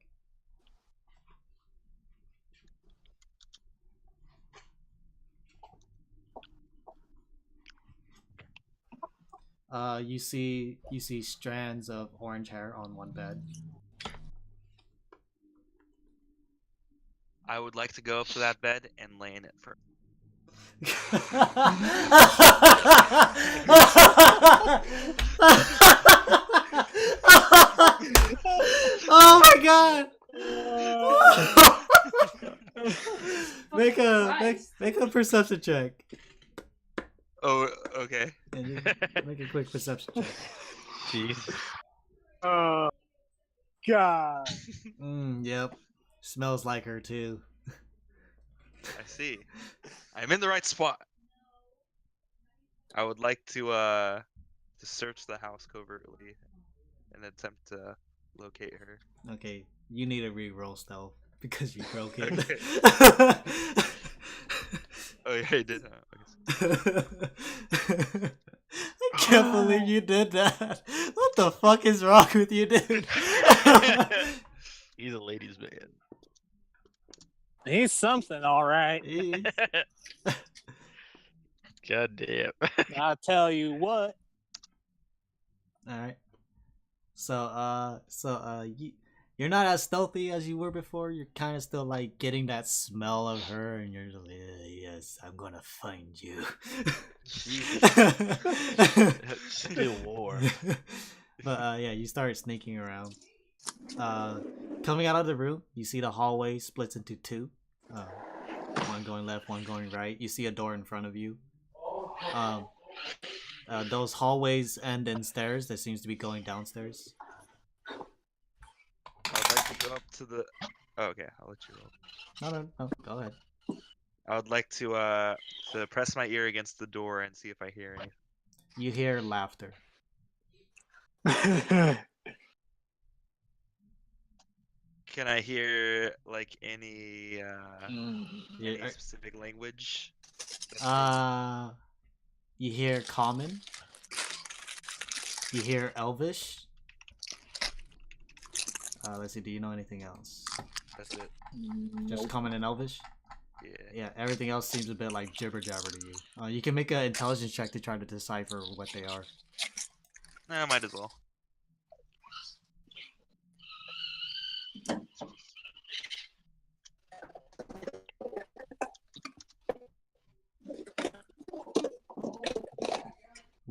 Speaker 1: You see strands of orange hair on one bed.
Speaker 7: I would like to go up to that bed and lay in it for.
Speaker 1: Oh my god! make a perception check.
Speaker 7: Oh, okay.
Speaker 1: And make a quick perception check.
Speaker 6: Jeez.
Speaker 2: Oh, God.
Speaker 1: Yep. Smells like her too.
Speaker 7: I see. I'm in the right spot. I would like to search the house covertly and attempt to locate her.
Speaker 1: Okay, you need a re-roll stealth because you broke it.
Speaker 7: Okay. Oh yeah, I did.
Speaker 1: I can't believe you did that. What the fuck is wrong with you, dude?
Speaker 6: He's a ladies' man.
Speaker 2: He's something, all right.
Speaker 6: God damn.
Speaker 2: I tell you what.
Speaker 1: All right. You're not as stealthy as you were before. You're kind of still like getting that smell of her, and you're just like, yes, I'm gonna find you.
Speaker 6: Still war.
Speaker 1: But yeah, you start sneaking around. Coming out of the room, you see the hallway splits into 2. One going left, one going right. You see a door in front of you. Those hallways end in stairs that seems to be going downstairs.
Speaker 7: I'd like to go up to the. Oh, okay, I'll let you roll.
Speaker 1: No, go ahead.
Speaker 7: I would like to press my ear against the door and see if I hear anything.
Speaker 1: You hear laughter.
Speaker 7: Can I hear like any
Speaker 1: Yeah,
Speaker 7: specific language?
Speaker 1: you hear common. You hear Elvish. Let's see. Do you know anything else?
Speaker 7: That's it.
Speaker 1: Just common and Elvish.
Speaker 7: Yeah.
Speaker 1: Yeah. Everything else seems a bit like jibber jabber to you. You can make an intelligence check to try to decipher what they are.
Speaker 7: Nah, might as well.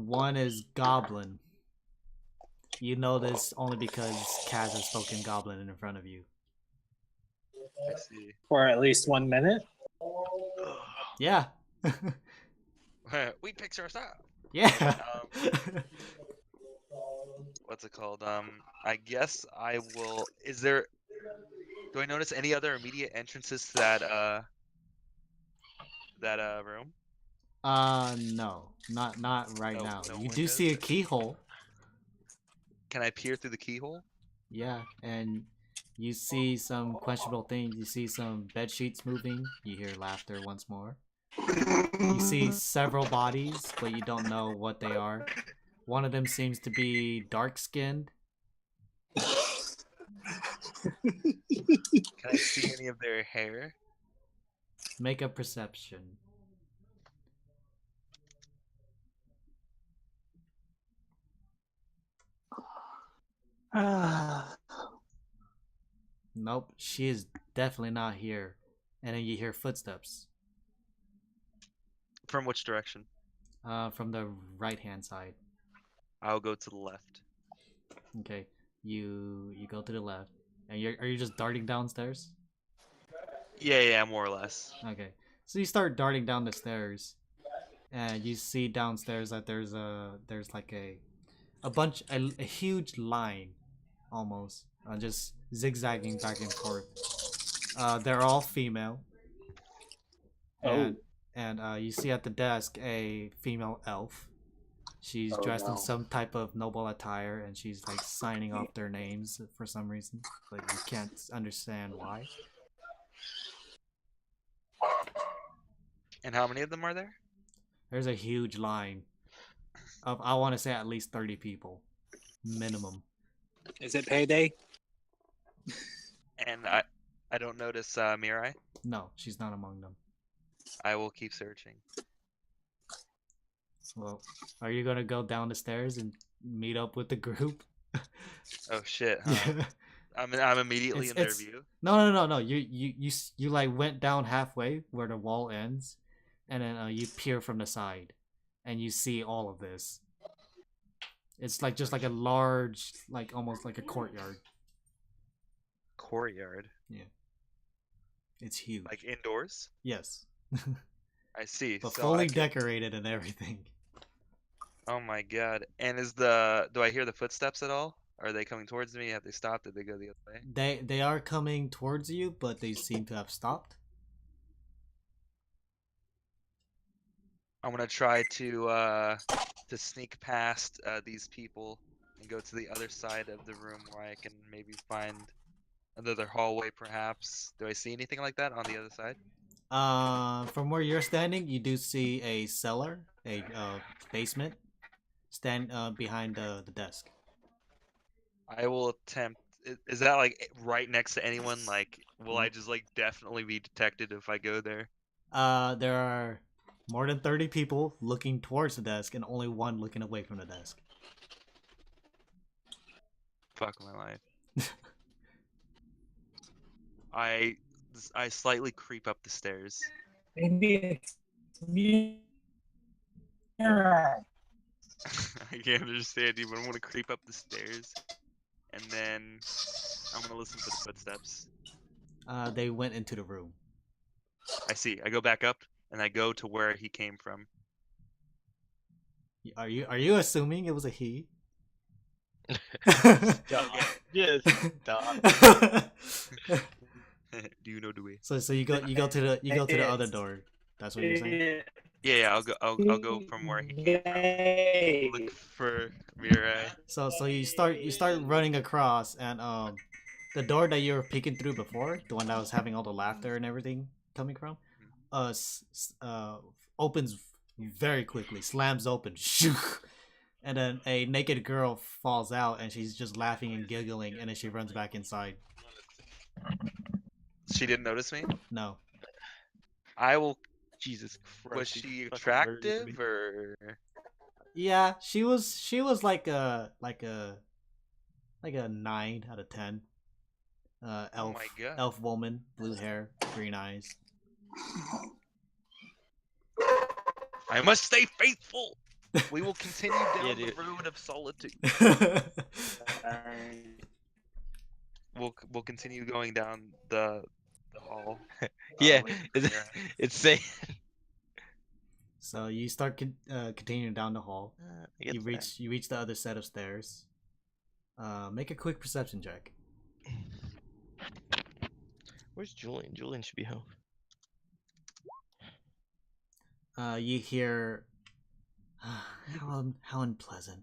Speaker 1: one is Goblin. You know this only because Kaz has spoken Goblin in front of you.
Speaker 7: I see.
Speaker 2: For at least 1 minute.
Speaker 1: Yeah.
Speaker 7: We picks us up.
Speaker 1: Yeah.
Speaker 7: What's it called? I guess I will. Is there? Do I notice any other immediate entrances to that room?
Speaker 1: No, not right
Speaker 7: No,
Speaker 1: now.
Speaker 7: no
Speaker 1: You do
Speaker 7: windows?
Speaker 1: see a keyhole.
Speaker 7: Can I peer through the keyhole?
Speaker 1: Yeah, and you see some questionable things. You see some bed sheets moving. You hear laughter once more. You see several bodies, but you don't know what they are. One of them seems to be dark-skinned.
Speaker 7: Can I see any of their hair?
Speaker 1: Make a perception. Nope, she is definitely not here. And then you hear footsteps.
Speaker 7: From which direction?
Speaker 1: From the right-hand side.
Speaker 7: I'll go to the left.
Speaker 1: Okay, you go to the left, and are you just darting downstairs?
Speaker 7: Yeah, more or less.
Speaker 1: Okay, so you start darting down the stairs, and you see downstairs that there's like a huge line, almost just zigzagging back and forth. They're all female. And you see at the desk a female elf. She's dressed in some type of noble attire, and she's like signing off their names for some reason, but you can't understand why.
Speaker 7: And how many of them are there?
Speaker 1: There's a huge line of, I want to say, at least 30 people, minimum.
Speaker 2: Is it payday?
Speaker 7: And I don't notice Mirai.
Speaker 1: No, she's not among them.
Speaker 7: I will keep searching.
Speaker 1: Well, are you gonna go down the stairs and meet up with the group?
Speaker 7: Oh shit! Huh? I'm immediately in their view.
Speaker 1: No. You like went down halfway where the wall ends, and then you peer from the side, and you see all of this. It's like just like a large, like almost like a courtyard.
Speaker 7: Courtyard.
Speaker 1: Yeah. It's huge.
Speaker 7: Like indoors.
Speaker 1: Yes.
Speaker 7: I see.
Speaker 1: But
Speaker 7: so
Speaker 1: fully decorated and everything.
Speaker 7: Oh my god! And do I hear the footsteps at all? Are they coming towards me? Have they stopped? Did they go the other way?
Speaker 1: They are coming towards you, but they seem to have stopped.
Speaker 7: I'm gonna try to sneak past these people and go to the other side of the room where I can maybe find another hallway, perhaps. Do I see anything like that on the other side?
Speaker 1: From where you're standing, you do see a cellar, a basement, stand behind the desk.
Speaker 7: I will attempt. Is that like right next to anyone? Like, will I just like definitely be detected if I go there?
Speaker 1: There are more than 30 people looking towards the desk and only one looking away from the desk.
Speaker 7: Fuck my life. I slightly creep up the stairs.
Speaker 2: Maybe it's me.
Speaker 7: I can't understand you, but I'm gonna creep up the stairs, and then I'm gonna listen for the footsteps.
Speaker 1: They went into the room.
Speaker 7: I see. I go back up, and I go to where he came from.
Speaker 1: Are you assuming it was a he?
Speaker 6: Stop. Yes. Stop.
Speaker 7: Do you know the way?
Speaker 1: So you go to the other door. That's what you're saying?
Speaker 7: Yeah. I'll go from where he came from. Look for Mirai.
Speaker 1: So you start running across, and the door that you were peeking through before, the one that was having all the laughter and everything coming from, opens very quickly, slams open, and then a naked girl falls out, and she's just laughing and giggling, and then she runs back inside.
Speaker 7: She didn't notice me?
Speaker 1: No.
Speaker 7: I will.
Speaker 6: Jesus Christ.
Speaker 7: Was she attractive or?
Speaker 1: Yeah, she was like a 9 out of 10. Elf,
Speaker 7: Oh my God.
Speaker 1: elf woman, blue hair, green eyes.
Speaker 7: I must stay faithful. We will continue down
Speaker 6: Yeah,
Speaker 7: the
Speaker 6: dude.
Speaker 7: road of solitude. We'll continue going down the hall.
Speaker 6: Yeah,
Speaker 7: like
Speaker 6: it's,
Speaker 7: Mira.
Speaker 6: it's saying.
Speaker 1: So you start continuing down the hall.
Speaker 6: I guess
Speaker 1: You reach the other set of stairs. Make a quick perception check.
Speaker 6: Where's Julian? Julian should be home.
Speaker 1: You hear how unpleasant.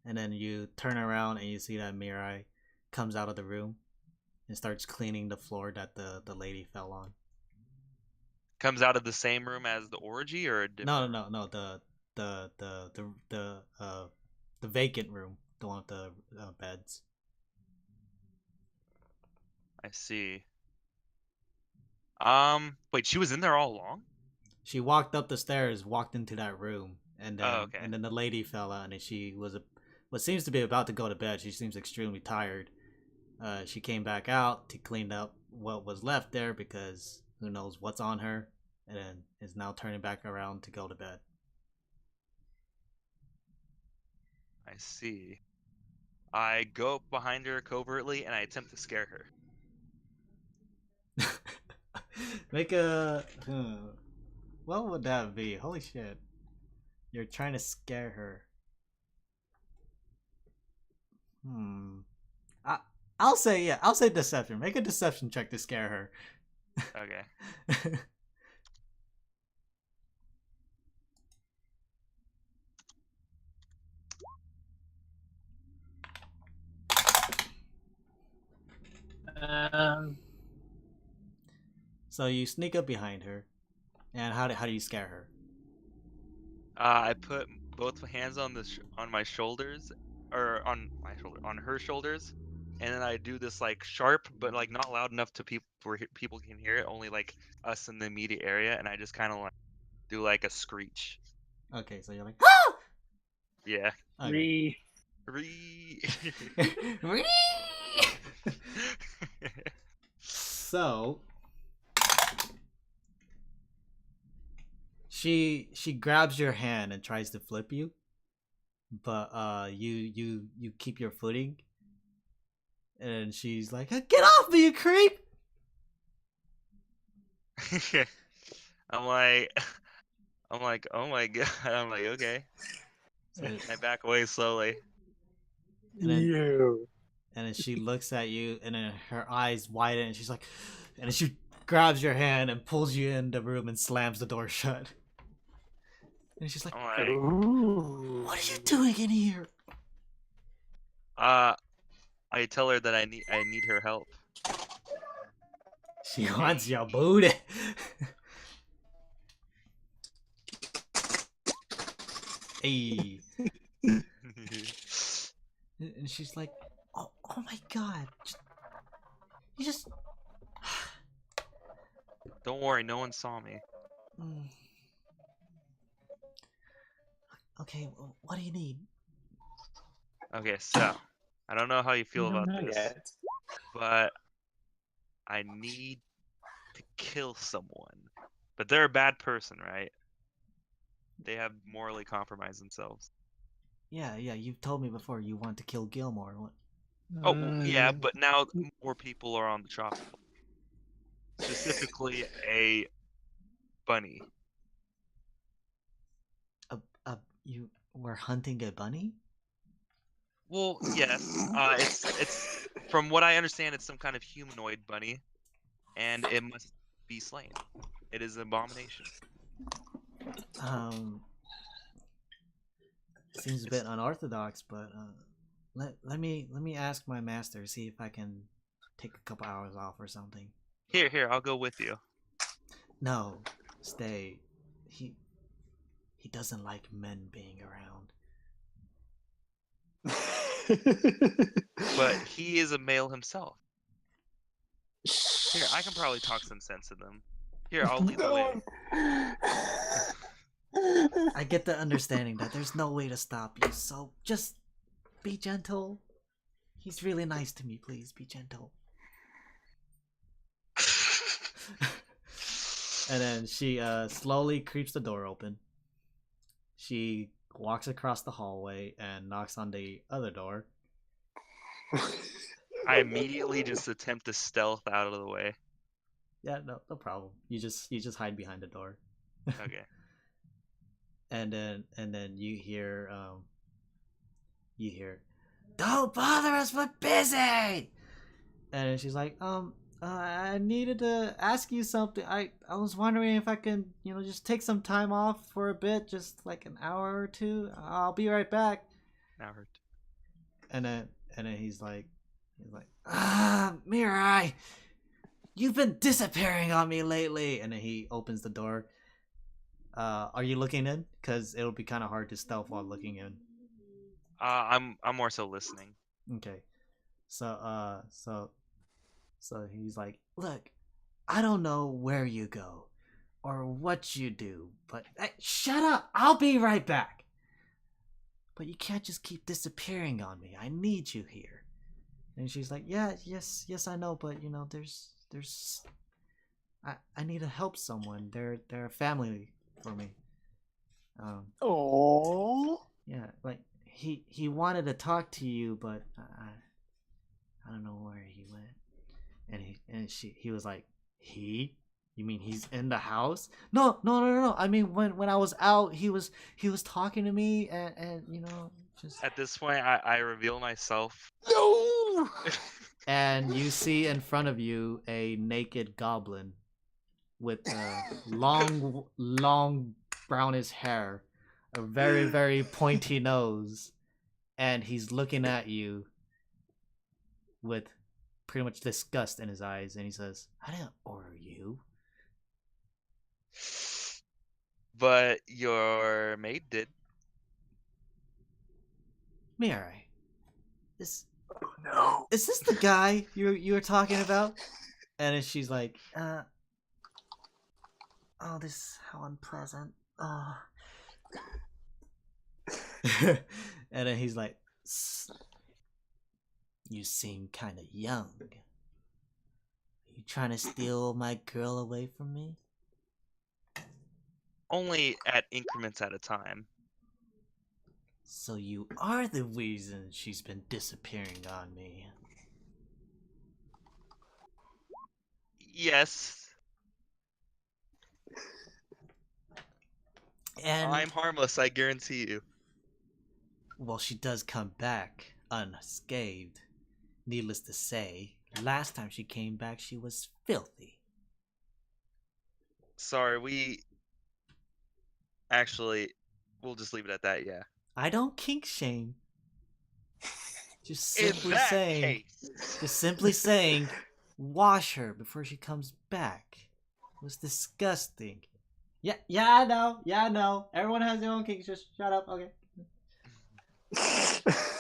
Speaker 1: And then you turn around and you see that Mirai comes out of the room and starts cleaning the floor that the lady fell on.
Speaker 7: Comes out of the same room as the orgy, or a different...
Speaker 1: No. The vacant room, the one with the beds.
Speaker 7: I see. Wait, she was in there all along?
Speaker 1: She walked up the stairs, walked into that room, and then
Speaker 7: okay.
Speaker 1: and then the lady fell out, and she was what seems to be about to go to bed. She seems extremely tired. She came back out to clean up what was left there because who knows what's on her, and then is now turning back around to go to bed.
Speaker 7: I see. I go up behind her covertly and I attempt to scare her.
Speaker 1: Make a. What would that be? Holy shit! You're trying to scare her. I'll say deception. Make a deception check to scare her.
Speaker 7: Okay.
Speaker 1: So you sneak up behind her, and how do you scare her?
Speaker 7: I put both hands on on my shoulders, or on my shoulder, on her shoulders, and then I do this like sharp, but like not loud enough to people where people can hear it. Only like us in the immediate area, and I just kind of like do like a screech.
Speaker 1: Okay, so you're like, ah!
Speaker 7: Yeah.
Speaker 1: Okay.
Speaker 7: Ree.
Speaker 1: So she grabs your hand and tries to flip you, but you keep your footing, and she's like, "Get off me, you creep!"
Speaker 7: I'm like, oh my god. I'm like, okay.
Speaker 1: So,
Speaker 7: I back away slowly.
Speaker 1: and then she looks at you, and then her eyes widen, and she's like, and then she grabs your hand and pulls you in the room and slams the door shut. And she's like,
Speaker 7: I'm like,
Speaker 1: "What are you doing in here?"
Speaker 7: I tell her that I need her help.
Speaker 1: She wants your booty. Hey. And she's like, oh my god. You just...
Speaker 7: Don't worry, no one saw me.
Speaker 1: Okay, what do you need?
Speaker 7: Okay, so I don't know how you feel about this, but I need to kill someone. But they're a bad person, right? They have morally compromised themselves.
Speaker 1: Yeah, you've told me before you want to kill Gilmore. What?
Speaker 7: Oh, well, yeah, but now more people are on the chopping block. Specifically, a bunny.
Speaker 1: You were hunting a bunny?
Speaker 7: Well, yes. It's from what I understand, it's some kind of humanoid bunny, and it must be slain. It is an abomination.
Speaker 1: Seems a bit unorthodox, but let me ask my master, see if I can take a couple hours off or something.
Speaker 7: Here, I'll go with you.
Speaker 1: No, stay. He doesn't like men being around.
Speaker 7: But he is a male himself. Here, I can probably talk some sense in them. Here, I'll lead the way.
Speaker 1: I get the understanding that there's no way to stop you, so just be gentle. He's really nice to me, please be gentle. And then she slowly creeps the door open. she walks across the hallway and knocks on the other door.
Speaker 7: I immediately just attempt to stealth out of the way.
Speaker 1: Yeah, no problem. You just hide behind the door.
Speaker 7: Okay.
Speaker 1: And then you hear don't bother us, we're busy. And she's like, I needed to ask you something. I was wondering if I can, just take some time off for a bit, just like an hour or two. I'll be right back.
Speaker 7: Now hurt.
Speaker 1: And then he's like, Mirai, you've been disappearing on me lately. And then he opens the door. Are you looking in? Because it'll be kind of hard to stealth while looking in.
Speaker 7: I'm more so listening.
Speaker 1: Okay. So he's like, look, I don't know where you go or what you do, but shut up. I'll be right back. But you can't just keep disappearing on me. I need you here. And she's like, yes, I know, but there's I need to help someone. They're a family for me.
Speaker 2: Oh.
Speaker 1: Yeah, like he wanted to talk to you, but I don't know where he went. And he was like, he? You mean he's in the house? No. I mean when I was out, he was talking to me and just.
Speaker 7: At this point, I reveal myself.
Speaker 2: No.
Speaker 1: And you see in front of you a naked goblin with long brownish hair, a very, very pointy nose, and he's looking at you with pretty much disgust in his eyes, and he says, I didn't order you.
Speaker 7: But your maid did.
Speaker 1: Mirai,
Speaker 2: No.
Speaker 1: is this the guy you were talking about? And then she's like, oh, this how unpleasant. Oh. And then he's like, you seem kind of young. Are you trying to steal my girl away from me?
Speaker 7: Only at increments at a time.
Speaker 1: So you are the reason she's been disappearing on me.
Speaker 7: Yes.
Speaker 1: And
Speaker 7: I'm harmless, I guarantee you.
Speaker 1: well, she does come back unscathed. Needless to say, last time she came back, she was filthy.
Speaker 7: Sorry, we'll just leave it at that, yeah.
Speaker 1: I don't kink shame. Just
Speaker 7: In
Speaker 1: simply
Speaker 7: that
Speaker 1: saying,
Speaker 7: case.
Speaker 1: just simply saying, wash her before she comes back. It was disgusting. Yeah, I know. Everyone has their own kinks. Just shut up, okay?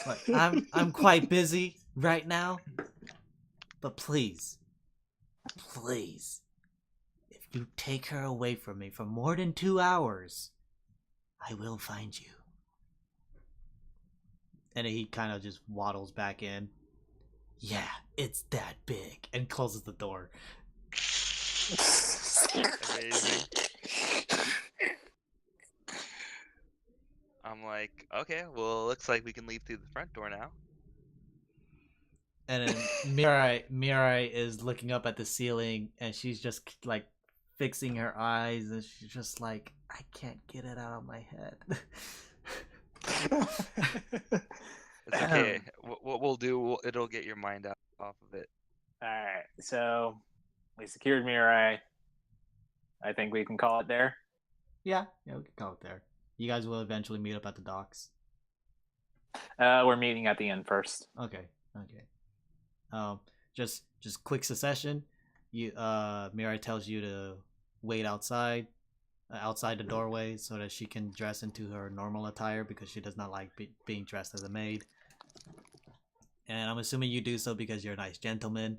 Speaker 1: But I'm quite busy right now. But please, if you take her away from me for more than 2 hours, I will find you. And he kind of just waddles back in. Yeah, it's that big. And closes the door.
Speaker 7: Amazing. I'm like, okay, well, it looks like we can leave through the front door now.
Speaker 1: And then Mirai is looking up at the ceiling, and she's just like fixing her eyes, and she's just like, I can't get it out of my head.
Speaker 7: It's okay. What we'll do, it'll get your mind off of it.
Speaker 2: Alright, so we secured Mirai. I think we can call it there.
Speaker 1: Yeah, we can call it there. You guys will eventually meet up at the docks.
Speaker 2: We're meeting at the end first.
Speaker 1: Okay. Just quick succession. Mirai tells you to wait outside the doorway so that she can dress into her normal attire because she does not like being dressed as a maid. And I'm assuming you do so because you're a nice gentleman.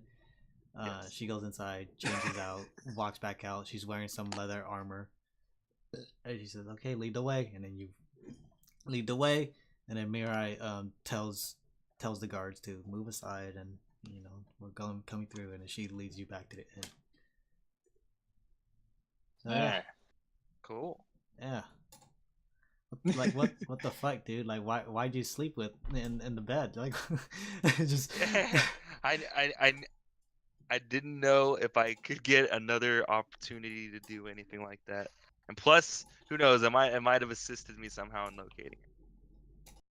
Speaker 7: Yes.
Speaker 1: She goes inside, changes out, walks back out. She's wearing some leather armor. And she says, okay, lead the way. And then you lead the way. And then Mirai tells the guards to move aside and, we're coming through. And then she leads you back to the inn. So, yeah.
Speaker 2: Alright.
Speaker 7: Cool.
Speaker 1: Yeah. Like what the fuck, dude? Like why'd you sleep with in the bed? Like just
Speaker 7: I didn't know if I could get another opportunity to do anything like that. And plus, who knows? It might have assisted me somehow in locating